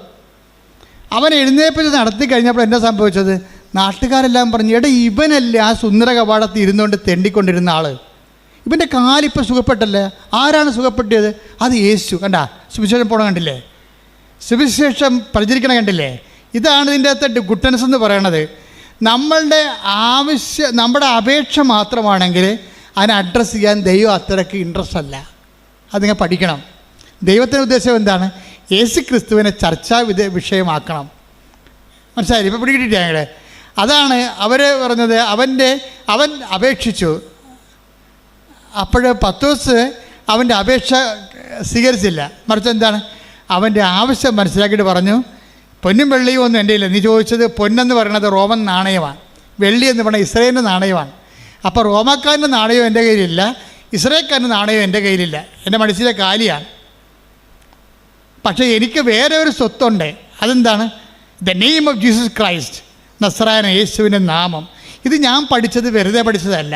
അവൻ എഴുന്നേൽപ്പിച്ച് നടത്തി കഴിഞ്ഞപ്പോൾ എന്താ സംഭവിച്ചത്? നാട്ടുകാരെല്ലാം പറഞ്ഞു, എടാ ഇവനല്ലേ ആ സുന്ദര കവാടത്തിൽ ഇരുന്നുകൊണ്ട് തെണ്ടിക്കൊണ്ടിരുന്ന ആൾ, ഇവൻ്റെ കാലിപ്പോൾ സുഖപ്പെട്ടല്ലേ? ആരാണ് സുഖപ്പെട്ടിയത്? അത് യേശു. കണ്ട, സുവിശേഷം പോകണം കണ്ടില്ലേ, സുവിശേഷം പ്രചരിക്കണം കണ്ടില്ലേ? ഇതാണ് ഇതിൻ്റെ അകത്ത് ഗുഡ്നസ് എന്ന് പറയണത്. നമ്മുടെ അപേക്ഷ മാത്രമാണെങ്കിൽ അതിനെ അഡ്രസ്സ് ചെയ്യാൻ ദൈവം അത്രയ്ക്ക് ഇൻട്രസ്റ്റ് അല്ല. അത് നിങ്ങൾ പഠിക്കണം. ദൈവത്തിൻ്റെ ഉദ്ദേശം എന്താണ്? യേശു ക്രിസ്തുവിനെ ചർച്ചാ വിഷയമാക്കണം. മനസ്സിലായി? ഇപ്പോൾ പിടികിട്ടിട്ട് ഞങ്ങൾ അതാണ് അവർ പറഞ്ഞത്. അവൻ അപേക്ഷിച്ചു. അപ്പോൾ പത്രോസ് അവൻ്റെ അപേക്ഷ സ്വീകരിച്ചില്ല. മറിച്ച് എന്താണ്? അവൻ്റെ ആവശ്യം മനസ്സിലാക്കിയിട്ട് പറഞ്ഞു, പൊന്നും വെള്ളിയും ഒന്നും എൻ്റെ ഇല്ല. നീ ചോദിച്ചത് പൊന്നെന്ന് പറയുന്നത് റോമൻ നാണയമാണ്, വെള്ളി എന്ന് പറയുന്നത് ഇസ്രായേലിൻ്റെ നാണയമാണ്. അപ്പോൾ റോമാക്കാരൻ്റെ നാണയം എൻ്റെ കയ്യിലില്ല, ഇസ്രായേൽക്കാരൻ്റെ നാണയം എൻ്റെ കയ്യിലില്ല, എൻ്റെ മനസ്സിലെ കാലിയാണ്. പക്ഷേ എനിക്ക് വേറെ ഒരു സ്വത്തുണ്ട്. അതെന്താണ്? The name of Jesus Christ, നസ്രായന, യേശുവിൻ്റെ നാമം. ഇത് ഞാൻ പഠിച്ചത് വെറുതെ പഠിച്ചതല്ല.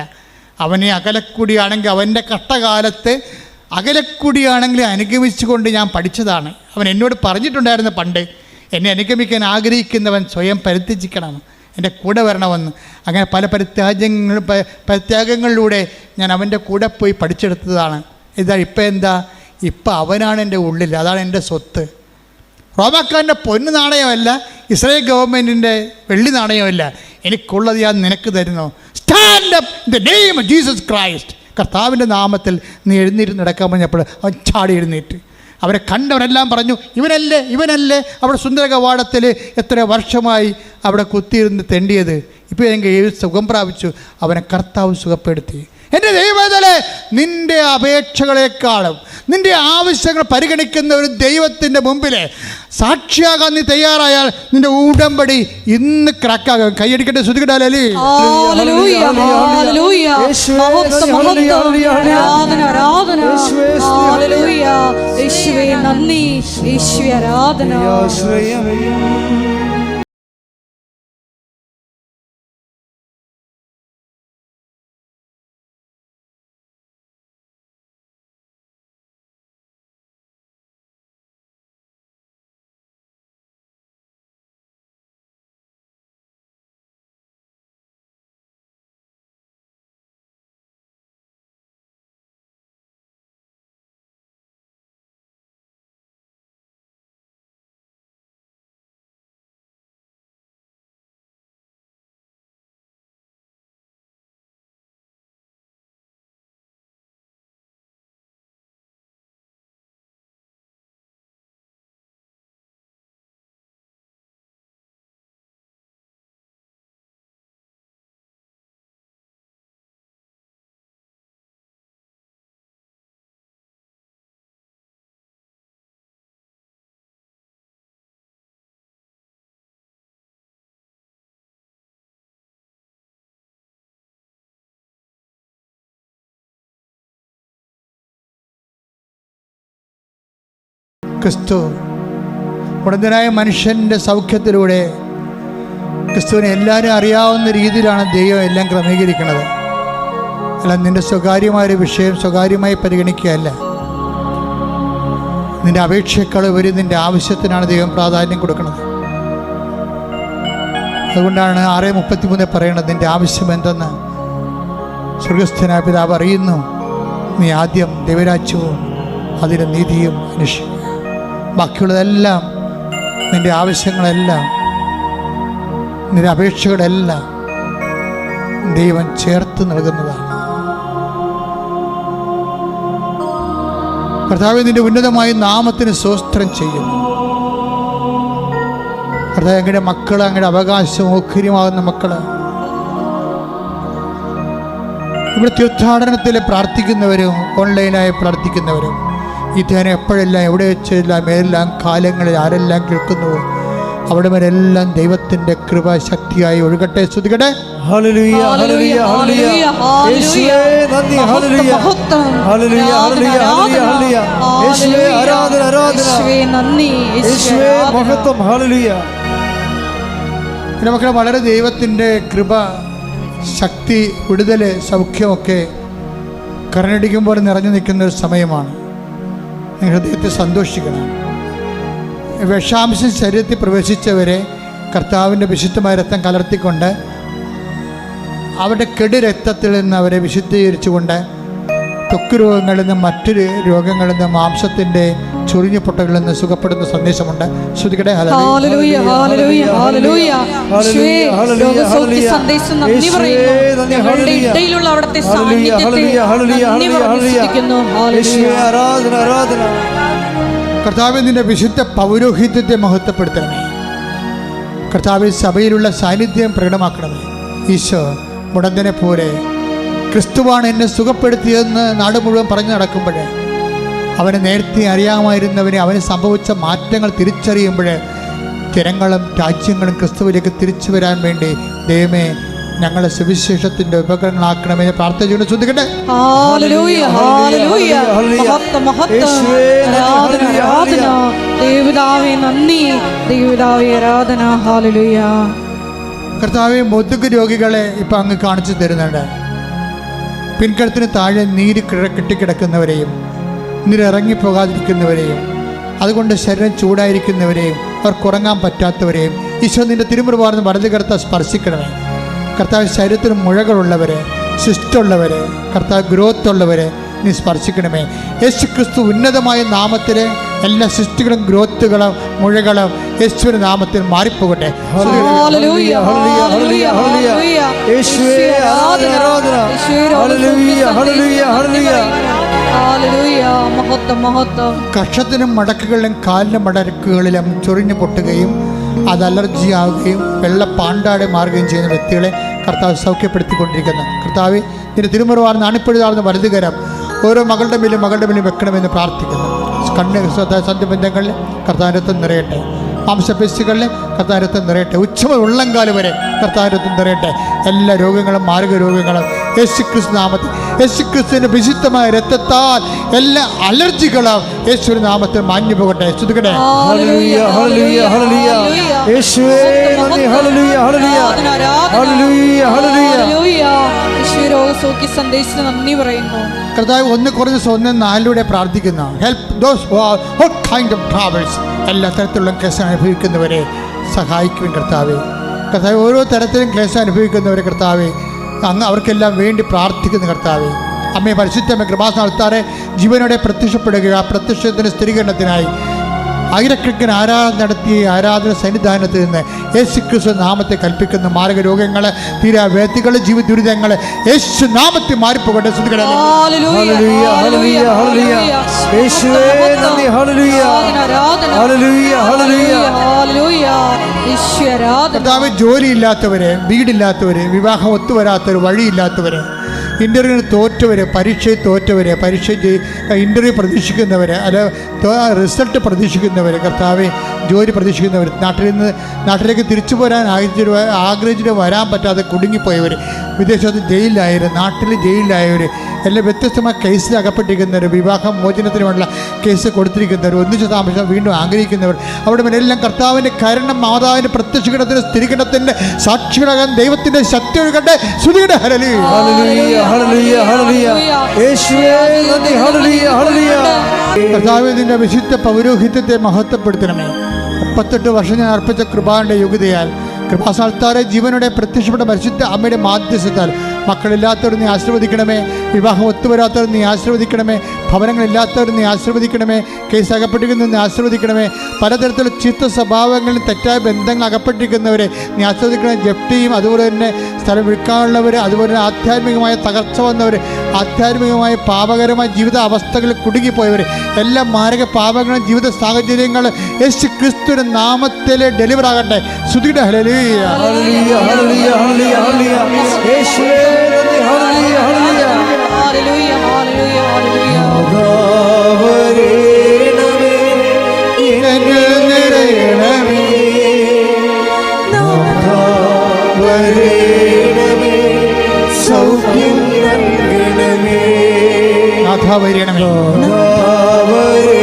അവനെ അകലക്കൂടിയാണെങ്കിൽ അവൻ്റെ കഷ്ടകാലത്ത് അകലക്കൂടിയാണെങ്കിൽ അനുഗമിച്ചുകൊണ്ട് ഞാൻ പഠിച്ചതാണ്. അവൻ എന്നോട് പറഞ്ഞിട്ടുണ്ടായിരുന്നു പണ്ട്, എന്നെ അനുഗമിക്കാൻ ആഗ്രഹിക്കുന്നവൻ സ്വയം പരിത്യജിക്കണം, എൻ്റെ കൂടെ വരണമെന്ന്. അങ്ങനെ പല പരിത്യാഗങ്ങളിലൂടെ ഞാൻ അവൻ്റെ കൂടെ പോയി പഠിച്ചെടുത്തതാണ്. ഇപ്പം അവനാണ് എൻ്റെ ഉള്ളിൽ, അതാണ് എൻ്റെ സ്വത്ത്. റോമാക്കാരൻ്റെ പൊന്ന് നാണയമല്ല, ഇസ്രായേൽ ഗവൺമെൻറ്റിൻ്റെ വെള്ളി നാണയമല്ല. എനിക്കുള്ളത് ഞാൻ നിനക്ക് തരുന്നു. Stand up in the name of Jesus Christ. കർത്താവിൻ്റെ നാമത്തിൽ നീ എഴുന്നേറ്റ് നടക്കാൻ പറഞ്ഞപ്പോൾ അവൻ ചാടി എഴുന്നേറ്റ്. അവരെ കണ്ടവരെല്ലാം പറഞ്ഞു, ഇവനല്ലേ അവിടെ സുന്ദര കവാടത്തിൽ എത്ര വർഷമായി അവിടെ കുത്തിയിരുന്ന് തെണ്ടിയത്, ഇപ്പോൾ എനിക്ക് സുഖം പ്രാപിച്ചു. അവനെ കർത്താവ് സുഖപ്പെടുത്തി. എൻ്റെ ദൈവത്തിലെ നിൻ്റെ അപേക്ഷകളെക്കാളും നിൻ്റെ ആവശ്യങ്ങൾ പരിഗണിക്കുന്ന ഒരു ദൈവത്തിൻ്റെ മുമ്പിൽ സാക്ഷിയാകാൻ നീ തയ്യാറായാൽ നിന്റെ ഉടമ്പടി ഇന്ന് ക്രാക്കാകും. കൈയടിക്കട്ടെ, ശ്രുതികടാലേ. ക്രിസ്തു ഉടന്തനായ മനുഷ്യൻ്റെ സൗഖ്യത്തിലൂടെ ക്രിസ്തുവിനെ എല്ലാവരും അറിയാവുന്ന രീതിയിലാണ് ദൈവം എല്ലാം ക്രമീകരിക്കുന്നത്. അല്ല, നിൻ്റെ സ്വകാര്യമായൊരു വിഷയം സ്വകാര്യമായി പരിഗണിക്കുകയല്ല. നിൻ്റെ അപേക്ഷയേക്കാൾ ഉപരി നിൻ്റെ ആവശ്യത്തിനാണ് ദൈവം പ്രാധാന്യം കൊടുക്കുന്നത്. അതുകൊണ്ടാണ് 6:33 പറയുന്നത്, നിൻ്റെ ആവശ്യം എന്തെന്ന് സ്വർഗസ്ഥനായ പിതാവ് അറിയുന്നു. നീ ആദ്യം ദൈവരാജ്യവും അതിൻ്റെ നീതിയും അന്വേഷിക്കുക. ബാക്കിയുള്ളതെല്ലാം, നിൻ്റെ ആവശ്യങ്ങളെല്ലാം, നിന്റെ അപേക്ഷകളെല്ലാം ദൈവം ചേർത്ത് നൽകുന്നതാണ്. കർത്താവേ, നിന്റെ ഉന്നതമായ നാമത്തിന് സ്തോത്രം ചെയ്യുന്നു. കർത്താവേ, അങ്ങയുടെ മക്കൾ, അങ്ങയുടെ അവകാശം ഓഹരിയുമാകുന്ന മക്കൾ ഇവിടെ തീർത്ഥാടനത്തിൽ പ്രാർത്ഥിക്കുന്നവരും ഓൺലൈനായി പ്രാർത്ഥിക്കുന്നവരും ഈ ധ്യാനം എപ്പോഴെല്ലാം എവിടെ വെച്ചെല്ലാം ഏതെല്ലാം കാലങ്ങളിൽ ആരെല്ലാം കേൾക്കുന്നുവോ അവിടെ വരെല്ലാം ദൈവത്തിൻ്റെ കൃപ ശക്തിയായി ഒഴുകട്ടെ. സ്തുതിക്കട്ടെ. ഹല്ലേലൂയ, ഹല്ലേലൂയ, ഹല്ലേലൂയ. യേശുവേ നന്ദി. ഹല്ലേലൂയ, ഹല്ലേലൂയ, ഹല്ലേലൂയ, ഹല്ലേലൂയ. യേശുവേ ആരാധന, ആരാധന. യേശുവേ നന്ദി. യേശുവേ മഹത്വം. ഹല്ലേലൂയ. പിന്നെ മക്കളെ, വളരെ ദൈവത്തിൻ്റെ കൃപ, ശക്തി, വിടുതൽ, സൗഖ്യമൊക്കെ കരണടിക്കുമ്പോൾ നിറഞ്ഞു നിൽക്കുന്ന ഒരു സമയമാണ്. ഹൃദയത്തെ സന്തോഷിക്കണം. വിഷാംശം ശരീരത്തിൽ പ്രവേശിച്ചവരെ കർത്താവിൻ്റെ വിശുദ്ധമായ രക്തം കലർത്തിക്കൊണ്ട് അവരുടെ കെടു രക്തത്തിൽ നിന്ന് അവരെ വിശുദ്ധീകരിച്ചുകൊണ്ട് ത്വക്ക് രോഗങ്ങളിൽ നിന്ന്, മറ്റൊരു രോഗങ്ങളിൽ നിന്ന്, മാംസത്തിൻ്റെ ചൊറിഞ്ഞു പൊട്ടകളിൽ നിന്ന് സുഖപ്പെടുന്ന സന്ദേശമുണ്ട്. ശ്രുതിക്കട്ടെ. ഹല്ലേലൂയ, ഹല്ലേലൂയ, ഹല്ലേലൂയ. യേശുവേ, രോഗസൗഖ്യ സന്ദേശം നന്ദി പറയുന്നു. ഞങ്ങളുടെ ഇടയിലുള്ള അവിടുത്തെ സാന്നിധ്യത്തെ നന്ദി പറയുന്നു. ഹല്ലേലൂയ. ആരാധന, ആരാധന. കർത്താവേ, നിന്റെ വിശുദ്ധ പൗരോഹിത്യത്തെ മഹത്വപ്പെടുത്തണമേ. കർത്താവേ, സഭയിലുള്ള സാന്നിധ്യം പ്രകടമാക്കണമേ. ഈശോ മുടന്തനെ പോലെ ക്രിസ്തുവാണ് എന്നെ സുഖപ്പെടുത്തിയതെന്ന് നാട് മുഴുവൻ പറഞ്ഞു നടക്കുമ്പോൾ, അവനെ നേരത്തെ അറിയാമായിരുന്നവനെ, അവന് സംഭവിച്ച മാറ്റങ്ങൾ തിരിച്ചറിയുമ്പോൾ ജനങ്ങളും രാജ്യങ്ങളും ക്രിസ്തുവിലേക്ക് തിരിച്ചു വരാൻ വേണ്ടി ദൈവമേ ഞങ്ങളെ സുവിശേഷത്തിന്റെ ഉപകരണങ്ങളാക്കണമെന്ന് പ്രാർത്ഥിച്ചുകൊണ്ട് ശ്രദ്ധിക്കട്ടെ. ഹല്ലേലൂയ, ഹല്ലേലൂയ. മഹത്വം, മഹത്വം. ആരാധന, ആരാധന. ദൈവപിതാവേ നന്ദി. ദൈവപിതാവേ ആരാധന. ഹല്ലേലൂയ. കർത്താവേ, മുതുക് രോഗികളെ ഇപ്പം അങ്ങ് കാണിച്ചു തരുന്നുണ്ട്. പിൻകഴുത്തിന് താഴെ നീര് കെട്ടിക്കിടക്കുന്നവരെയും നീരിറങ്ങിപ്പോകാതിരിക്കുന്നവരെയും അതുകൊണ്ട് ശരീരം ചൂടായിരിക്കുന്നവരെയും അവർക്കുറങ്ങാൻ പറ്റാത്തവരെയും ഈശോ നിൻ്റെ തിരുമുറിവാർന്ന് വലത് കർത്താവ് സ്പർശിക്കണമേ. കർത്താവ് ശരീരത്തിന് മുഴകളുള്ളവരെ, ശിഷ്ടമുള്ളവരെ, കർത്താവ് ഗ്രോത്ത് ഉള്ളവരെ നീ സ്പർശിക്കണമേ. യേശു ക്രിസ്തു ഉന്നതമായ നാമത്തിൽ എല്ലാ സൃഷ്ടികളും ഗ്രോത്തുകളും മുഴകളും യേശുവിന്റെ നാമത്തിൽ മാറിപ്പോകട്ടെ. ഹല്ലേലൂയ, ഹല്ലേലൂയ, ഹല്ലേലൂയ. യേശുവേ ആരാധന. ഹല്ലേലൂയ, ഹല്ലേലൂയ, ഹല്ലേലൂയ. ഹല്ലേലൂയ. മഹത്വം, മഹത്വം. കക്ഷത്തിനും മടക്കുകളിലും കാലിൻ്റെ മടക്കുകളിലും ചൊറിഞ്ഞു പൊട്ടുകയും അത് അലർജി ആവുകയും വെള്ള പാണ്ടാടെ മാറുകയും ചെയ്യുന്ന വ്യക്തികളെ കർത്താവ് സൗഖ്യപ്പെടുത്തിക്കൊണ്ടിരിക്കുന്നു. കർത്താവ് ഇതിൻ്റെ തിരുമുറിവാർന്ന് അണിപ്പഴുതാർന്ന വലതുകരം ഓരോ മകളുടെ മേലും വെക്കണമെന്ന് പ്രാർത്ഥിക്കുന്നു. കണ്ണ് സന്ധ്യബന്ധങ്ങളിൽ കർത്താവിനത്വം നിറയട്ടെ. മാംസപേശികളിൽ കർത്താവിനത്വം നിറയട്ടെ. ഉച്ചമുതൽ ഉള്ളംകാല് വരെ കർത്താവിനത്വം നിറയട്ടെ. എല്ലാ രോഗങ്ങളും മാർഗ രോഗങ്ങളും യേശുക്രിസ്തു നാമത്തിൽ, യേശുക്രിസ്തുവിന്റെ വിശുദ്ധമായ രക്തത്താൽ എല്ലാ അലർജികളും യേശുവിന്റെ നാമത്തിൽ മാഞ്ഞു പോകട്ടെ. ശ്രുതിക്കട്ടെ. ഹല്ലേലൂയ, ഹല്ലേലൂയ, ഹല്ലേലൂയ. യേശുവേ നന്ദി. ഹല്ലേലൂയ, ഹല്ലേലൂയ, ഹല്ലേലൂയ, ഹല്ലേലൂയ. യേശുവേ രോഗസൗഖ്യ സന്ദേശത്തിന് നന്ദി പറയുന്നു. കർത്താവ് 1 Corinthians 1:4 പ്രാർത്ഥിക്കുന്ന help those who are all kind of travels, എല്ലാ തരത്തിലുള്ള ക്ലേശം അനുഭവിക്കുന്നവരെ സഹായിക്കും കർത്താവേ. കർത്താവ് ഓരോ തരത്തിലും ക്ലേശം അനുഭവിക്കുന്നവരെ കർത്താവേ അങ്ങ് അവർക്കെല്ലാം വേണ്ടി പ്രാർത്ഥിക്കുന്ന കർത്താവേ. അമ്മയെ പരിശുദ്ധമ്മ കൃപാസനത്താറെ ജീവനോടെ പ്രത്യക്ഷപ്പെടുക. ആ പ്രത്യക്ഷത്തിന് സ്ഥിരീകരണത്തിനായി ആയിരക്കണക്കിന് ആരാധന നടത്തിയ ആരാധന സന്നിധാനത്തിൽ നിന്ന് യേശുക്രിസ്തു നാമത്തെ കൽപ്പിക്കുന്ന മാരക രോഗങ്ങൾ, തീരാവേദികൾ, ജീവിത ദുരിതങ്ങൾ യേശു നാമത്തിൽ മാറിപ്പോകട്ടെ. കർത്താവ്, ജോലിയില്ലാത്തവര്, വീടില്ലാത്തവര്, വിവാഹം ഒത്തുവരാത്തവര്, വഴിയില്ലാത്തവര്, ഇൻ്റർവ്യൂവിന് തോറ്റവർ, പരീക്ഷയിൽ തോറ്റവർ, ഇൻ്റർവ്യൂ പ്രതീക്ഷിക്കുന്നവർ, അല്ല റിസൾട്ട് പ്രതീക്ഷിക്കുന്നവർ, കർത്താവെ ജോലി പ്രതീക്ഷിക്കുന്നവർ, നാട്ടിലേക്ക് തിരിച്ചു പോരാൻ ആഗ്രഹിച്ചിട്ട് വരാൻ പറ്റാതെ കുടുങ്ങിപ്പോയവർ, വിദേശത്ത് ജയിലിലായവർ, നാട്ടിൽ ജയിലിലായവർ, എല്ലാം വ്യത്യസ്തമായ കേസിൽ അകപ്പെട്ടിരിക്കുന്നവർ, വിവാഹം മോചനത്തിനുമുള്ള കേസ് കൊടുത്തിരിക്കുന്നവർ, ഒന്നിച്ച് താമസം വീണ്ടും ആഗ്രഹിക്കുന്നവർ, അവിടെ എല്ലാം കർത്താവിൻ്റെ കരുണം, മാതാവിൻ്റെ പ്രത്യക്ഷീകരണത്തിന് സ്ഥിരീകരണത്തിൻ്റെ സാക്ഷികളാകാൻ ദൈവത്തിൻ്റെ ശക്തി ഒഴുകട്ടെ. ശ്രുതിയുടെ ഹല്ലേലൂയ. ഹല്ലേലൂയ, ഹല്ലേലൂയ, ഹല്ലേലൂയ. യേശുവേ നന്ദി. ഹല്ലേലൂയ, ഹല്ലേലൂയ. കർത്താവേ, നിന്റെ വിശുദ്ധ പൗരോഹിത്യത്തെ മഹത്വപ്പെടുത്തണമേ. 38 വർഷം ഞാൻ അർപ്പിച്ച കൃപാന്റെ യോഗ്യതയാൽ, കൃപാസാൽത്താരെ ജീവനോടെ പ്രത്യക്ഷപ്പെട്ട പരിശുദ്ധ അമ്മയുടെ മാധ്യസ്ഥത്താൽ മക്കളില്ലാത്തവർ നീ ആശീർവദിക്കണമേ, വിവാഹം ഒത്തുവരാത്തവർ നീ ആശീർവദിക്കണമേ, ഭവനങ്ങളില്ലാത്തവർ നീ ആശീർവദിക്കണമേ, കേസ് അകപ്പെട്ടിരിക്കുന്നവർ നീ ആശീർവദിക്കണമേ, പലതരത്തിലുള്ള ചീത്ത സ്വഭാവങ്ങളിൽ തെറ്റായ ബന്ധങ്ങൾ അകപ്പെട്ടിരിക്കുന്നവരെ നീ ആശീർവദിക്കണമേ. ജപ്തിയും അതുപോലെ തന്നെ സ്ഥലം വിൽക്കാനുള്ളവർ, അതുപോലെ തന്നെ ആധ്യാത്മികമായ തകർച്ച വന്നവർ, ആധ്യാത്മികമായ പാപകരമായ ജീവിത അവസ്ഥകളിൽ കുടുങ്ങിപ്പോയവർ, എല്ലാ മാരക പാപങ്ങളും ജീവിത സാഹചര്യങ്ങൾ യേശു ക്രിസ്തുവിന്റെ നാമത്തിൽ ഡെലിവർ ആകട്ടെ. ശ്രുതിയുടെ ഹല്ലേലൂയ. ഹല്ലേലൂയ, ഹല്ലേലൂയ, ഹല്ലേലൂയ, ഹല്ലേലൂയ. യേശുവേ നന്ദി. ഹല്ലേലൂയ, ഹല്ലേലൂയ. ഹല്ലേലൂയ, ഹല്ലേലൂയ, ഹല്ലേലൂയ. നാദാവരേണമേ, എന്നിൽ നിറയണമേ. നാദാവരേണമേ, സൗഖ്യം നൽകണമേ. നാഥാവരണമേ. നാദാവരേണമേ,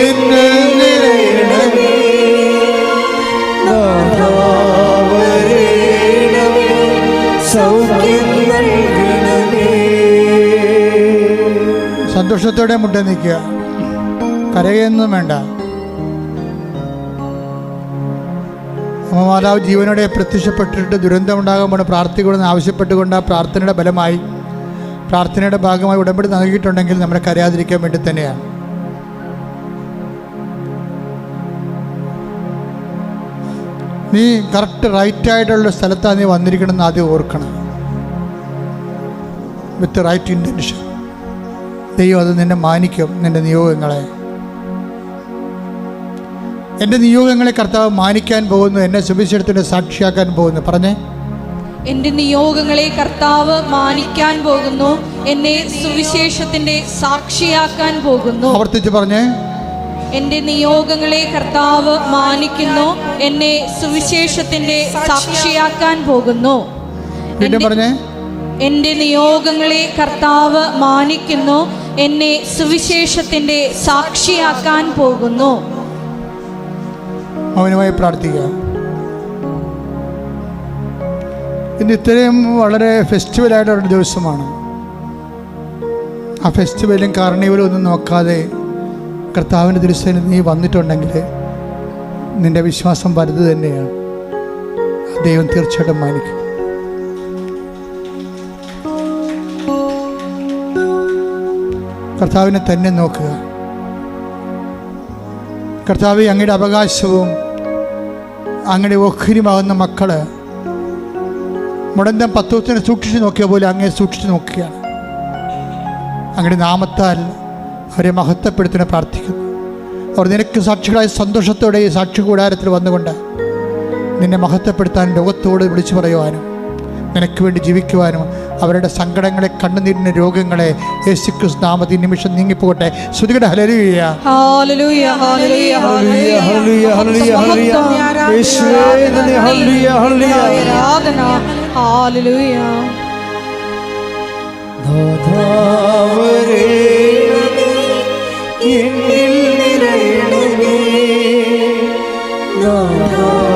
എന്നിൽ നിറയണമേ. നാദാവരേണമേ, സൗഖ്യം നൽകണമേ. സന്തോഷത്തോടെ മുട്ട നിൽക്കുക, കരയൊന്നും വേണ്ട. അമ്മ മാതാവ് ജീവനോടെ പ്രത്യക്ഷപ്പെട്ടിട്ട് ദുരന്തമുണ്ടാകുമ്പോൾ പ്രാർത്ഥിക്കണമെന്ന് ആവശ്യപ്പെട്ടുകൊണ്ട് ആ പ്രാർത്ഥനയുടെ ബലമായി, പ്രാർത്ഥനയുടെ ഭാഗമായി ഉടമ്പടി നൽകിയിട്ടുണ്ടെങ്കിൽ നമ്മളെ കരയാതിരിക്കാൻ വേണ്ടി തന്നെയാണ്. നീ കറക്റ്റ് റൈറ്റായിട്ടുള്ള സ്ഥലത്താണ് നീ വന്നിരിക്കണമെന്ന് ആദ്യം ഓർക്കണം. വിത്ത് റൈറ്റ് ഇൻറ്റൻഷൻ. ദൈവം അത് നിന്നെ മാനിക്കും, നിൻ്റെ നിയോഗങ്ങളെ. എൻ്റെ നിയോഗങ്ങളെ കർത്താവ് മാനിക്കാൻ പോകുന്നു, എന്നെ സുവിശേഷത്തിൻ്റെ സാക്ഷിയാക്കാൻ പോകുന്നു. പറഞ്ഞേ, എന്റെ നിയോഗങ്ങളെ കർത്താവ് മാനിക്കാൻ പോകുന്നു, എന്നെ സുവിശേഷത്തിന്റെ സാക്ഷിയാക്കാൻ പോകുന്നു. ആവർത്തിച്ച് പറഞ്ഞേ, എന്റെ നിയോഗങ്ങളെ കർത്താവ് മാനിക്കുന്നു, എന്നെ സുവിശേഷത്തിന്റെ സാക്ഷിയാക്കാൻ പോകുന്നു. വീണ്ടും പറഞ്ഞേ, എന്റെ നിയോഗങ്ങളെ കർത്താവ് മാനിക്കുന്നു, എന്നെ സുവിശേഷത്തിന്റെ സാക്ഷിയാക്കാൻ പോകുന്നു. മൗനമായി പ്രാർത്ഥിക്കുക. ഇന്ന് ഇത്രയും വളരെ ഫെസ്റ്റിവലായിട്ടുള്ളൊരു ദിവസമാണ്. ആ ഫെസ്റ്റിവലും കാർണിവലും ഒന്നും നോക്കാതെ കർത്താവിൻ്റെ തിരുസേനയിൽ നീ വന്നിട്ടുണ്ടെങ്കിൽ നിൻ്റെ വിശ്വാസം വലുത് തന്നെയാണ്. ദൈവം തീർച്ചയായിട്ടും മാനിക്കും. കർത്താവിനെ തന്നെ നോക്കുക. കർത്താവ്, അങ്ങയുടെ അവകാശവും അങ്ങയുടെ ഓഹരിയുമാകുന്ന മക്കള് മുടന്തം പത്തോത്തിനെ സൂക്ഷിച്ച് നോക്കിയ പോലെ അങ്ങയെ സൂക്ഷിച്ച് നോക്കുകയാണ്. അങ്ങയുടെ നാമത്താൽ അവരെ മഹത്വപ്പെടുത്തുന്ന പ്രാർത്ഥിക്കുന്നു. അവർ നിനക്ക് സാക്ഷികളായ സന്തോഷത്തോടെ ഈ സാക്ഷി കൂടാരത്തിൽ വന്നുകൊണ്ട് നിന്നെ മഹത്വപ്പെടുത്താനും ലോകത്തോട് വിളിച്ചു പറയുവാനും നിനക്ക് വേണ്ടി ജീവിക്കുവാനും അവരുടെ സങ്കടങ്ങളെ, കണ്ണുനീരിൻ്റെ രോഗങ്ങളെ യേശുക്രിസ്തു നാമത്തിൽ നിമിഷം നീങ്ങിപ്പോകട്ടെ. ശ്രുതിയുടെ ഹല്ലേലൂയ. ഹല്ലേലൂയ, ഹല്ലേലൂയ, ഹല്ലേലൂയ, ഹല്ലേലൂയ, ഹല്ലേലൂയ, ഹല്ലേലൂയ. യേശുവേ നന്ദി. ഹല്ലേലൂയ, ഹല്ലേലൂയ. ആരാധന. ഹല്ലേലൂയ. നാദാവരേണമേ, എന്നിൽ നിറയണമേ. നാദാവരേണമേ,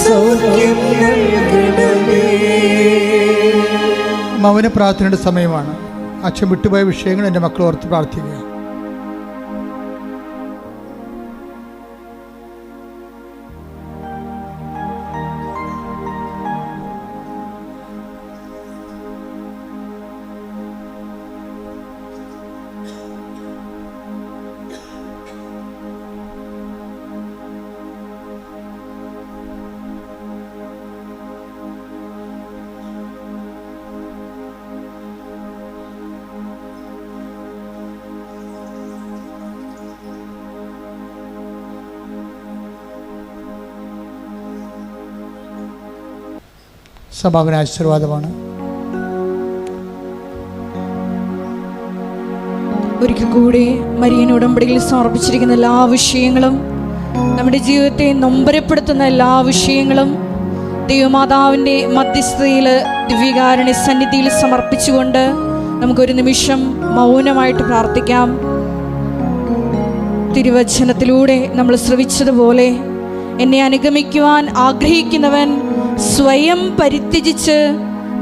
സൗഖ്യം നൽകണമേ. മൗന പ്രാർത്ഥനയുടെ സമയമാണ്. അച്ഛൻ വിട്ടുപോയ വിഷയങ്ങൾ എൻ്റെ മക്കൾ ഓർത്ത് പ്രാർത്ഥിക്കുക. സമാപന ആശീർവാദമാണ്. ഒരിക്കൽ കൂടി മരിയൻ ഉടമ്പടിയിൽ സമർപ്പിച്ചിരിക്കുന്ന എല്ലാ വിഷയങ്ങളും, നമ്മുടെ ജീവിതത്തെ നൊമ്പരപ്പെടുത്തുന്ന എല്ലാ വിഷയങ്ങളും ദൈവമാതാവിൻ്റെ മധ്യസ്ഥതയിൽ ദിവ്യകാരുണ്യ സന്നിധിയിൽ സമർപ്പിച്ചുകൊണ്ട് നമുക്കൊരു നിമിഷം മൗനമായിട്ട് പ്രാർത്ഥിക്കാം. തിരുവചനത്തിലൂടെ നമ്മൾ ശ്രവിച്ചതുപോലെ എന്നെ അനുഗമിക്കുവാൻ ആഗ്രഹിക്കുന്നവൻ സ്വയം പരിത്യജിച്ച്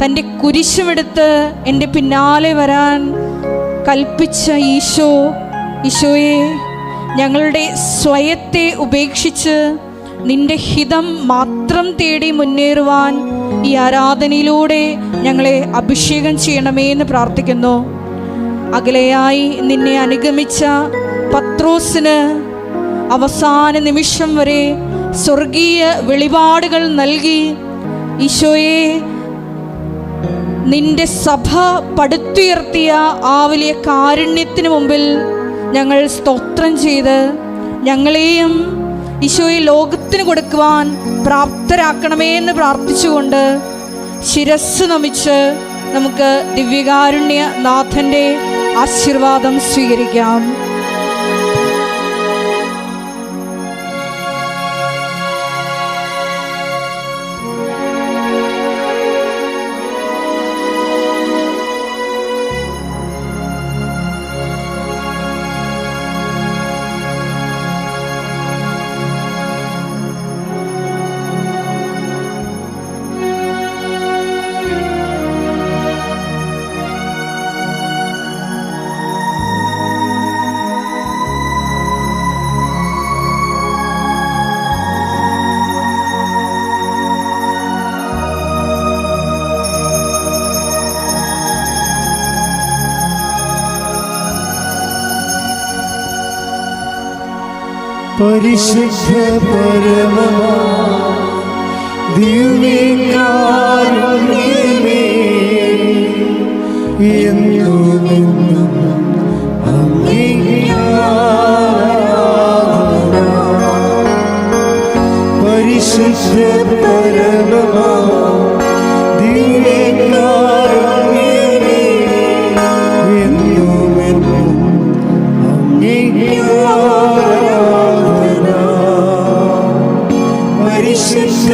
തൻ്റെ കുരിശുമെടുത്ത് എൻ്റെ പിന്നാലെ വരാൻ കൽപ്പിച്ച ഈശോയെ, ഞങ്ങളുടെ സ്വയത്തെ ഉപേക്ഷിച്ച് നിന്റെ ഹിതം മാത്രം തേടി മുന്നേറുവാൻ ഈ ആരാധനയിലൂടെ ഞങ്ങളെ അഭിഷേകം ചെയ്യണമേ എന്ന് പ്രാർത്ഥിക്കുന്നു. അകലെയായി നിന്നെ അനുഗമിച്ച പത്രോസിന് അവസാന നിമിഷം വരെ സ്വർഗീയ വെളിപാടുകൾ നൽകി ഈശോയെ, നിന്റെ സഭ പടുത്തുയർത്തിയ ആ വലിയ കാരുണ്യത്തിന് മുമ്പിൽ ഞങ്ങൾ സ്തോത്രം ചെയ്ത് ഞങ്ങളെയും ഈശോയെ ലോകത്തിന് കൊടുക്കുവാൻ പ്രാപ്തരാക്കണമേ എന്ന് പ്രാർത്ഥിച്ചുകൊണ്ട് ശിരസ്സ് നമിച്ച് നമുക്ക് ദിവ്യകാരുണ്യ നാഥൻ്റെ ആശീർവാദം സ്വീകരിക്കാം. പരിശുദ്ധ പരമമാ ദിവ്യകാരുണ്യമേ, എന്നുമെന്നും അങ്ങേക്ക് ആരാധന. പരിശുദ്ധ പരമമാ ദിവ്യകാരുണ്യമേ, എന്നുമെന്നും അങ്ങേക്ക് ആരാധന. പരിശുദ്ധ